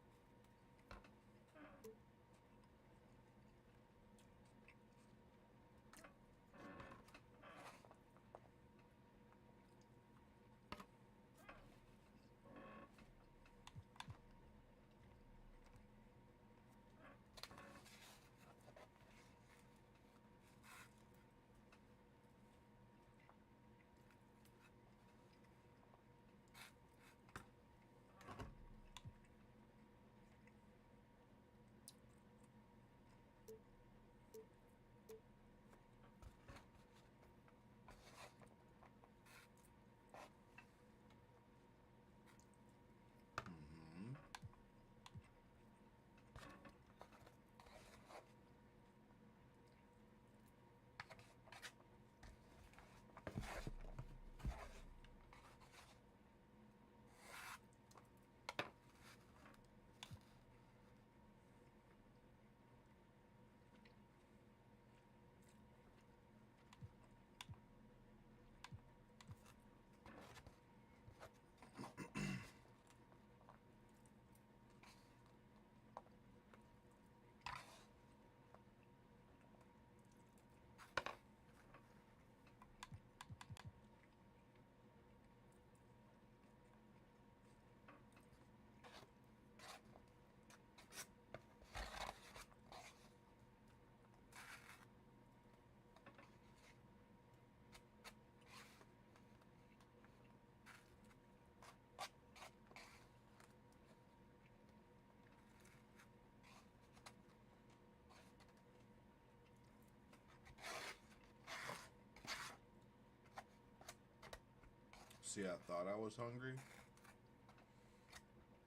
See, I thought I was hungry,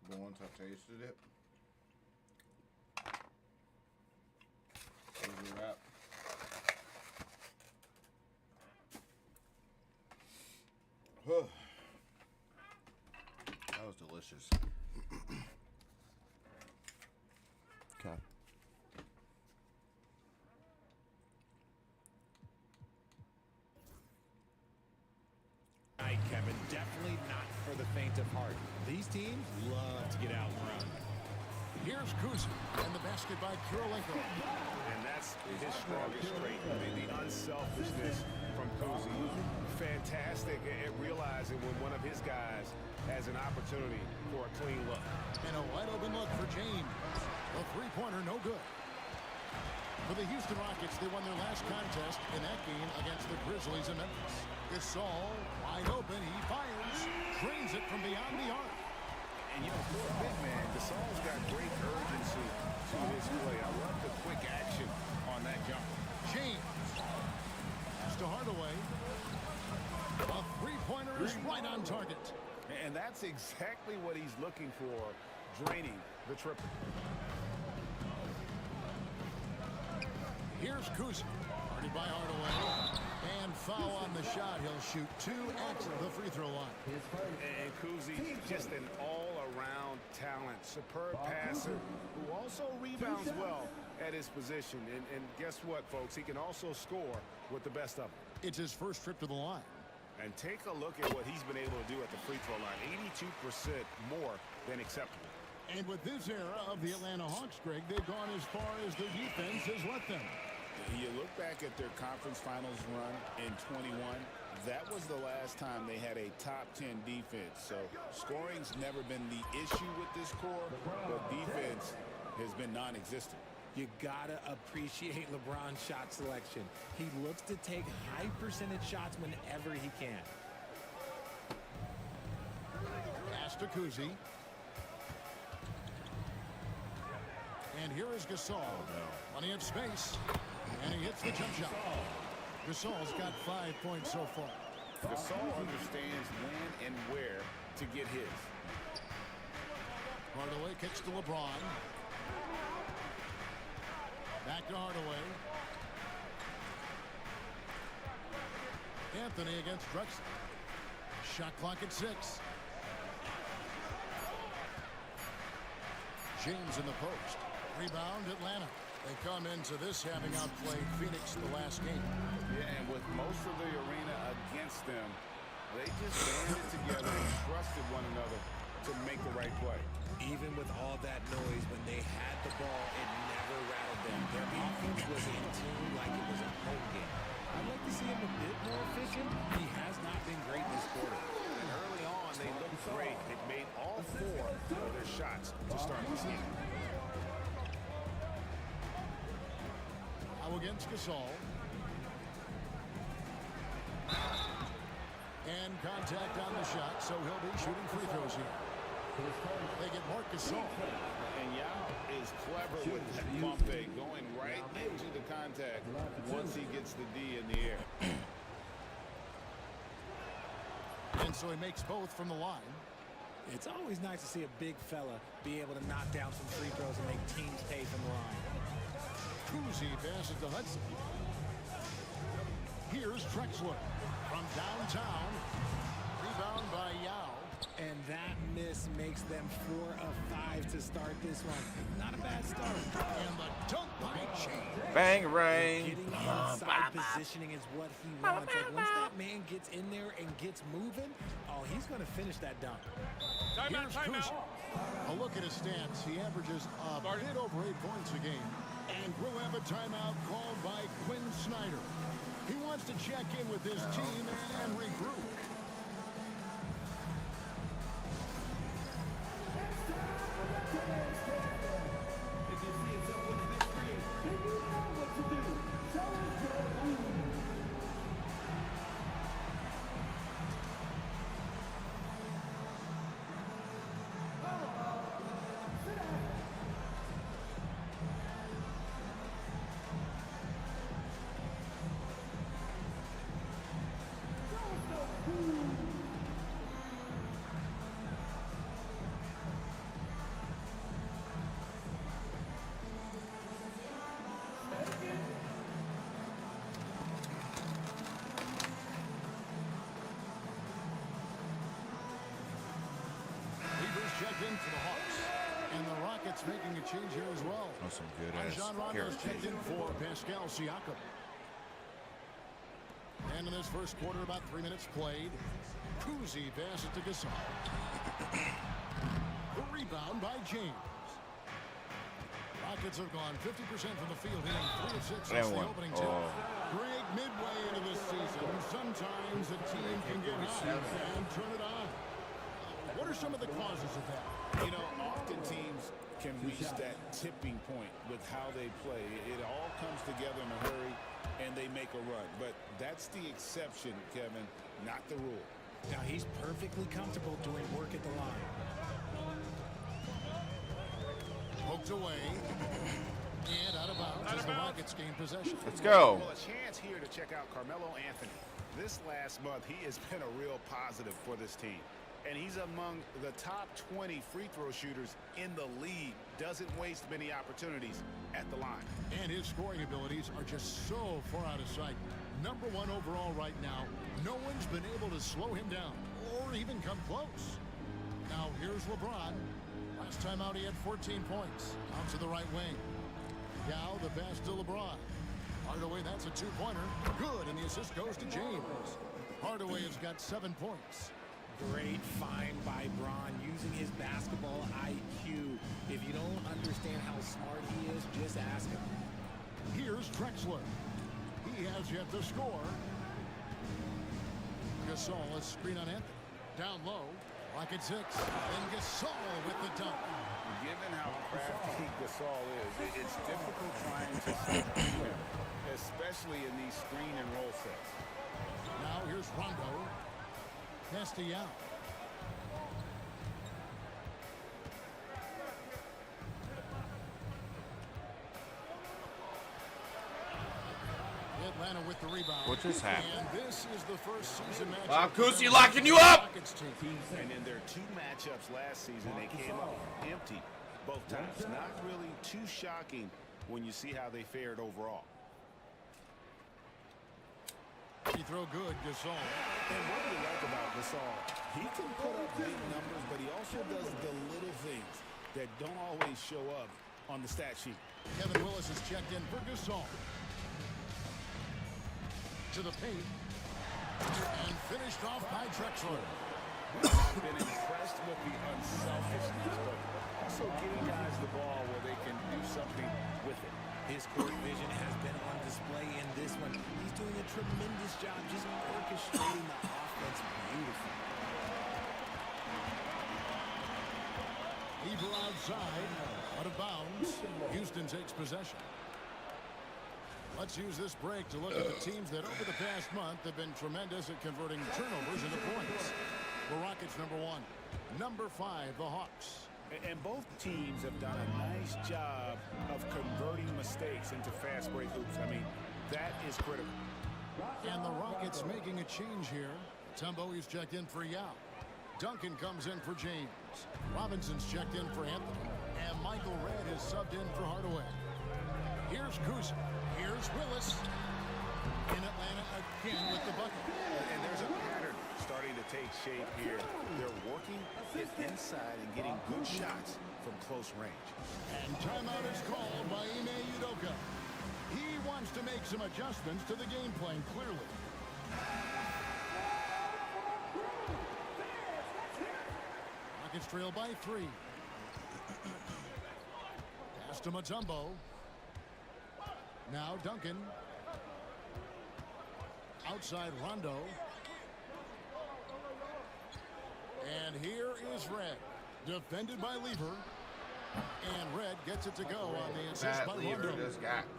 but once I tasted it, it was a wrap. That was delicious. Okay. Kevin, definitely not for the faint of heart. These teams love to get out and run. Here's Kuzi and the basket by Kurolenko. And that's his strongest trait. The unselfishness from Kuzi. Fantastic at realizing when one of his guys has an opportunity for a clean look. And a wide open look for James. A three-pointer, no good. For the Houston Rockets, they won their last contest in that game against the Grizzlies in Memphis. Gasol, wide open, he fires, drains it from beyond the arc. And you know, for a big man, Gasol's got great urgency to his play. I love the quick action on that jumper. James. Pass to Hardaway. A three-pointer is right on target. And that's exactly what he's looking for, draining the triple. Here's Kuzi. Guarded by Hardaway. And foul on the shot. He'll shoot two at the free throw line. And Kuzi, just an all-around talent. Superb passer who also rebounds well at his position. And guess what, folks? He can also score with the best of them. It's his first trip to the line. And take a look at what he's been able to do at the free throw line. 82% more than acceptable. And with this era of the Atlanta Hawks, Greg, they've gone as far as their defense has let them. You look back at their conference finals run in 21, that was the last time they had a top 10 defense. So scoring's never been the issue with this core, but defense has been non-existent. You gotta appreciate LeBron's shot selection. He looks to take high percentage shots whenever he can. Pass to Kuzi. And here is Gasol. Plenty of space. And he hits the jump shot. Gasol's got 5 points so far. Gasol understands when and where to get his. Hardaway kicks to LeBron. Back to Hardaway. Anthony against Drexler. Shot clock at 6. James in the post. Rebound, Atlanta. They come into this having outplayed Phoenix the last game. Yeah, and with most of the arena against them, they just banded together and trusted one another to make the right play. Even with all that noise, when they had the ball, it never rattled them. Their offense was in tune like it was a home game. I'd like to see him a bit more efficient. He has not been great this quarter. And early on, they looked great. They made all 4 of their shots to start this game. Now against Gasol. And contact on the shot, so he'll be shooting free throws here. They get Marc Gasol. And Yao is clever with that bump fake, going right into the contact once he gets the D in the air. And so he makes both from the line. It's always nice to see a big fella be able to knock down some free throws and make teams pay from the line. Kuzi passes to Hudson. Here's Drexler from downtown. Rebound by Yao. And that miss makes them 4 of 5 to start this one. Not a bad start. And the dunk by James. Bang, ring. Getting inside positioning is what he wants. Like once that man gets in there and gets moving, oh, he's going to finish that dunk. Here's Kuzi. A look at his stats. He averages a bit over 8 points a game. And we'll have a timeout called by Quinn Snyder. He wants to check in with his team and regroup. Checked in for the Hawks. And the Rockets making a change here as well. Oh, some good-ass John Rondo's checked in for Pascal Siakam. And in this first quarter, about 3 minutes played. Kuzi passes to Gasol. The rebound by James. Rockets have gone 50% from the field, hitting 3 of 6 since the opening tip. Greg, midway into this season, sometimes a team can get hot and turn it on. What are some of the causes of that? You know, often teams can reach that tipping point with how they play. It all comes together in a hurry, and they make a run. But that's the exception, Kevin, not the rule. Now, he's perfectly comfortable doing work at the line. Poked away. And out of bounds as the Rockets gain possession. Let's go. Well, a chance here to check out Carmelo Anthony. This last month, he has been a real positive for this team. And he's among the top 20 free throw shooters in the league. Doesn't waste many opportunities at the line. And his scoring abilities are just so far out of sight. Number 1 overall right now. No one's been able to slow him down or even come close. Now here's LeBron. Last time out he had 14 points. Out to the right wing. Yao, the pass to LeBron. Hardaway, that's a 2-pointer. Good, and the assist goes to James. Hardaway has got 7 points. Great find by Bron using his basketball IQ. If you don't understand how smart he is, just ask him. Here's Drexler. He has yet to score. Gasol, a screen on Anthony. Down low. Rockets 6. And Gasol with the dunk. Given how crafty Gasol is, it's difficult trying to stop him, especially in these screen and roll sets. Now here's Rondo. Pass to Yao. Atlanta with the rebound. What just happened? And this is the first season matchup. Wow, Kuzi locking you up! And in their 2 matchups last season, they came up empty both times. Not really too shocking when you see how they fared overall. He throw good, Gasol. And what do you like about Gasol? He can put up big numbers, but he also does the little things that don't always show up on the stat sheet. Kevin Willis is checked in for Gasol. To the paint. And finished off by Drexler. I've been impressed with the unselfishness, but also getting guys the ball where they can do something with it. His court vision has been on display in this one. He's doing a tremendous job just orchestrating the offense beautifully. Lever outside, out of bounds. Houston takes possession. Let's use this break to look at the teams that over the past month have been tremendous at converting turnovers into points. The Rockets, number 1. Number 5, the Hawks. And both teams have done a nice job of converting mistakes into fast break hoops. I mean, that is critical. And the Rockets making a change here. Tumbo is checked in for Yao. Duncan comes in for James. Robinson's checked in for Anthony. And Michael Redd is subbed in for Hardaway. Here's Kuzma. Here's Willis. In Atlanta again with the bucket. And there's a pattern starting to take shape here. They're working it inside and getting good shots from close range. And timeout is called by Ime Udoka. He wants to make some adjustments to the game plan, clearly. Rockets trail by 3. Pass to Mutombo. Now Duncan. Outside Rondo. And here is Redd. Defended by Lever. And Redd gets it to go on the assist by Rondo.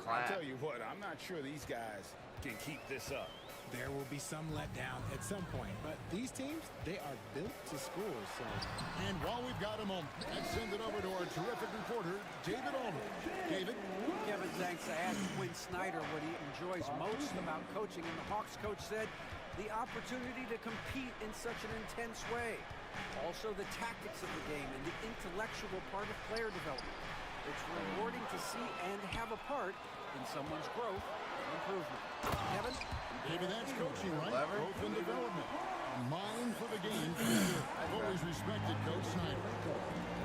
I'll tell you what, I'm not sure these guys can keep this up. There will be some letdown at some point, but these teams, they are built to score. So, and while we've got a moment, let's send it over to our terrific reporter, David Aldridge. David? Kevin, thanks. I asked Quinn Snyder what he enjoys most about coaching, and the Hawks coach said the opportunity to compete in such an intense way. Also, the tactics of the game and the intellectual part of player development. It's rewarding to see and have a part in someone's growth and improvement. Kevin? David, that's coaching, right? Growth and development. Mind for the game. I've always respected Coach Snyder.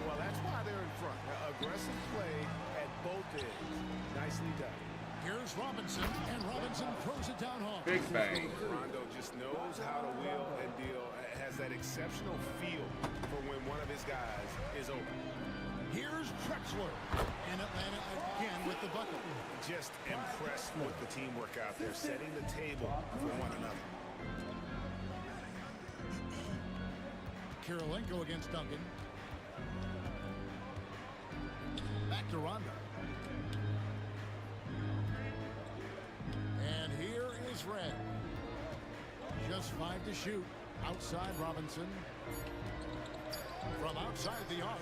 Well, that's why they're in front. Aggressive play at both ends. Nicely done. Here's Robinson, and Robinson throws it down hard. Big bang. Rondo just knows how to wheel and deal. Has that exceptional feel for when one of his guys is open. Here's Drexler. And Atlanta again with the bucket. Just impressed with the teamwork out there, setting the table for one another. Kirilenko against Duncan. Back to Rondo. And here is Redd. Just 5 to shoot. Outside Robinson. From outside the arc.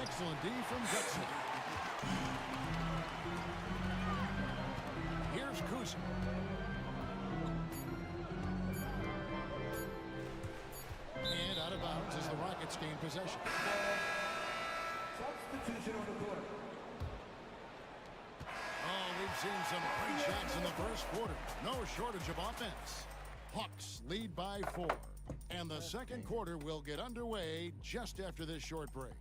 Excellent D from Drexler. Here's Kuzma. And out of bounds as the Rockets gain possession. Substitution on the court. Oh, we've seen some great shots in the first quarter. No shortage of offense. Hawks lead by 4. And the second quarter will get underway just after this short break.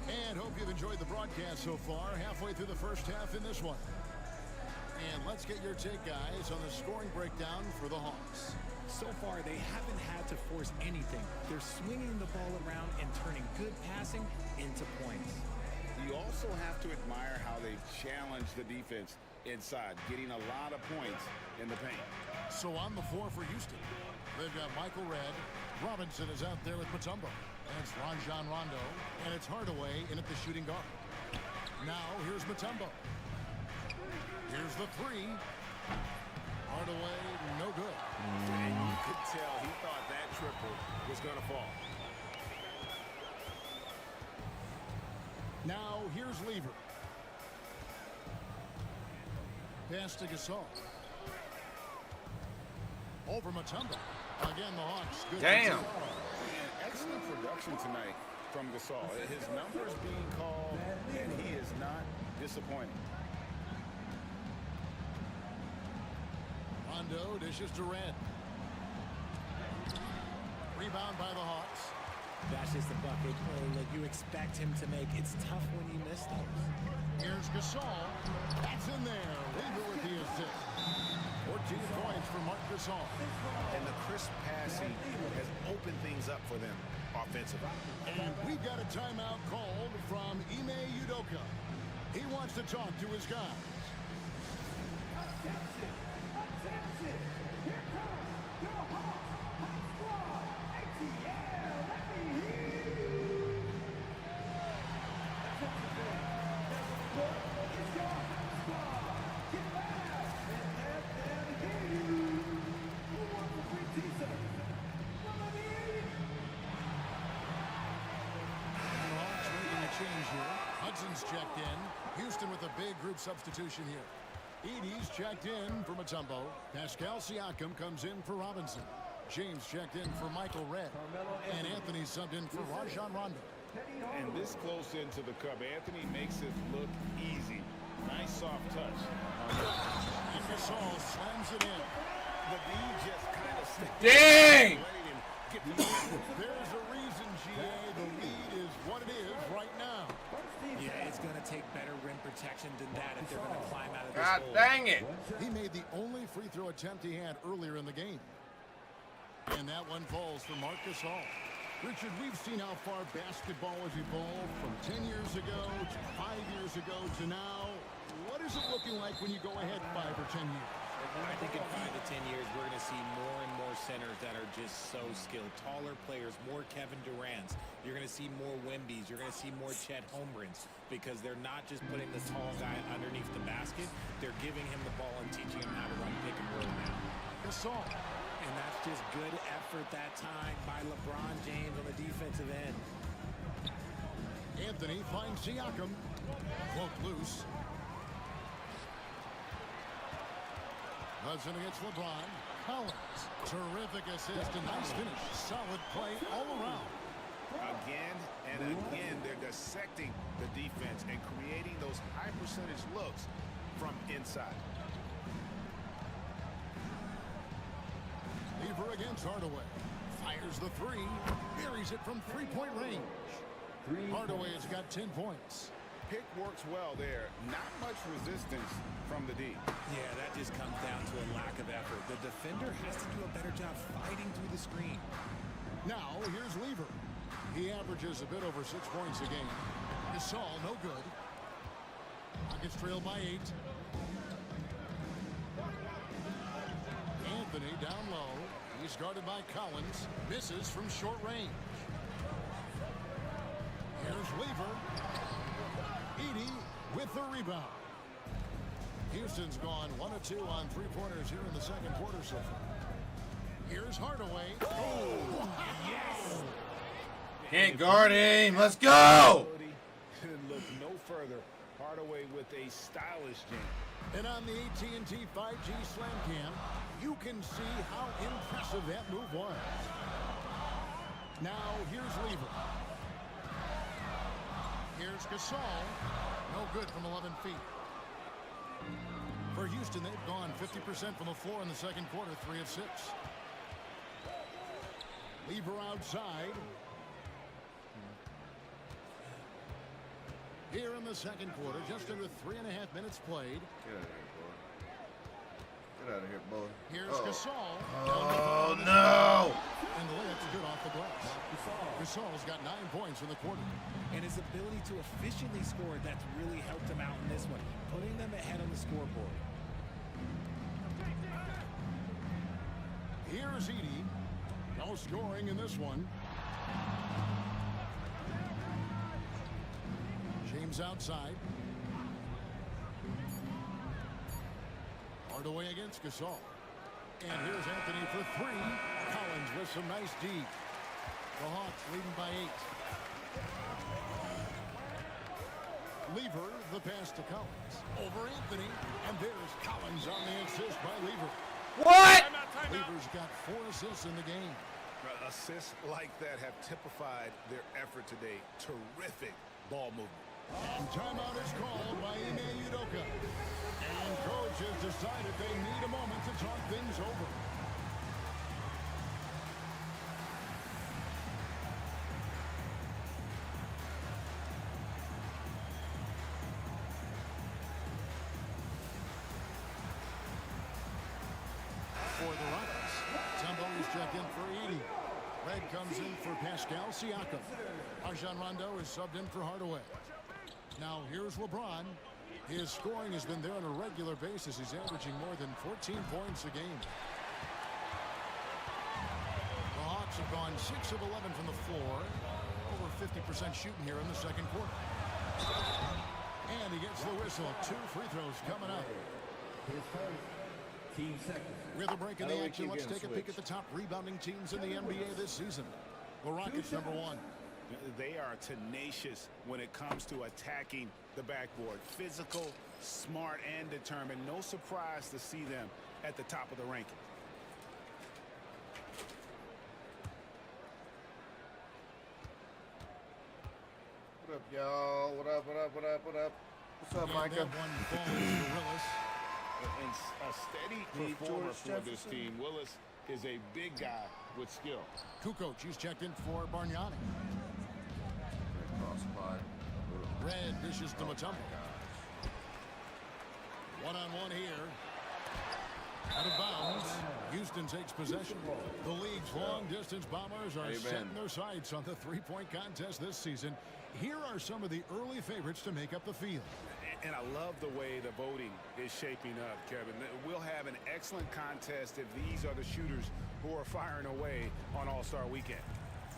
And hope you've enjoyed the broadcast so far. Halfway through the first half in this one. And let's get your take, guys, on the scoring breakdown for the Hawks. So far, they haven't had to force anything. They're swinging the ball around and turning good passing into points. You also have to admire how they've challenged the defense inside, getting a lot of points in the paint. So on the floor for Houston, they've got Michael Redd. Robinson is out there with Mutombo. And it's Rajon Rondo. And it's Hardaway in at the shooting guard. Now, here's Mutombo. Here's the 3. Hardaway, no good. And you could tell he thought that triple was going to fall. Now, here's Lever. Pass to Gasol. Over Mutombo. Again, the Hawks. Good. Damn. Excellent production tonight from Gasol. His numbers being called, and he is not disappointing. Rondo dishes to Red. Rebound by the Hawks. That's just a bucket that you expect him to make. It's tough when you miss those. Here's Gasol. That's in there. Weaver with the assist. 14 points for Marc Gasol. And the crisp passing has opened things up for them offensively. And we got a timeout called from Ime Udoka. He wants to talk to his guys. Hudson's checked in. Houston with a big group substitution here. Edey's checked in for Mutombo. Pascal Siakam comes in for Robinson. James checked in for Michael Redd. And Anthony subbed in for Rajon Rondo. And this close into the cup, Anthony makes it look easy. Nice soft touch. And Gasol slams it in. The D just kind of sticks. Dang! There's a reason, GA. The lead is what it is right now. Yeah, it's going to take better rim protection than that if they're going to climb out of this God hole. dang it! He made the only free throw attempt he had earlier in the game. And that one falls for Marc Gasol. Richard, we've seen how far basketball has evolved from 10 years ago to 5 years ago to now. What is it looking like when you go ahead 5 or 10 years? I think in 5 to 10 years, we're going to see more and more centers that are just so skilled. Taller players, more Kevin Durant's. You're going to see more Wembys. You're going to see more Chet Holmgrens because they're not just putting the tall guy underneath the basket. They're giving him the ball and teaching him how to run pick and roll now. Gasol. And that's just good effort that time by LeBron James on the defensive end. Anthony finds Siakam. Quote loose. Hudson against LeBron. Collins. Terrific assist and nice finish. Solid play all around. Again and again, they're dissecting the defense and creating those high percentage looks from inside. Lever against Hardaway. Fires the three. Buries it from three-point range. Hardaway has got 10 points. Pick works well there. Not much resistance from the D. Yeah, that just comes down to a lack of effort. The defender has to do a better job fighting through the screen. Now, here's Lever. He averages a bit over 6 points a game. Gasol, no good. Rockets trail by 8. Anthony down low. He's guarded by Collins. Misses from short range. Here's Lever. Edey with the rebound. Houston's gone 1 of 2 on three-pointers here in the second quarter so far. Here's Hardaway. Oh, yes! Can't guard him. Let's go! Look no further. Hardaway with a stylish jam. And on the AT&T 5G Slam Cam, you can see how impressive that move was. Now, here's Lever. Here's Gasol. No good from 11 feet. For Houston, they've gone 50% from the floor in the second quarter, 3 of 6. Lever outside. Here in the second quarter, just under 3.5 minutes played. Get out of here, boy. Here's Gasol. Oh, no! And the layup's good off the glass. Gasol's got 9 points in the quarter. And his ability to efficiently score, that's really helped him out in this one, putting them ahead on the scoreboard. Here's Edey. No scoring in this one. James outside. Hardaway against Gasol. And here's Anthony for 3. Collins with some nice D. The Hawks leading by 8. Lever, the pass to Collins. Over Anthony. And there's Collins on the assist by Lever. What? Lever's got 4 assists in the game. Assists like that have typified their effort today. Terrific ball movement. And timeout is called by Ime Udoka. And coach has decided they need a moment to talk things comes in for Pascal Siakam. Rajon Rondo is subbed in for Hardaway. Now here's LeBron. His scoring has been there on a regular basis. He's averaging more than 14 points a game. The Hawks have gone 6 of 11 from the floor. Over 50% shooting here in the second quarter. And he gets the whistle. 2 free throws coming up. With a break in the action, let's take a peek at the top rebounding teams in the NBA this season. The Rockets, number 1. They are tenacious when it comes to attacking the backboard. Physical, smart, and determined. No surprise to see them at the top of the ranking. What up, y'all? What up, what up, what up, what up? What's up, Micah? And a steady performer for this team. Willis is a big guy with skill. Kukoc, he's checked in for Bargnani. Red dishes to Mutombo. One-on-one here. Out of bounds. Houston takes possession. The league's long-distance Bombers are setting their sights on the three-point contest this season. Here are some of the early favorites to make up the field. And I love the way the voting is shaping up, Kevin. We'll have an excellent contest if these are the shooters who are firing away on All-Star Weekend.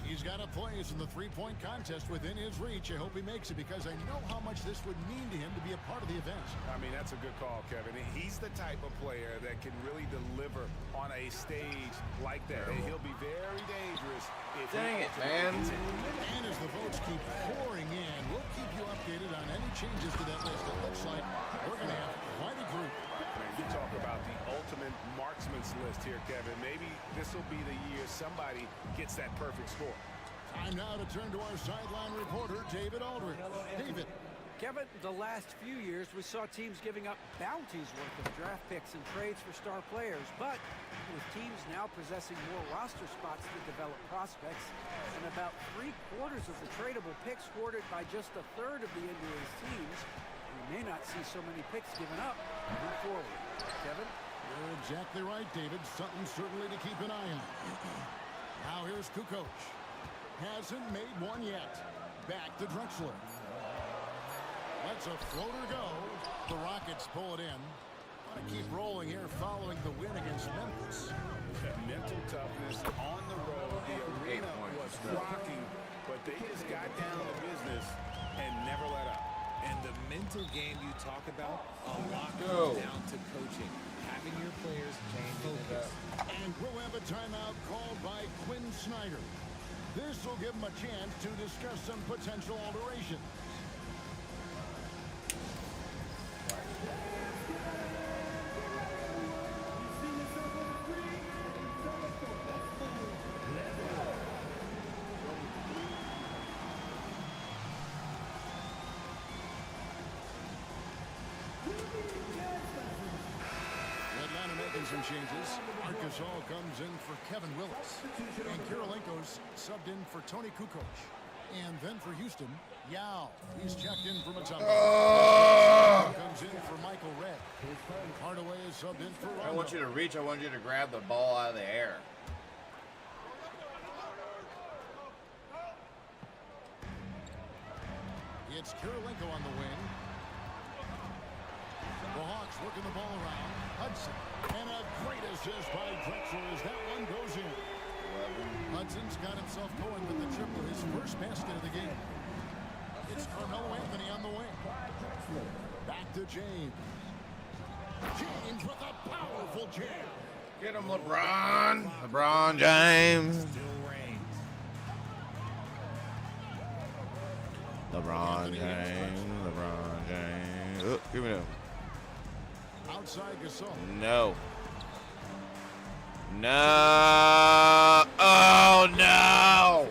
He's got a place in the three-point contest within his reach. I hope he makes it because I know how much this would mean to him to be a part of the event. I mean, that's a good call, Kevin. He's the type of player that can really deliver on a stage like that. He'll be very dangerous. Dang it, man. And as the votes keep pouring in, we'll keep you updated on any changes to that list. It looks like we're going to have quite a group. You talk about the ultimate marksman's list here, Kevin. Maybe this will be the year somebody gets that perfect score. Time now to turn to our sideline reporter, David Aldridge. David. Kevin, the last few years we saw teams giving up bounties worth of draft picks and trades for star players, but with teams now possessing more roster spots to develop prospects and about 3/4 of the tradable picks hoarded by just a third of the NBA's teams, we may not see so many picks given up moving forward. Kevin? You're exactly right, David. Something certainly to keep an eye on. Now here's Kukoc. Hasn't made one yet. Back to Drexler. Lets a floater go. The Rockets pull it in. Want to keep rolling here following the win against Memphis. Mental toughness on the road. The arena was rocking, but they just got down to business and never let up. And the mental game you talk about, a lot comes down to coaching. Having your players focus. And we'll have a timeout called by Quinn Snyder. This will give him a chance to discuss some potential alterations. Some changes. Arkansas comes in for Kevin Willis. And Kirilenko's subbed in for Tony Kukoc. And then for Houston, Yao. He's checked in for Mutombo. Comes in for Michael Red. Hardaway is subbed in for Rondo. I want you to reach. I want you to grab the ball out of the air. It's Kirilenko on the wing. The Hawks working the ball around. Hudson. And a great assist by Drexler as that one goes in. Hudson's got himself going with the triple, his first basket of the game. It's Carmelo Anthony on the wing. Back to James. James with a powerful jam. Get him, LeBron. LeBron James. LeBron James. LeBron James. Oh, give me that. Outside Gasol. No. No. Oh, no.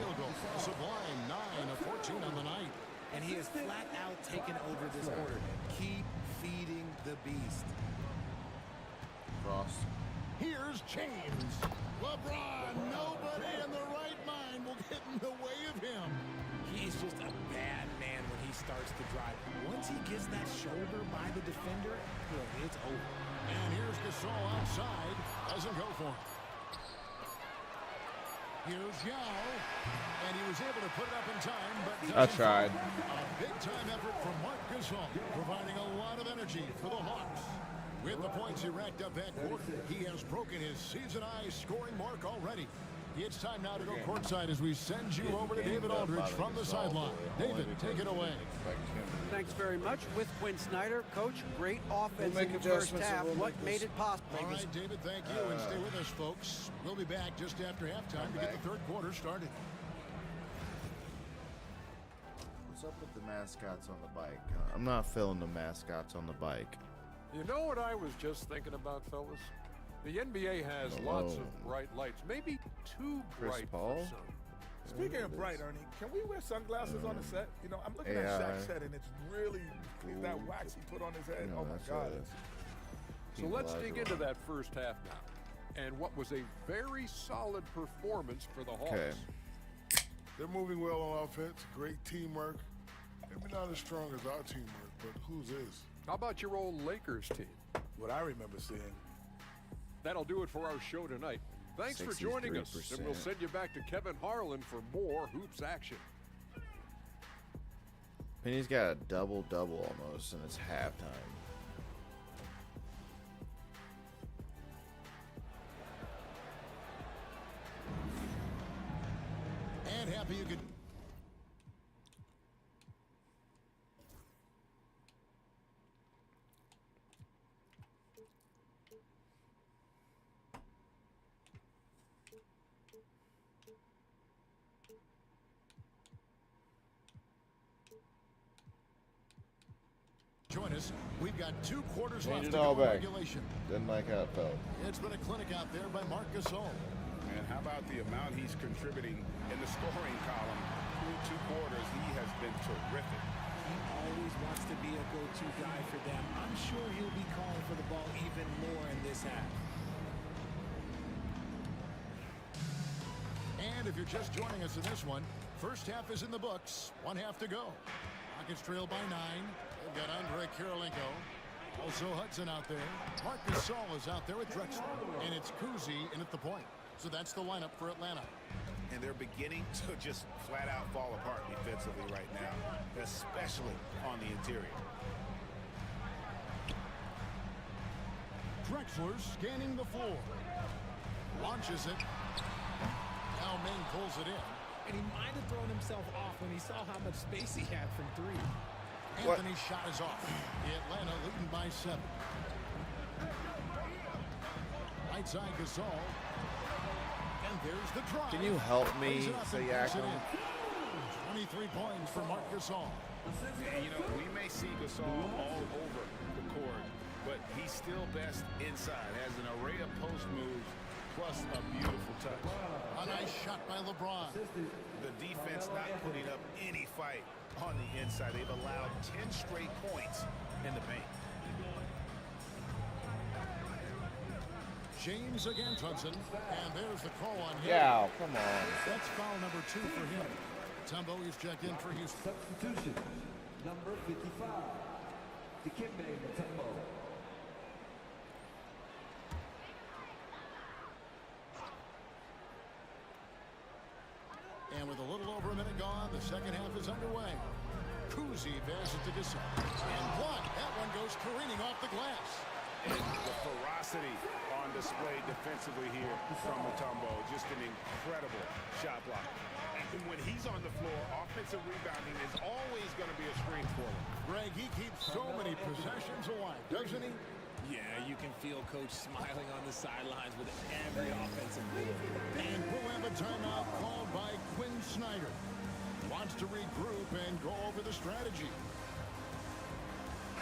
Sublime 9 of 14 on the night. And he has flat out taken over this quarter. Keep feeding the beast. Cross. Here's James. LeBron, nobody in the right mind will get in the way of him. He's just a bad man when he starts to drive. Once he gets that shoulder by the defender, it's over. And here's Gasol outside. Doesn't go for him. Here's Yao. And he was able to put it up in time, but I tried. A big-time effort from Marc Gasol, providing a lot of energy for the Hawks. With the points he racked up that quarter, he has broken his season-high scoring mark already. It's time now to go courtside as we send you over to David Aldridge from the sideline. David, take it away. Thanks very much. With Quinn Snyder, Coach, great offense in the first half. What made it possible? All right, David, thank you, and stay with us, folks. We'll be back just after halftime to get the third quarter started. What's up with the mascots on the bike? I'm not feeling the mascots on the bike. You know what I was just thinking about, fellas? The NBA has lots of bright lights, maybe too Chris bright Paul? for some. Speaking of bright, Ernie, can we wear sunglasses on the set? You know, I'm looking at Shaq's set, and it's really that wax he put on his head. Oh, my God. So let's dig into that first half now. And what was a very solid performance for the Hawks. Okay. They're moving well on offense. Great teamwork. Maybe not as strong as our teamwork, but whose is? How about your old Lakers team? What I remember seeing. That'll do it for our show tonight. Thanks for joining us, and we'll send you back to Kevin Harlan for more hoops action. And he's got a double-double almost, and it's halftime. And happy you could... Join us. We've got 2 quarters left to go in regulation. Didn't like how it felt. It's been a clinic out there by Marc Gasol. And how about the amount he's contributing in the scoring column? Through 2 quarters, he has been terrific. He always wants to be a go-to guy for them. I'm sure he'll be calling for the ball even more in this half. And if you're just joining us in this one, first half is in the books. 1 half to go. Rockets trail by 9. They've got Andre Kirilenko. Also Hudson out there. Marc Gasol is out there with Drexler. And it's Kuzi in at the point. So that's the lineup for Atlanta. And they're beginning to just flat out fall apart defensively right now, especially on the interior. Drexler scanning the floor. Launches it. Now Ming pulls it in. And he might have thrown himself off when he saw how much space he had from 3. Anthony's shot is off. Atlanta leading by 7. Right side Gasol. And there's the drive. Can you help me, Siakam? 23 points for Marc Gasol. And, you know, we may see Gasol all over the court, but he's still best inside. Has an array of post moves, plus a beautiful touch. A nice shot by LeBron. The defense not putting up any fight on the inside. They've allowed 10 straight points in the paint. James against Hudson. And there's the call on him. Yeah, come on. That's foul number 2 for him. Tumbo is checked in for Houston. Substitution, number 55, Dikembe Mutombo. And with a little over a minute gone, the second half is underway. Kuzi passes it to Gasol. And blocked. That one goes careening off the glass. And the ferocity on display defensively here from Mutombo. Just an incredible shot block. And when he's on the floor, offensive rebounding is always going to be a strength for him. Greg, he keeps so many possessions alive, doesn't he? Yeah, you can feel Coach smiling on the sidelines with every offensive move. And we'll have a timeout called by Quinn Snyder. Wants to regroup and go over the strategy.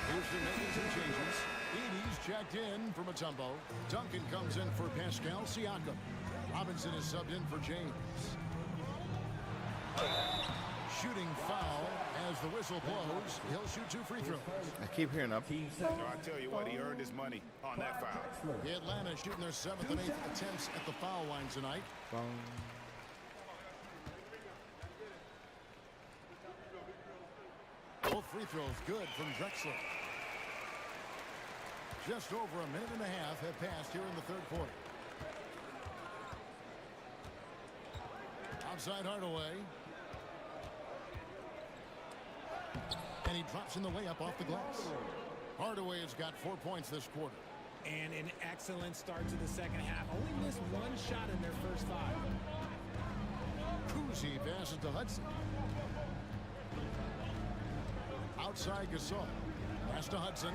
Houston making some changes. Edie's checked in for Mutombo. Duncan comes in for Pascal Siakam. Robinson is subbed in for James. Shooting foul as the whistle blows. He'll shoot 2 free throws. I keep hearing up. I tell you what, he earned his money on that foul. Atlanta shooting their 7th and 8th attempts at the foul line tonight. Both free throws good from Drexler. Just over a minute and a half have passed here in the third quarter. Outside Hardaway. And he drops in the layup off the glass. Hardaway has got 4 points this quarter. And an excellent start to the second half. Only missed one shot in their first 5. Kuzi passes to Hudson. Outside Gasol. Pass to Hudson.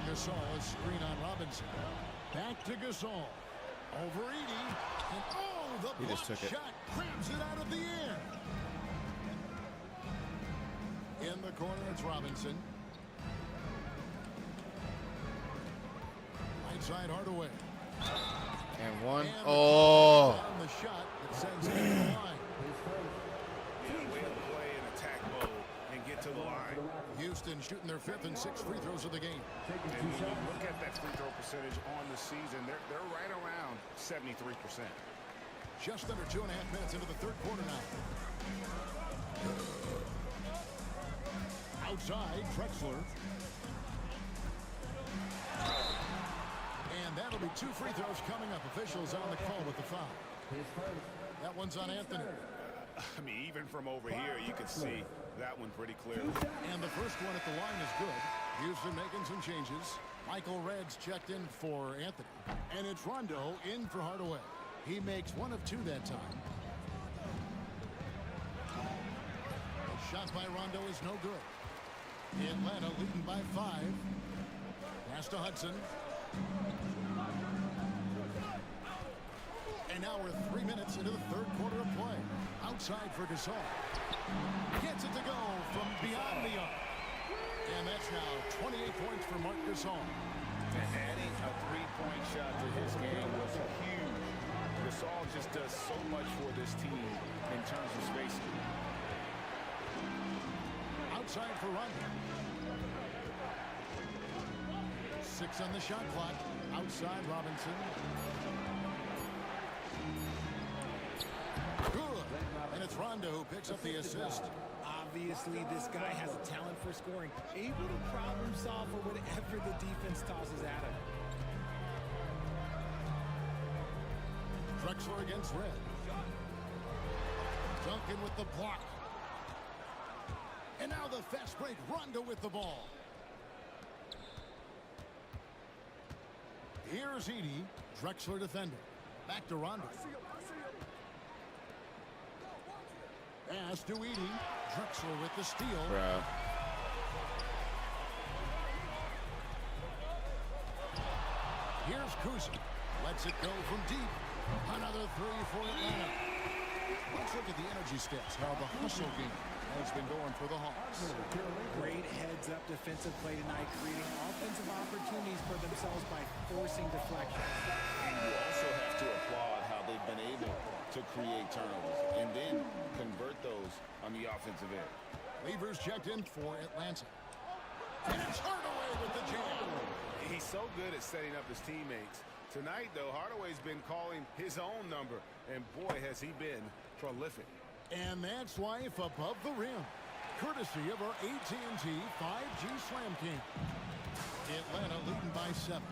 Gasol, a screen on Robinson. Back to Gasol. Over Edey. And the He just block took it. shot grabs it out of the air. In the corner, it's Robinson. Right side, Hardaway. And one. And Oh. the shot that sends him to the line. Yeah, way to play in attack mode and get to the line. Houston shooting their 5th and 6th free throws of the game. And when you look at that free throw percentage on the season, they're right around 73%. Just under 2.5 minutes into the third quarter now. Outside, Drexler. And that'll be 2 free throws coming up. Officials on the call with the foul. That one's on Anthony. I mean, even from over here, you can see that one pretty clearly. And the first one at the line is good. Houston making some changes. Michael Red's checked in for Anthony. And it's Rondo in for Hardaway. He makes 1 of 2 that time. A shot by Rondo is no good. Atlanta leading by 5. Pass to Hudson. And now we're 3 minutes into the third quarter of play. Outside for Gasol. Gets it to go from beyond the arc. And that's now 28 points for Marc Gasol. And adding a 3-point shot to his game was huge. Gasol just does so much for this team in terms of spacing. Outside for Rondo. 6 on the shot clock. Outside Robinson. Good. And it's Rondo who picks up the assist. Obviously, this guy has a talent for scoring. Able to problem solve for whatever the defense tosses at him. Drexler against Red. Duncan with the block. And now the fast break. Rondo with the ball. Here's Edey. Drexler defender. Back to Rondo. Pass to Edey. Drexler with the steal. Bruh. Here's Kuzi. Lets it go from deep. Another 3 for Atlanta. Let's look at the energy stats. How the hustle game has been going for the Hawks. Great heads-up defensive play tonight, creating offensive opportunities for themselves by forcing deflection. And you also have to applaud how they've been able to create turnovers and then convert those on the offensive end. Levers checked in for Atlanta. And it's Hardaway with the jam. He's so good at setting up his teammates. Tonight, though, Hardaway's been calling his own number, and boy, has he been prolific. And that's life above the rim, courtesy of our AT&T 5G Slam King. Atlanta leading by 7.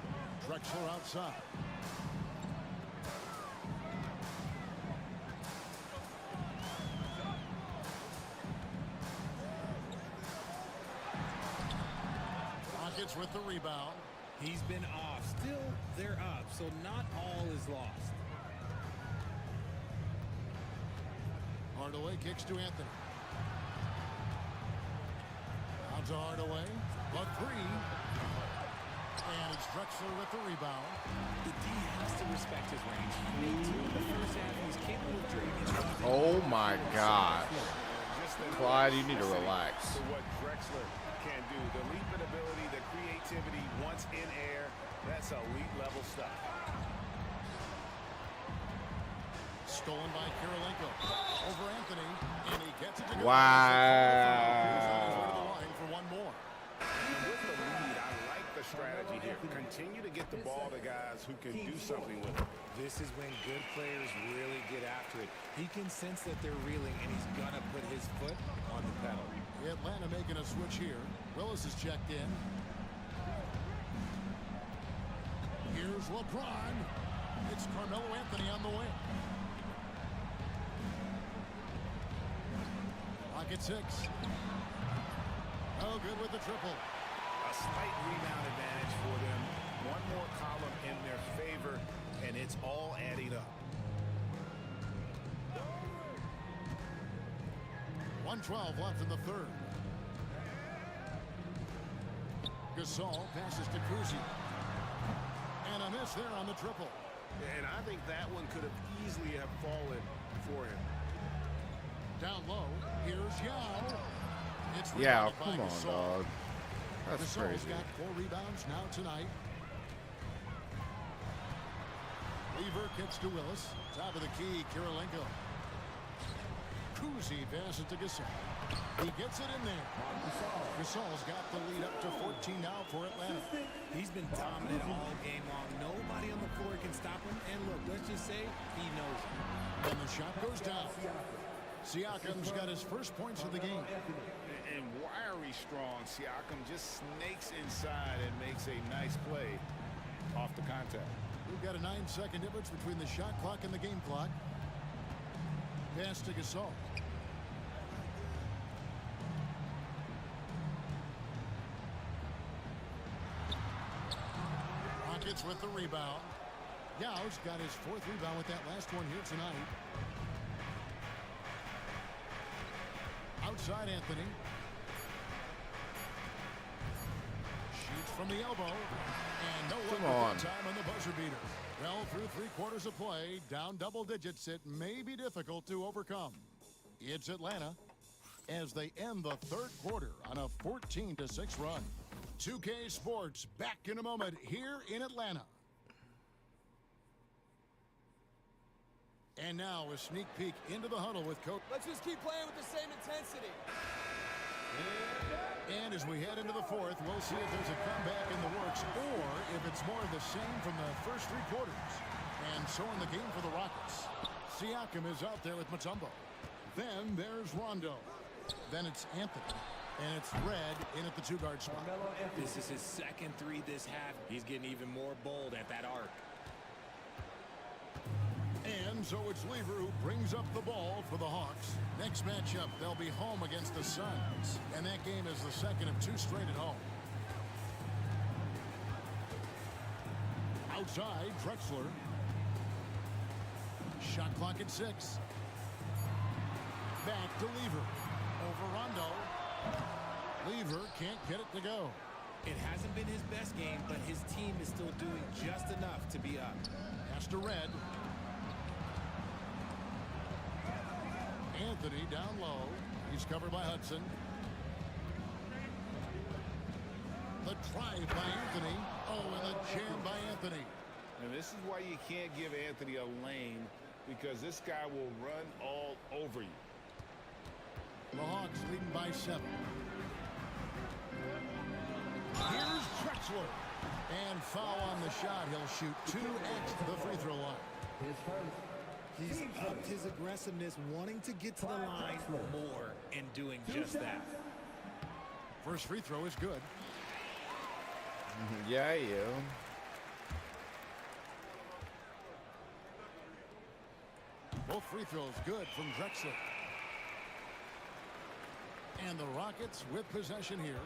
Drexler outside. Rockets with the rebound. He's been off. Still, they're up, so not all is lost. Hardaway kicks to Anthony. Out to Hardaway. A 3. And it's Drexler with the rebound. The D has to respect his range. In the first half, he's capable of draining his shot. Oh my God. Clyde, you need to relax. For what Drexler can do, the leaping ability, the creativity once in air, that's elite level stuff. Stolen by Kirilenko. Over Anthony. And he gets it to go. Wow. For one more. And with the lead, I like the strategy here. Continue to get the ball to guys who can do something with it. This is when good players really get after it. He can sense that they're reeling, and he's going to put his foot on the pedal. Atlanta making a switch here. Willis is checked in. Here's LeBron. It's Carmelo Anthony on the wing. clock at 6. No good with the triple. A slight rebound advantage for them. One more column in their favor, and it's all adding up. 1:12 left in the third. Gasol passes to Kuzi. And a miss there on the triple. And I think that one could have easily have fallen for him. Down low, here's Yao. It's Yeah, rebounded by come on, Gasol. dog. That's Gasol's crazy. got 4 rebounds now tonight. Lever kicks to Willis. Top of the key, Kirilenko. Kuzi passes to Gasol. He gets it in there. Gasol's got the lead up to 14 now for Atlanta. He's been dominant all game long. Nobody on the floor can stop him. And look, let's just say he knows it. And the shot goes down. Siakam's got his first points of the game. And wiry strong, Siakam just snakes inside and makes a nice play off the contact. We've got a 9-second difference between the shot clock and the game clock. Pass to Gasol. Rockets with the rebound. Yao's got his 4th rebound with that last one here tonight. Outside Anthony. Shoots from the elbow. And no luck with that time on the buzzer beater. Well, through 3/4 of play, down double digits, it may be difficult to overcome. It's Atlanta as they end the 3rd quarter on a 14-6 run. 2K Sports back in a moment here in Atlanta. And now a sneak peek into the huddle with Coach. Let's just keep playing with the same intensity. And as we head into the 4th, we'll see if there's a comeback in the works or if it's more of the same from the first 3 quarters. And so in the game for the Rockets. Siakam is out there with Mutombo. Then there's Rondo. Then it's Anthony. And it's Red in at the 2-guard spot. This is his 2nd 3 this half. He's getting even more bold at that arc. And so it's Lever who brings up the ball for the Hawks. Next matchup, they'll be home against the Suns. And that game is the 2nd of 2 straight at home. Outside, Drexler. Shot clock at 6. Back to Lever. Over Rondo. Lever can't get it to go. It hasn't been his best game, but his team is still doing just enough to be up. Pass to Red. Anthony down low. He's covered by Hudson. The drive by Anthony. Oh, and the jam by Anthony. And this is why you can't give Anthony a lane, because this guy will run all over you. The Hawks leading by 7. Here's Drexler. And foul on the shot. He'll shoot 2 at the free throw line. He's upped his aggressiveness, wanting to get to the line more and doing just that. First free throw is good. Yeah, Both free throws good from Drexler. And the Rockets with possession here.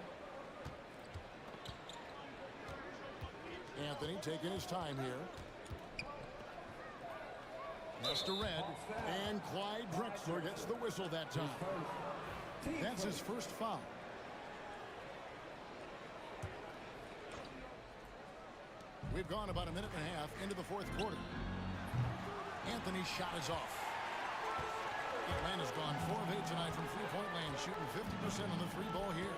Anthony taking his time here. Pass to Red. And Clyde Drexler gets the whistle that time. That's his first foul. We've gone about a minute and a half into the 4th quarter. Anthony's shot is off. Atlanta's gone 4 of 8 tonight from three-point land, shooting 50% on the 3 ball here.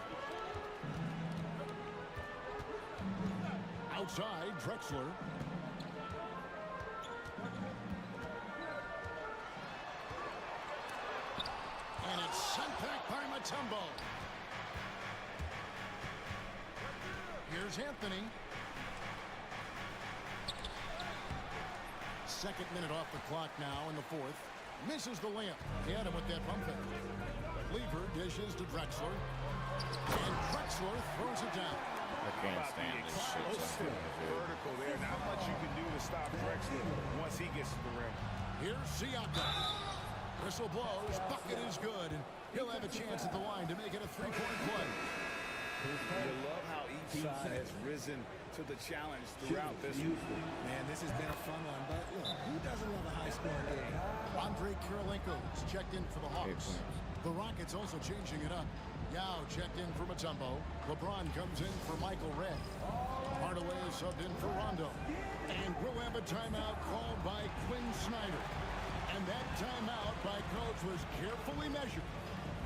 Outside, Drexler. And it's sent back by Mutombo. Here's Anthony. 2nd minute off the clock now in the 4th. Misses the layup. He had him with that pump fake. Lever dishes to Drexler. And Drexler throws it down. I can't stand this shit. Vertical there. Not much you can do to stop Drexler once he gets to the rim. Here's Siakam. Whistle blows, bucket is good, and he'll have a chance at the line to make it a three-point play. You love how each side has risen to the challenge throughout this one. Man, this has been a fun one, but look, who doesn't love a high-scoring game? Andre Kirilenko is checked in for the Hawks. The Rockets also changing it up. Yao checked in for Mutombo. LeBron comes in for Michael Redd. Hardaway is subbed in for Rondo. And we'll have a timeout called by Quinn Snyder. And that timeout by coach was carefully measured,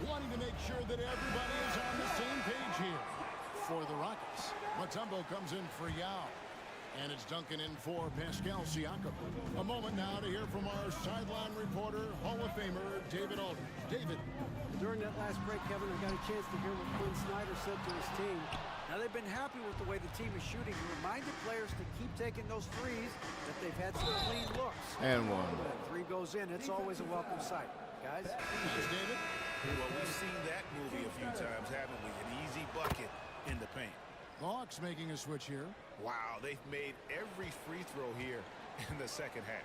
wanting to make sure that everybody is on the same page here. For the Rockets, Mutombo comes in for Yao. And it's Duncan in for Pascal Siakam. A moment now to hear from our sideline reporter, Hall of Famer David Aldridge. David. During that last break, Kevin, I got a chance to hear what Quinn Snyder said to his team. Now, they've been happy with the way the team is shooting. He reminded players to keep taking those threes, that they've had some clean looks. And one. When that three goes in, it's always a welcome sight. Guys? Thanks, David. Well, we've seen that movie a few times, haven't we? An easy bucket in the paint. The Hawks making a switch here. Wow, they've made every free throw here in the second half.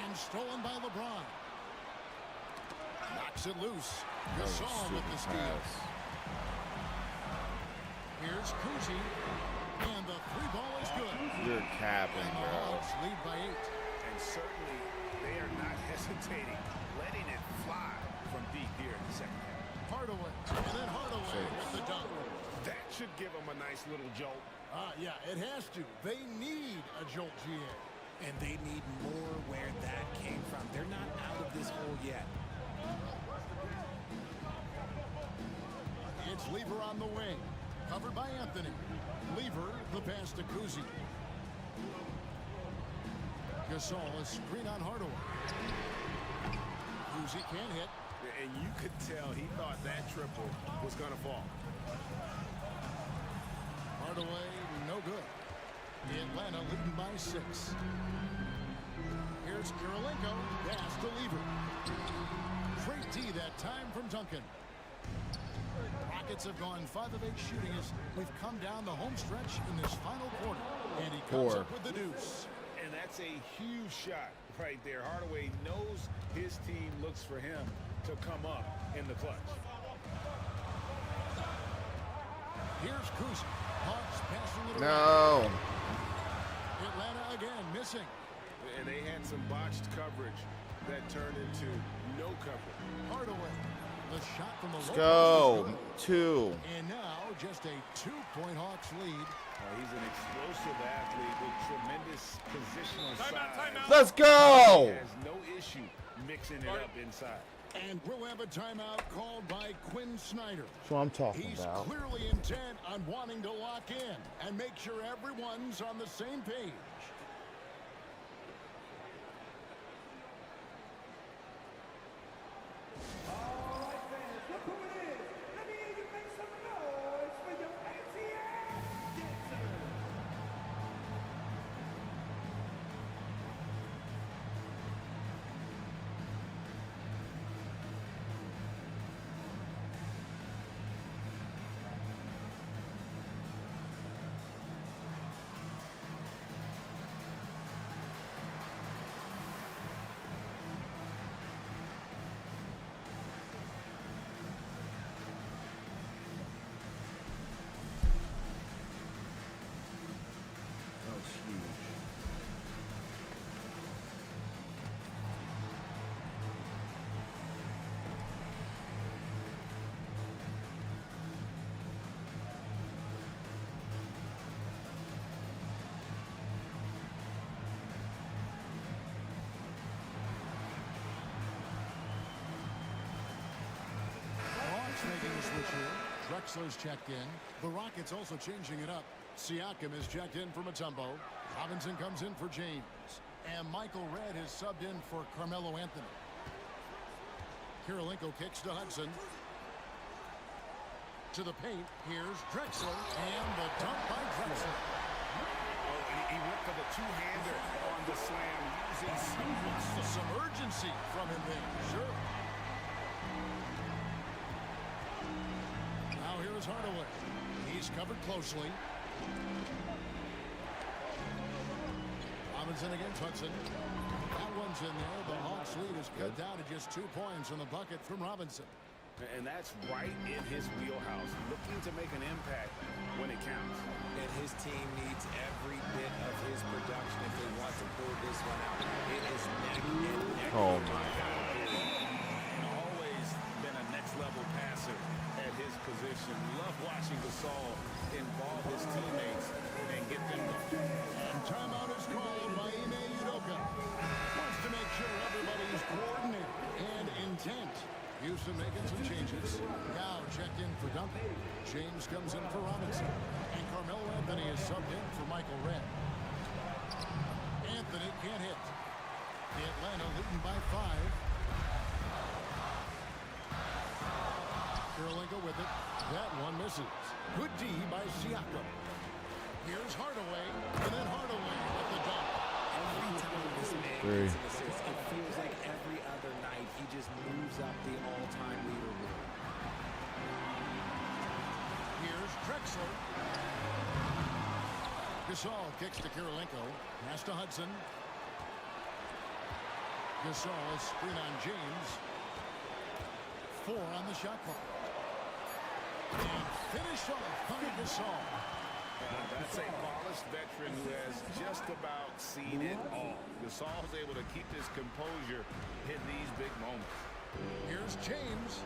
And stolen by LeBron. Knocks it loose. Gasol with the steal. Here's Kuzi. And the three ball is good. You're capping, and the bro. Hawks lead by 8. And certainly they are not hesitating, letting it fly from deep here in the second half. Hardaway. And then Hardaway with the dunk. That should give them a nice little jolt. Yeah, it has to. They need a jolt, GA. And they need more where that came from. They're not out of this hole yet. It's Lever on the wing. Covered by Anthony. Lever, the pass to Kuzi. Gasol, a screen on Hardaway. Kuzi can't hit. And you could tell he thought that triple was going to fall. Hardaway, no good. Atlanta leading by 6. Here's Kirilenko. Pass to Lever. Great D that time from Duncan. Rockets have gone 5 of 8 shooting as we've come down the home stretch in this final quarter. And he comes up with the deuce. And that's a huge shot right there. Hardaway knows his team looks for him to come up in the clutch. Here's Kuzi. Hawks passing it No. around. Atlanta again missing. And they had some botched coverage that turned into no coverage. Hardaway. The shot from the Let's go. 2. And now just a 2-point Hawks lead. He's an explosive athlete with tremendous positional size. Let's go. He has no issue mixing it up inside. And we'll have a timeout called by Quinn Snyder. That's what I'm talking He's about. clearly intent on wanting to lock in and make sure everyone's on the same page. Making a switch here. Drexler's checked in. The Rockets also changing it up. Siakam is checked in for Mutombo. Robinson comes in for James. And Michael Redd is subbed in for Carmelo Anthony. Kirilenko kicks to Hudson. To the paint. Here's Drexler. And the dunk by Drexler. He went for the two-hander on the slam. Using some urgency from him there. Sure. Now here is Hardaway. He's covered closely. Robinson against Hudson. That one rebounds in there. The Hawks lead is cut down to just 2 points from the bucket from Robinson. And that's right in his wheelhouse, looking to make an impact when it counts. And his team needs every bit of his production if they want to pull this one out. It is neck and neck. Oh, my God. Always been a next-level passer at his position. Love watching Gasol involve his teammates and get them going. And timeout is called by Ime Udoka. Wants to make sure everybody's coordinated and intent. Houston making some changes. Now checked in for Duncan. James comes in for Robinson. And Carmelo Anthony is subbed in for Michael Redd. Anthony can't hit. Atlanta leading by 5. Karolinko with it. That one misses. Good D by Siakam. Here's Hardaway. And then Hardaway with the dunk. Every time this man gets an assist, it feels like every other night he just moves up the all-time leaderboard. Here's Drexler. Gasol kicks to Karolinko. Pass to Hudson. Gasol, screen on James. 4 on the shot clock. And finish off by Gasol. That's a polished veteran who has just about seen it all. Gasol is able to keep his composure in these big moments. Here's James.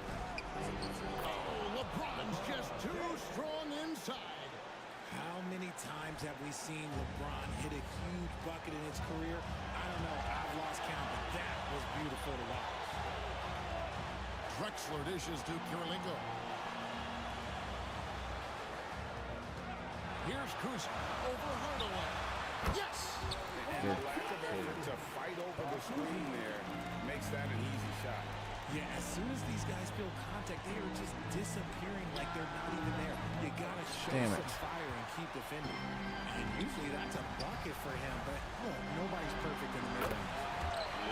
Oh, LeBron's just too strong inside. How many times have we seen LeBron hit a huge bucket in his career? I don't know. I've lost count, but that was beautiful to watch. Drexler dishes to Karolinko. Here's Kuz over Hardaway. Yes! And the lack of effort to fight over the screen there makes that an easy shot. Yeah, as soon as these guys feel contact, they are just disappearing like they're not even there. You got to show some fire and keep defending. And usually that's a bucket for him, but nobody's perfect in the middle.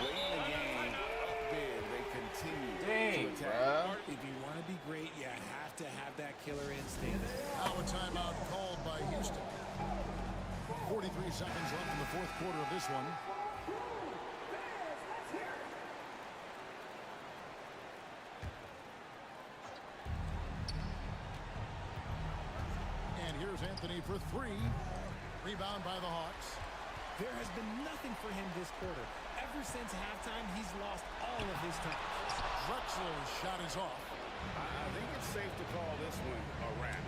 Late in the game, up big, they continue Dang, to attack. If you want to be great, you have to have that killer instinct. Now a timeout called by Houston. 43 seconds left in the fourth quarter of this one. And here's Anthony for 3. Rebound by the Hawks. There has been nothing for him this quarter. Ever since halftime, he's lost all of his time. Drexler's shot is off. I think it's safe to call this one a wrap.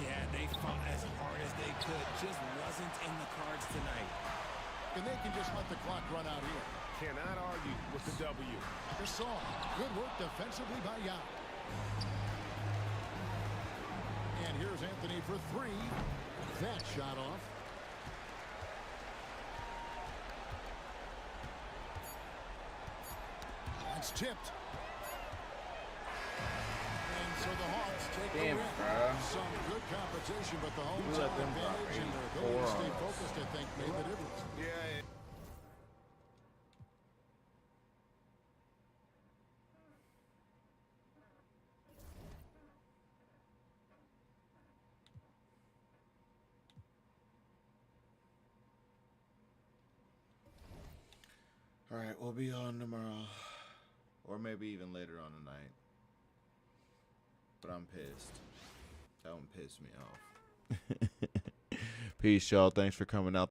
Yeah, they fought as hard as they could. Just wasn't in the cards tonight. And they can just let the clock run out here. Cannot argue with the W. Gasol. Good work defensively by Yao. And here's Anthony for 3. That shot off. That's tipped. And so the Hawks take the win. Some good competition, but the home team advantage and their ability to stay focused, I think, made the difference. Yeah. All right, we'll be on tomorrow, or maybe even later on tonight. But I'm pissed. That one pissed me off. Peace, y'all. Thanks for coming out.